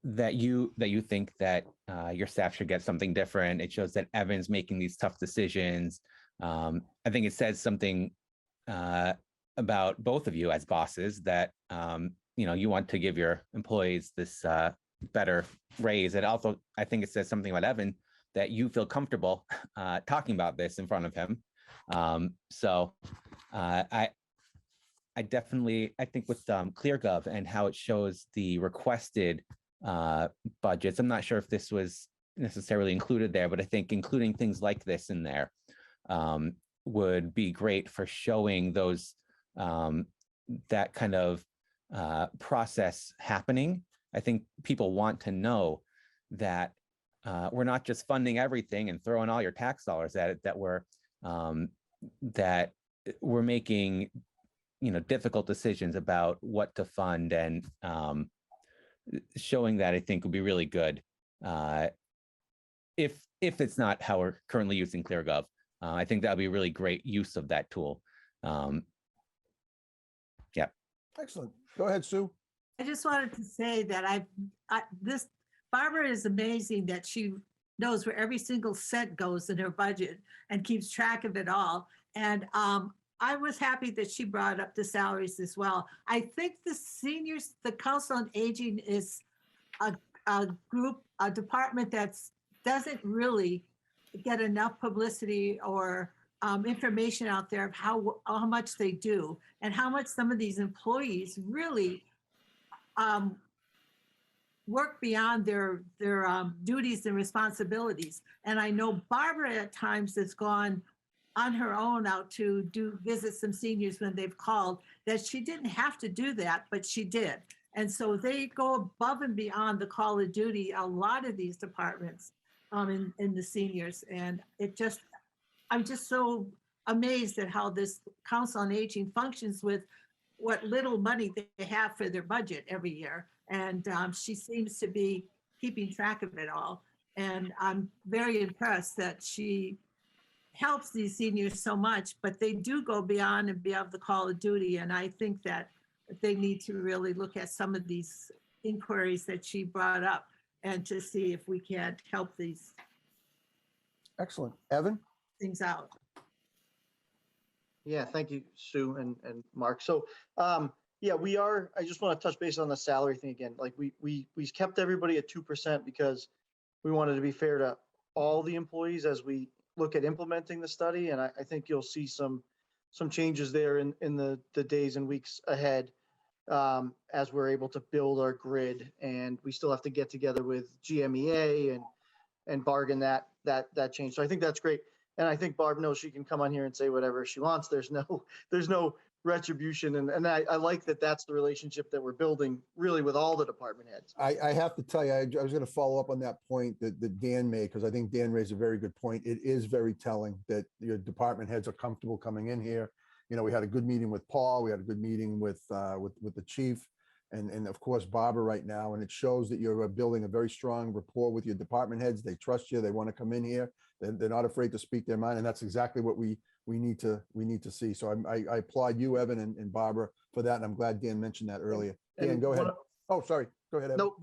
that you think that your staff should get something different. It shows that Evan's making these tough decisions. I think it says something about both of you as bosses that you want to give your employees this better raise. And also, I think it says something about Evan that you feel comfortable talking about this in front of him. So I definitely, I think with ClearGov and how it shows the requested budgets, I'm not sure if this was necessarily included there, but I think including things like this in there would be great for showing those that kind of process happening. I think people want to know that we're not just funding everything and throwing all your tax dollars at it, that we're making difficult decisions about what to fund, and showing that I think would be really good if it's not how we're currently using ClearGov. I think that would be a really great use of that tool. Yeah. Excellent. Go ahead, Sue. I just wanted to say that this Barbara is amazing that she knows where every single cent goes in her budget and keeps track of it all. And I was happy that she brought up the salaries as well. I think the seniors, the Council on Aging is a department that doesn't really get enough publicity or information out there of how much they do and how much some of these employees really work beyond their duties and responsibilities. And I know Barbara at times has gone on her own out to visit some seniors when they've called, that she didn't have to do that, but she did. And so they go above and beyond the call of duty, a lot of these departments in the seniors. And I'm just so amazed at how this Council on Aging functions with what little money they have for their budget every year. And she seems to be keeping track of it all. And I'm very impressed that she helps these seniors so much, but they do go beyond and beyond the call of duty. And I think that they need to really look at some of these inquiries that she brought up and to see if we can't help these. Excellent. Evan? Things out. Yeah, thank you, Sue and Mark. So, yeah, I just want to touch base on the salary thing again. Like we kept everybody at 2% because we wanted to be fair to all the employees as we look at implementing the study. And I think you'll see some changes there in the days and weeks ahead as we're able to build our grid. And we still have to get together with GMEA and bargain that change. So I think that's great. And I think Barb knows she can come on here and say whatever she wants. There's no retribution. And I like that that's the relationship that we're building really with all the department heads. I have to tell you, I was going to follow up on that point that Dan made, because I think Dan raised a very good point. It is very telling that your department heads are comfortable coming in here. We had a good meeting with Paul. We had a good meeting with the chief and of course, Barbara right now. And it shows that you're building a very strong rapport with your department heads. They trust you. They want to come in here. They're not afraid to speak their mind. And that's exactly what we need to see. So I applaud you, Evan and Barbara, for that. And I'm glad Dan mentioned that earlier. Dan, go ahead. Oh, sorry. Go ahead, Evan. No,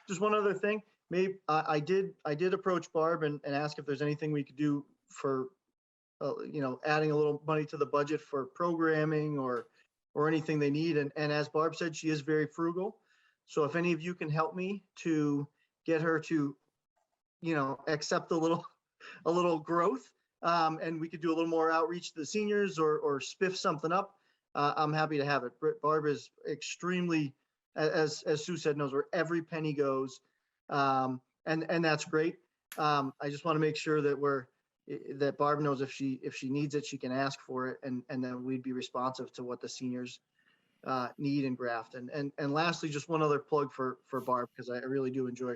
just one other thing. Maybe I did approach Barb and ask if there's anything we could do for, adding a little money to the budget for programming or anything they need. And as Barb said, she is very frugal. So if any of you can help me to get her to, accept a little growth, and we could do a little more outreach to the seniors or spiff something up, I'm happy to have it. Barb is extremely, as Sue said, knows where every penny goes. And that's great. I just want to make sure that Barb knows if she needs it, she can ask for it, and then we'd be responsive to what the seniors need in Grafton. And lastly, just one other plug for Barb, because I really do enjoy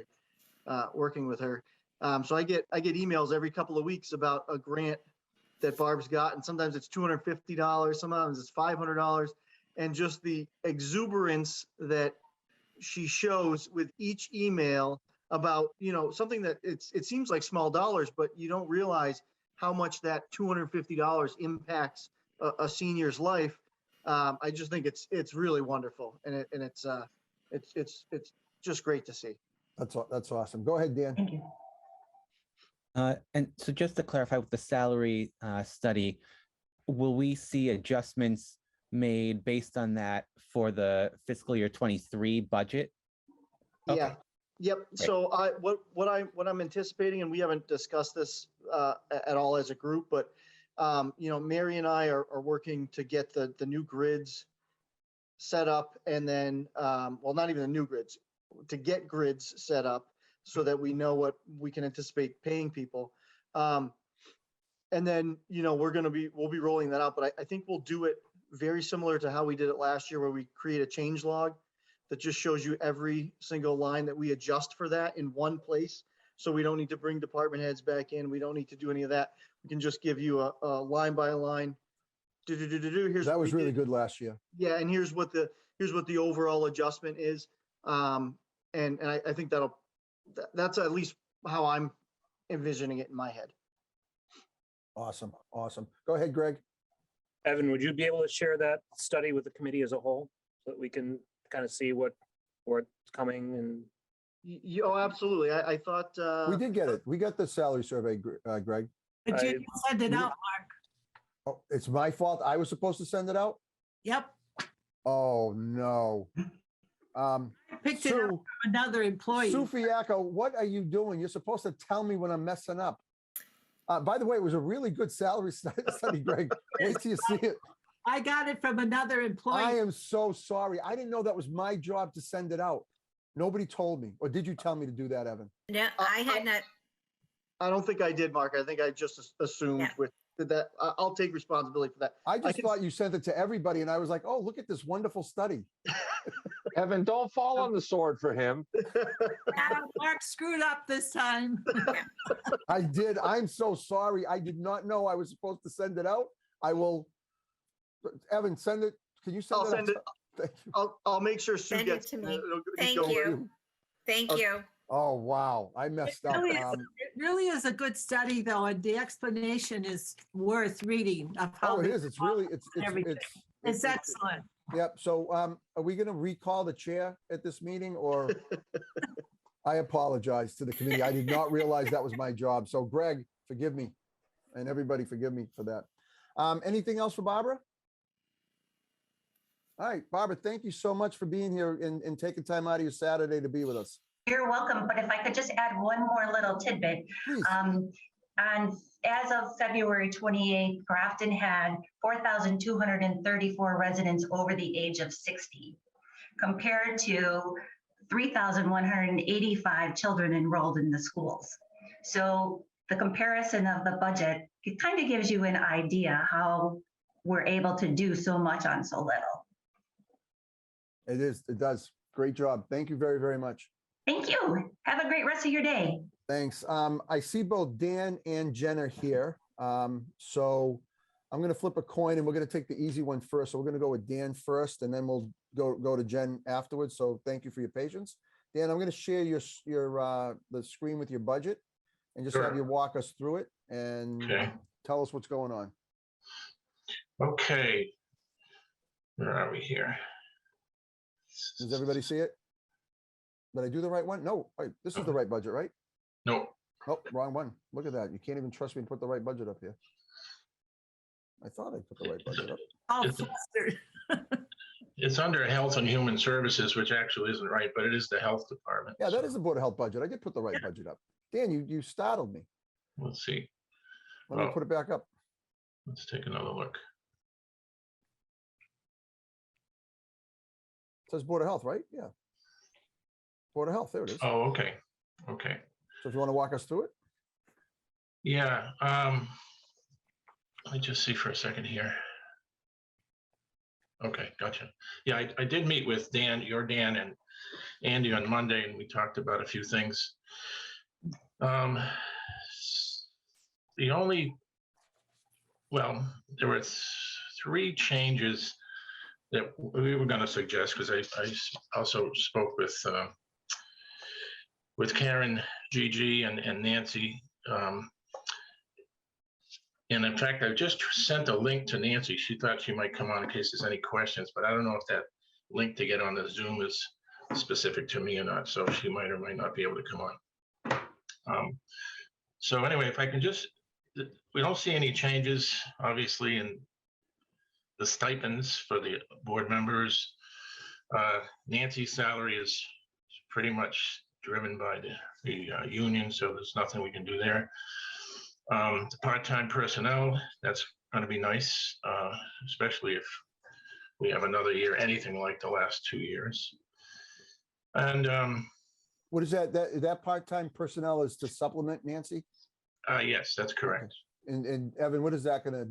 working with her. So I get emails every couple of weeks about a grant that Barb's got, and sometimes it's $250, sometimes it's $500, and just the exuberance that she shows with each email about, something that it seems like small dollars, but you don't realize how much that $250 impacts a senior's life. I just think it's really wonderful, and it's just great to see. That's awesome. Go ahead, Dan. Thank you. And so just to clarify with the salary study, will we see adjustments made based on that for the fiscal year 23 budget? Okay. Yeah. Yep. Great. So what I'm anticipating, and we haven't discussed this at all as a group, but Mary and I are working to get the new grids set up, and then well, not even the new grids, to get grids set up so that we know what we can anticipate paying people. And then, we'll be rolling that out, but I think we'll do it very similar to how we did it last year, where we create a change log that just shows you every single line that we adjust for that in one place. So we don't need to bring department heads back in. We don't need to do any of that. We can just give you a line by line. Here's That what was we really did. good last year. Yeah, and here's what the overall adjustment is. And I think that's at least how I'm envisioning it in my head. Awesome. Go ahead, Greg. Evan, would you be able to share that study with the committee as a whole so that we can kind of see what's coming? And Oh, absolutely. I thought We did get it. We got the salary survey, Greg. But you didn't send it out, Mark. Oh, it's my fault. I was supposed to send it out? Yep. Oh, no. I picked it up from another employee. Sue Fiacco, what are you doing? You're supposed to tell me when I'm messing up. By the way, it was a really good salary study, Greg. Wait till you see it. I got it from another employee. I am so sorry. I didn't know that was my job to send it out. Nobody told me. Or did you tell me to do that, Evan? No, I had not. I don't think I did, Mark. I think I just assumed with that. I'll take responsibility for that. I just thought you sent it to everybody, and I was like, oh, look at this wonderful study. Evan, don't fall on the sword for him. Mark screwed up this time. I did. I'm so sorry. I did not know I was supposed to send it out. I will. Evan, send it. Can you send I'll it? send it. Thank you. I'll make sure Sue Send gets it to me. it'll Thank go with you. Thank you. Oh, wow. I messed up. It really is a good study, though, and the explanation is worth reading of how. Oh, it is. It's really, It's excellent. Yep. So are we going to recall the chair at this meeting, or I apologize to the committee. I did not realize that was my job. So Greg, forgive me, and everybody forgive me for that. Anything else for Barbara? All right, Barbara, thank you so much for being here and taking time out of your Saturday to be with us. You're welcome, but if I could just add one more little tidbit. And as of February 28th, Grafton had 4,234 residents over the age of 60, compared to 3,185 children enrolled in the schools. So the comparison of the budget, it kind of gives you an idea how we're able to do so much on so little. It is. It does. Great job. Thank you very, very much. Thank you. Have a great rest of your day. Thanks. I see both Dan and Jen are here. So I'm going to flip a coin, and we're going to take the easy one first. So we're going to go with Dan first, and then we'll go to Jen afterwards. So thank you for your patience. Dan, I'm going to share the screen with your budget and just have you walk us through it and tell us what's going on. Okay. Where are we here? Does everybody see it? Did I do the right one? No, wait, this is the right budget, right? No. Oh, wrong one. Look at that. You can't even trust me to put the right budget up here. I thought I put the right budget up. It's under Health and Human Services, which actually isn't right, but it is the Health Department. Yeah, that is the Board of Health budget. I did put the right budget up. Dan, you startled me. Let's see. Let me put it back up. Let's take another look. It says Board of Health, right? Yeah. Board of Health, there it is. Oh, okay. Okay. So if you want to walk us through it? Yeah. Let me just see for a second here. Okay, gotcha. Yeah, I did meet with Dan, your Dan and Andy on Monday, and we talked about a few things. The only, well, there were three changes that we were going to suggest, because I also spoke with Karen, Gigi, and Nancy. And in fact, I just sent a link to Nancy. She thought she might come on in case there's any questions, but I don't know if that link to get on the Zoom is specific to me or not. So she might or might not be able to come on. So anyway, if I can just, we don't see any changes, obviously, in the stipends for the board members. Nancy's salary is pretty much driven by the union, so there's nothing we can do there. The part-time personnel, that's going to be nice, especially if we have another year, anything like the last 2 years. And what is that? That part-time personnel is to supplement Nancy? Yes, that's correct. And Evan, what is that gonna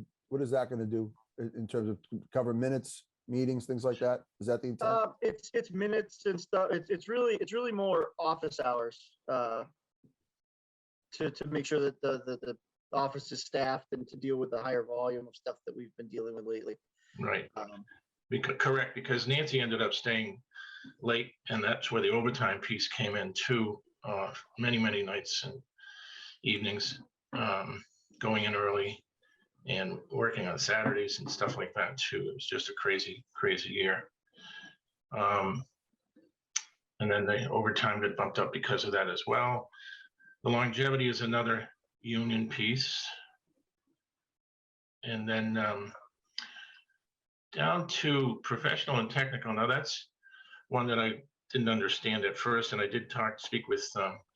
do in terms of cover minutes, meetings, things like that? Is that the intent? It's minutes and stuff. It's really more office hours to make sure that the office is staffed and to deal with the higher volume of stuff that we've been dealing with lately. Right. Correct, because Nancy ended up staying late, and that's where the overtime piece came in too. Many nights and evenings, going in early and working on Saturdays and stuff like that too. It was just a crazy year. And then the overtime got bumped up because of that as well. The longevity is another union piece. And then down to professional and technical. Now that's one that I didn't understand at first, and I did speak with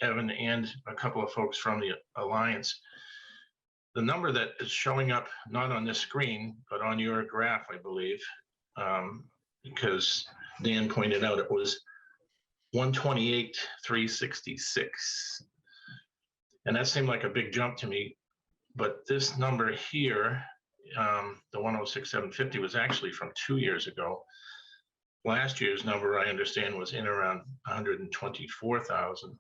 Evan and a couple of folks from the Alliance. The number that is showing up, not on this screen, but on your graph, I believe, because Dan pointed out it was 128,366. And that seemed like a big jump to me. But this number here, the 106,750, was actually from 2 years ago. Last year's number, I understand, was in around 124,000.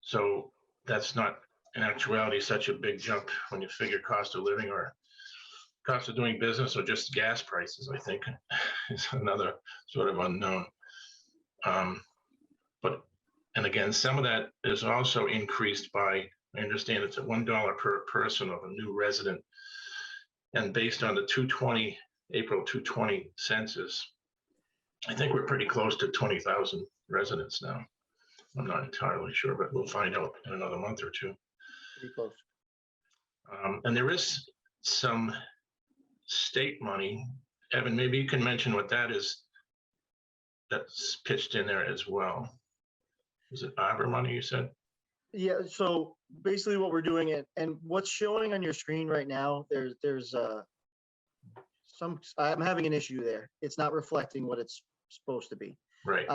So that's not in actuality such a big jump when you figure cost of living or cost of doing business or just gas prices, I think, is another sort of unknown. And again, some of that is also increased by, I understand it's at $1 per person of a new resident. And based on the April 220 census, I think we're pretty close to 20,000 residents now. I'm not entirely sure, but we'll find out in another month or two. Pretty close. And there is some state money. Evan, maybe you can mention what that is that's pitched in there as well. Is it ARPA money, you said? Yeah, so basically what we're doing, and what's showing on your screen right now, there's I'm having an issue there. It's not reflecting what it's supposed to be. Right.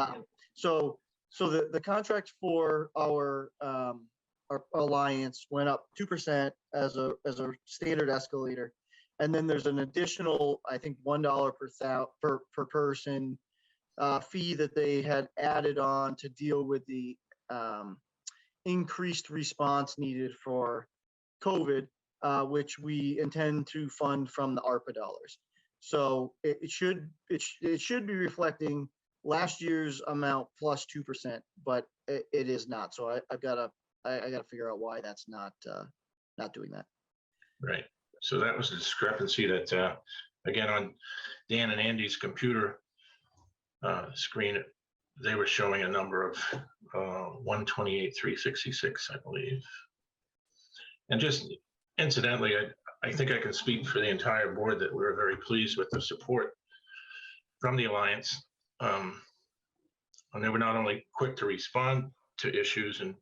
So the contract for our alliance went up 2% as a standard escalator, and then there's an additional, I think, $1 per person fee that they had added on to deal with the increased response needed for COVID, which we intend to fund from the ARPA dollars. So it should be reflecting last year's amount plus 2%, but it is not. So I gotta figure out why that's not doing that. Right. So that was a discrepancy that again on Dan and Andy's computer screen, they were showing a number of 128,366, I believe. And just incidentally, I think I can speak for the entire board that we're very pleased with the support from the Alliance. And they were not only quick to respond to issues and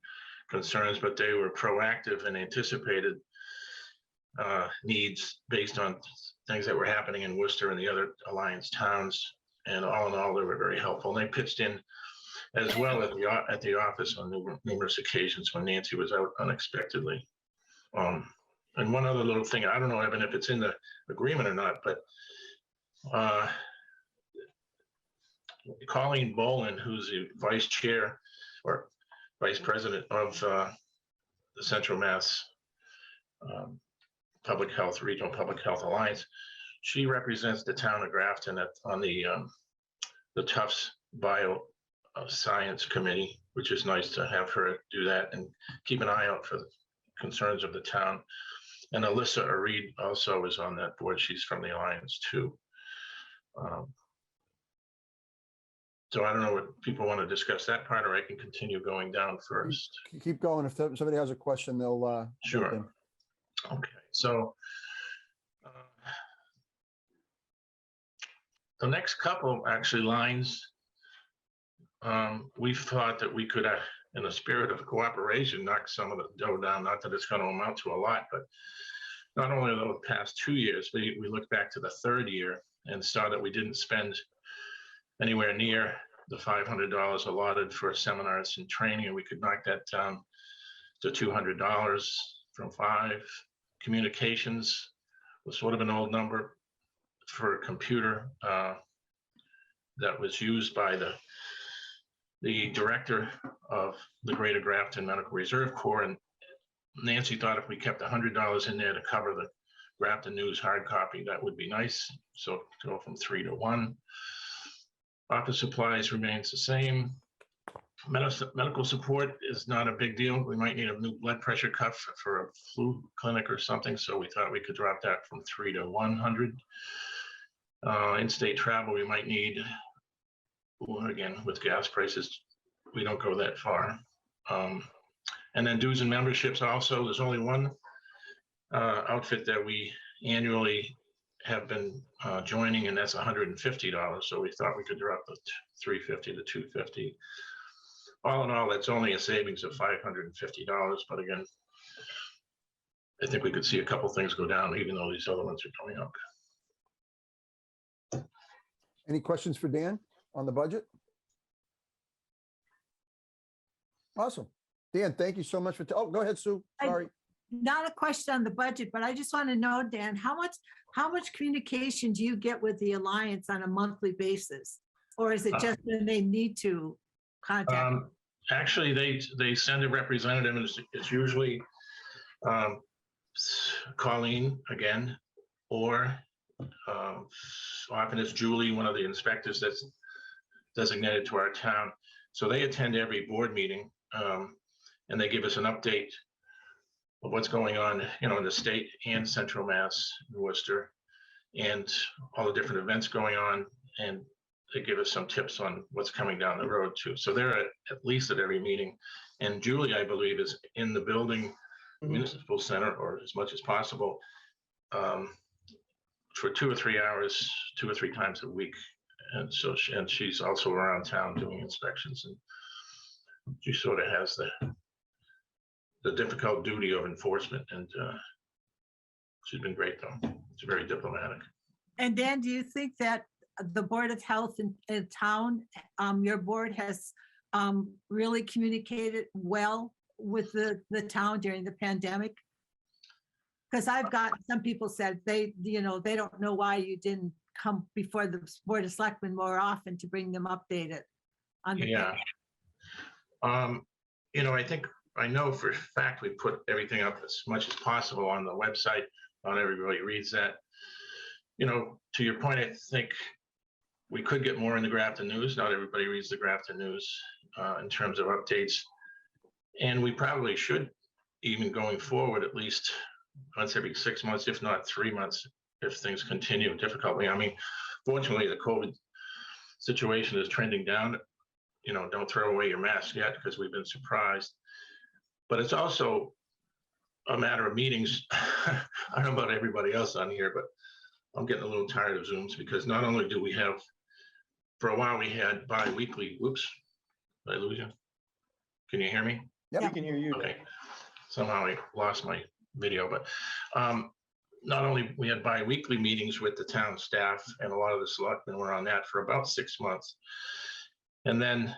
concerns, but they were proactive and anticipated needs based on things that were happening in Worcester and the other Alliance towns. And all in all, they were very helpful. And they pitched in as well at the office on numerous occasions when Nancy was out unexpectedly. And one other little thing, I don't know, Evan, if it's in the agreement or not, but Colleen Bolin, who's the vice chair or vice president of the Central Mass Public Health Regional Public Health Alliance, she represents the town of Grafton on the Tufts Bio Science Committee, which is nice to have her do that and keep an eye out for the concerns of the town. And Alyssa Areed also is on that board. She's from the Alliance too. So I don't know what people want to discuss that part, or I can continue going down first. Keep going. If somebody has a question, they'll jump in. Sure. Okay, so the next couple actually lines, we thought that we could, in the spirit of cooperation, knock some of the dough down. Not that it's going to amount to a lot, but not only the past 2 years, we look back to the third year and saw that we didn't spend anywhere near the $500 allotted for seminars and training, and we could knock that down to $200 from 5. Communications was sort of an old number for a computer that was used by the director of the Greater Grafton Medical Reserve Corps, and Nancy thought if we kept $100 in there to cover the Grafton News hard copy, that would be nice. So to go from 3 to 1. Office supplies remains the same. Medical support is not a big deal. We might need a new blood pressure cuff for a flu clinic or something, so we thought we could drop that from 3 to 100. In-state travel, we might need, well, again, with gas prices, we don't go that far. And then dues and memberships also, there's only one outfit that we annually have been joining, and that's $150. So we thought we could drop the $350 to $250. All in all, that's only a savings of $550. But again, I think we could see a couple things go down, even though these other ones are going up. Any questions for Dan on the budget? Awesome. Dan, thank you so much for, oh, go ahead, Sue. Sorry. Not a question on the budget, but I just want to know, Dan, how much communication do you get with the Alliance on a monthly basis? Or is it just when they need to contact? Actually, they send a representative, and it's usually Colleen again, or often it's Julie, one of the inspectors that's designated to our town. So they attend every board meeting, and they give us an update of what's going on, in the state and Central Mass, Worcester, and all the different events going on. And they give us some tips on what's coming down the road too. So they're at least at every meeting. And Julie, I believe, is in the building, municipal center, or as much as possible, for 2 or 3 hours, 2 or 3 times a week. And so, she's also around town doing inspections, and she sort of has the difficult duty of enforcement, and she's been great though. She's very diplomatic. And Dan, do you think that the Board of Health in town, your board has really communicated well with the town during the pandemic? Because I've got some people said they don't know why you didn't come before the Board of Selectmen more often to bring them updated on the Yeah. I know for a fact we put everything up as much as possible on the website. Not everybody reads that. To your point, I think we could get more in the Grafton News. Not everybody reads the Grafton News in terms of updates. And we probably should, even going forward, at least once every 6 months, if not 3 months, if things continue difficultly. I mean, fortunately, the COVID situation is trending down. Don't throw away your mask yet, because we've been surprised. But it's also a matter of meetings. I don't know about everybody else on here, but I'm getting a little tired of Zooms, because not only do we have, for a while we had bi-weekly, whoops, did I lose you? Can you hear me? Yeah, we can hear you. Okay. Somehow I lost my video, but not only we had bi-weekly meetings with the town staff, and a lot of the selectmen were on that for about 6 months. And then,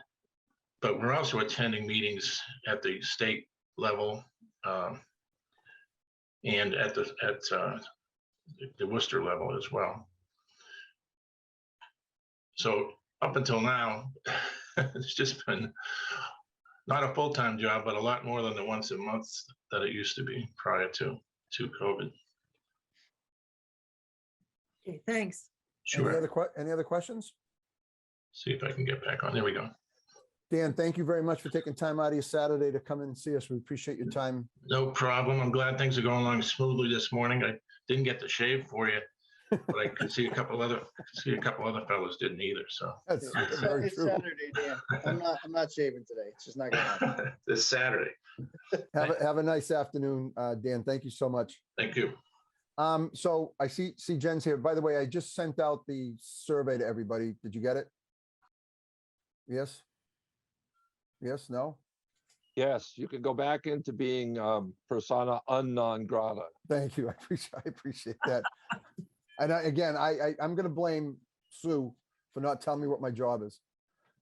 but we're also attending meetings at the state level and at the Worcester level as well. So up until now, it's just been not a full-time job, but a lot more than the once a month that it used to be prior to COVID. Okay, thanks. Any Sure. other questions? See if I can get back on. There we go. Dan, thank you very much for taking time out of your Saturday to come in and see us. We appreciate your time. No problem. I'm glad things are going along smoothly this morning. I didn't get to shave for you, but I could see a couple other fellows didn't either. So That's It's very it's true. Saturday, Dan. I'm not shaving today. It's just not gonna happen. this Saturday. Have a nice afternoon, Dan. Thank you so much. Thank you. So I see Jen's here. By the way, I just sent out the survey to everybody. Did you get it? Yes? Yes, no? Yes, you can go back into being persona non grata. Thank you. I appreciate that. And I'm going to blame Sue for not telling me what my job is.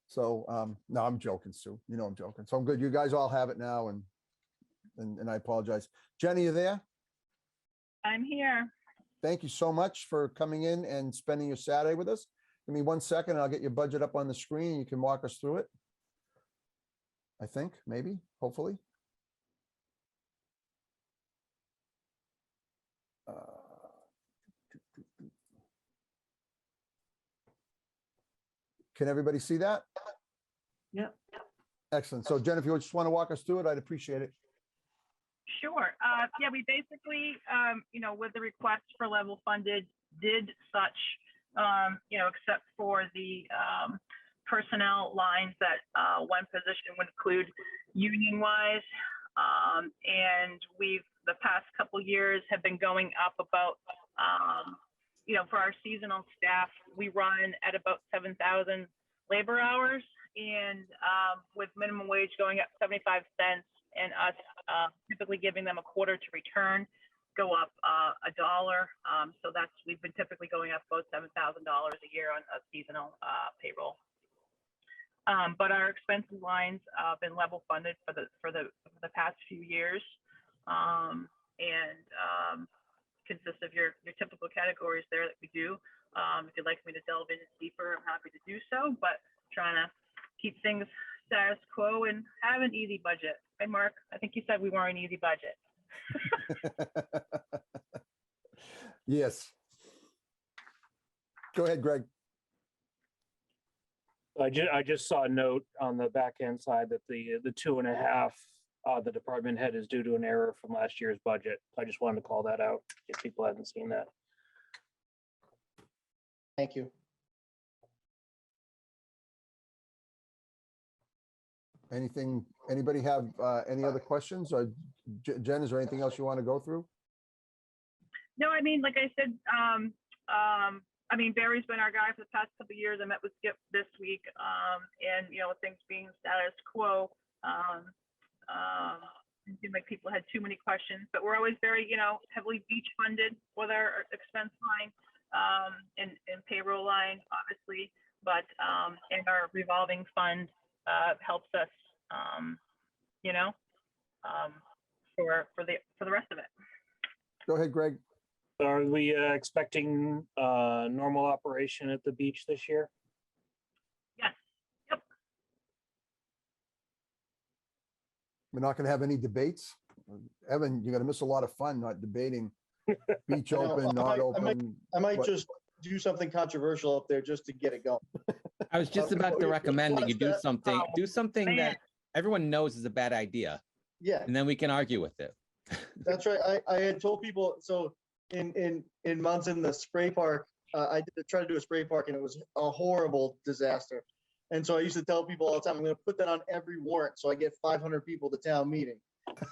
So, no, I'm joking, Sue. You know I'm joking. So I'm good. You guys all have it now, and I apologize. Jenny, you there? I'm here. Thank you so much for coming in and spending your Saturday with us. Give me 1 second, and I'll get your budget up on the screen. You can walk us through it. I think, maybe, hopefully. Can everybody see that? Yep. Excellent. So Jen, if you just want to walk us through it, I'd appreciate it. Sure. Yeah, we basically, with the request for level funded, did such, except for the personnel lines that one position would include union-wise. And the past couple years have been going up about, for our seasonal staff, we run at about 7,000 labor hours, and with minimum wage going up 75 cents and us typically giving them a quarter to return, go up $1. So we've been typically going up about $7,000 a year on a seasonal payroll. But our expenses lines have been level funded for the past few years, and consists of your typical categories there that we do. If you'd like me to delve in deeper, I'm happy to do so, but trying to keep things status quo and have an easy budget. Right, Mark? I think you said we were an easy budget. Yes. Go ahead, Greg. I just saw a note on the back end side that the 2.5, the department head is due to an error from last year's budget. I just wanted to call that out if people hadn't seen that. Thank you. Anybody have any other questions? Or Jen, is there anything else you want to go through? No, I mean, like I said, Barry's been our guy for the past couple of years. I met with Skip this week, and things being status quo, it seemed like people had too many questions. But we're always very, heavily beach funded with our expense line and payroll line, obviously. But and our revolving fund helps us, for the rest of it. Go ahead, Greg. Are we expecting normal operation at the beach this year? Yes. Yep. We're not going to have any debates. Evan, you're going to miss a lot of fun not debating beach open, not open. I might just do something controversial up there just to get it going. I was just about to recommend that you do something that everyone knows is a bad idea. Yeah. And then we can argue with it. That's right. I had told people, so in Munson, the spray park, I tried to do a spray park and it was a horrible disaster. And so I used to tell people all the time, I'm going to put that on every warrant so I get 500 people to town meeting.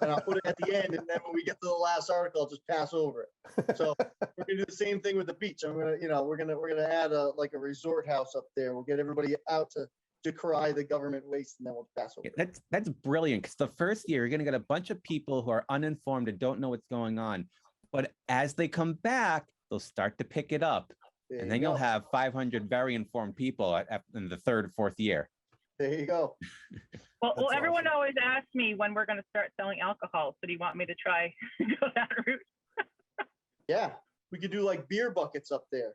And I'll put it at the end, and then when we get to the last article, I'll just pass over it. So we're gonna do the same thing with the beach. We're gonna add a resort house up there. We'll get everybody out to decry the government waste, and then we'll pass over. That's brilliant, because the first year you're going to get a bunch of people who are uninformed and don't know what's going on, but as they come back, they'll start to pick it up, and then you'll have 500 very informed people in the third, fourth year. There you go. Well, everyone always asks me when we're going to start selling alcohol. So do you want me to try go that route? Yeah, we could do like beer buckets up there.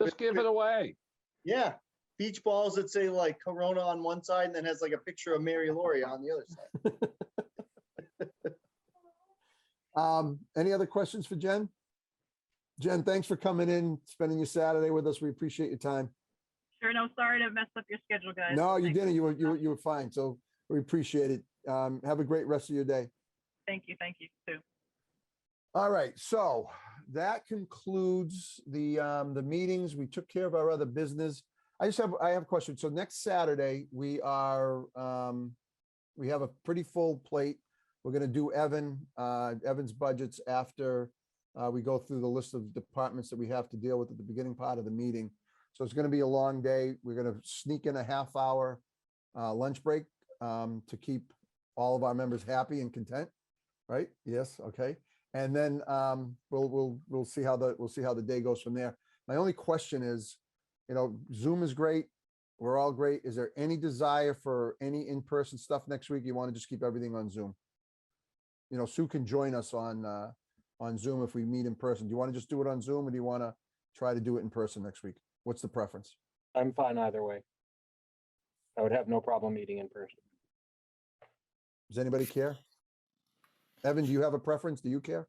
Just give it away. Yeah, beach balls that say like Corona on one side and then has like a picture of Mary Laurie on the other side. Any other questions for Jen? Jen, thanks for coming in, spending your Saturday with us. We appreciate your time. Sure, no, sorry to mess up your schedule, guys. No, you Thanks. didn't. You were fine. So we appreciate it. Have a great rest of your day. Thank you too. All right, so that concludes the meetings. We took care of our other business. I have a question. So next Saturday, we have a pretty full plate. We're gonna do Evan's budgets after we go through the list of departments that we have to deal with at the beginning part of the meeting. So it's gonna be a long day. We're gonna sneak in a half-hour lunch break to keep all of our members happy and content, right? Yes, okay. And then we'll see how the day goes from there. My only question is, Zoom is great. We're all great. Is there any desire for any in-person stuff next week? You want to just keep everything on Zoom? Sue can join us on Zoom if we meet in person. Do you want to just do it on Zoom, or do you want to try to do it in person next week? What's the preference? I'm fine either way. I would have no problem meeting in person. Does anybody care? Evan, do you have a preference? Do you care?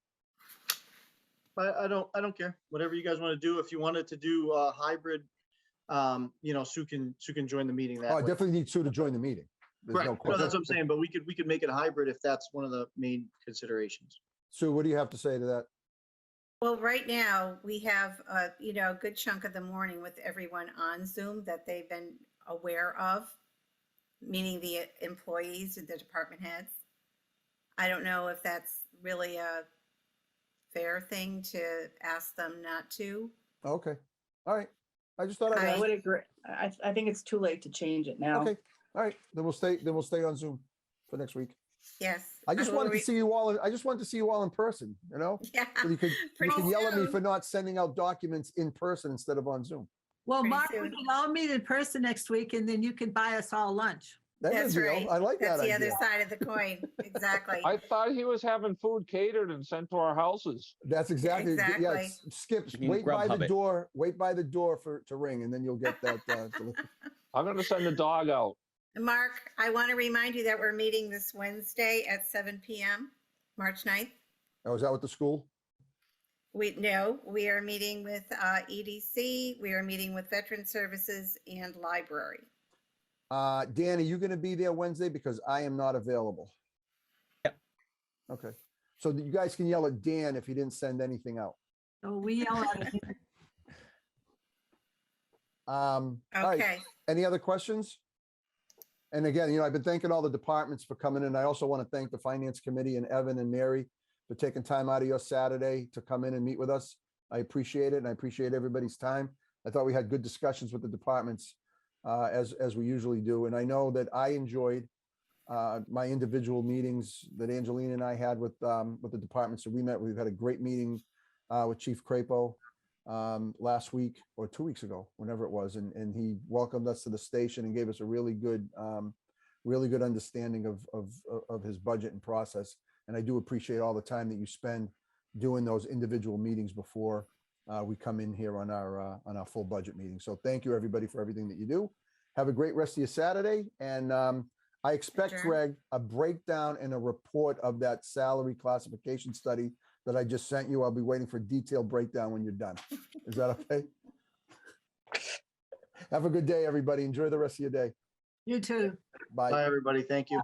I don't care. Whatever you guys want to do. If you wanted to do a hybrid, Sue can join the meeting that Oh, I way. definitely need Sue to join the meeting. There's Right. no No, question. that's what I'm saying, but we could make it hybrid if that's one of the main considerations. Sue, what do you have to say to that? Well, right now, we have, a good chunk of the morning with everyone on Zoom that they've been aware of, meaning the employees and the department heads. I don't know if that's really a fair thing to ask them not to. Okay. All right. I just thought I I'd would ask. agree. I think it's too late to change it now. Okay. All right. Then we'll stay on Zoom for next week. Yes. I just wanted to see you all. I just wanted to see you all in person, Yeah. So you can Pretty yell at me soon. for not sending out documents in person instead of on Zoom. Well, Pretty Mark, we soon. can all meet in person next week and then you can buy us all lunch. That's a deal. right. I like That's that the other idea. side of the coin. Exactly. I thought he was having food catered and sent to our houses. That's exactly. Yeah, Exactly. Skip. You can Wait by the Grubhub it. door. Wait by the door to ring, and then you'll get that. Delivered. I'm gonna send the dog out. Mark, I want to remind you that we're meeting this Wednesday at 7 p.m., March 9th. Oh, is that with the school? We are meeting with EDC. We are meeting with Veteran Services and Library. Dan, are you going to be there Wednesday? Because I am not available. Yep. Okay. So you guys can yell at Dan if he didn't send anything out. So we yell at him. All right. Okay. Any other questions? And again, I've been thanking all the departments for coming in. I also want to thank the Finance Committee and Evan and Mary for taking time out of your Saturday to come in and meet with us. I appreciate it, and I appreciate everybody's time. I thought we had good discussions with the departments as we usually do. And I know that I enjoyed my individual meetings that Angelina and I had with the departments that we met. We've had a great meeting with Chief Crapo last week or 2 weeks ago, whenever it was. And he welcomed us to the station and gave us a really good understanding of his budget and process. And I do appreciate all the time that you spend doing those individual meetings before we come in here on our full budget meeting. So thank you, everybody, for everything that you do. Have a great rest of your Saturday. And I expect, Adjourn. Greg, a breakdown and a report of that salary classification study that I just sent you. I'll be waiting for a detailed breakdown when you're done. Is that okay? Have a good day, everybody. Enjoy the rest of your day. You too. Bye. Bye, everybody. Thank you.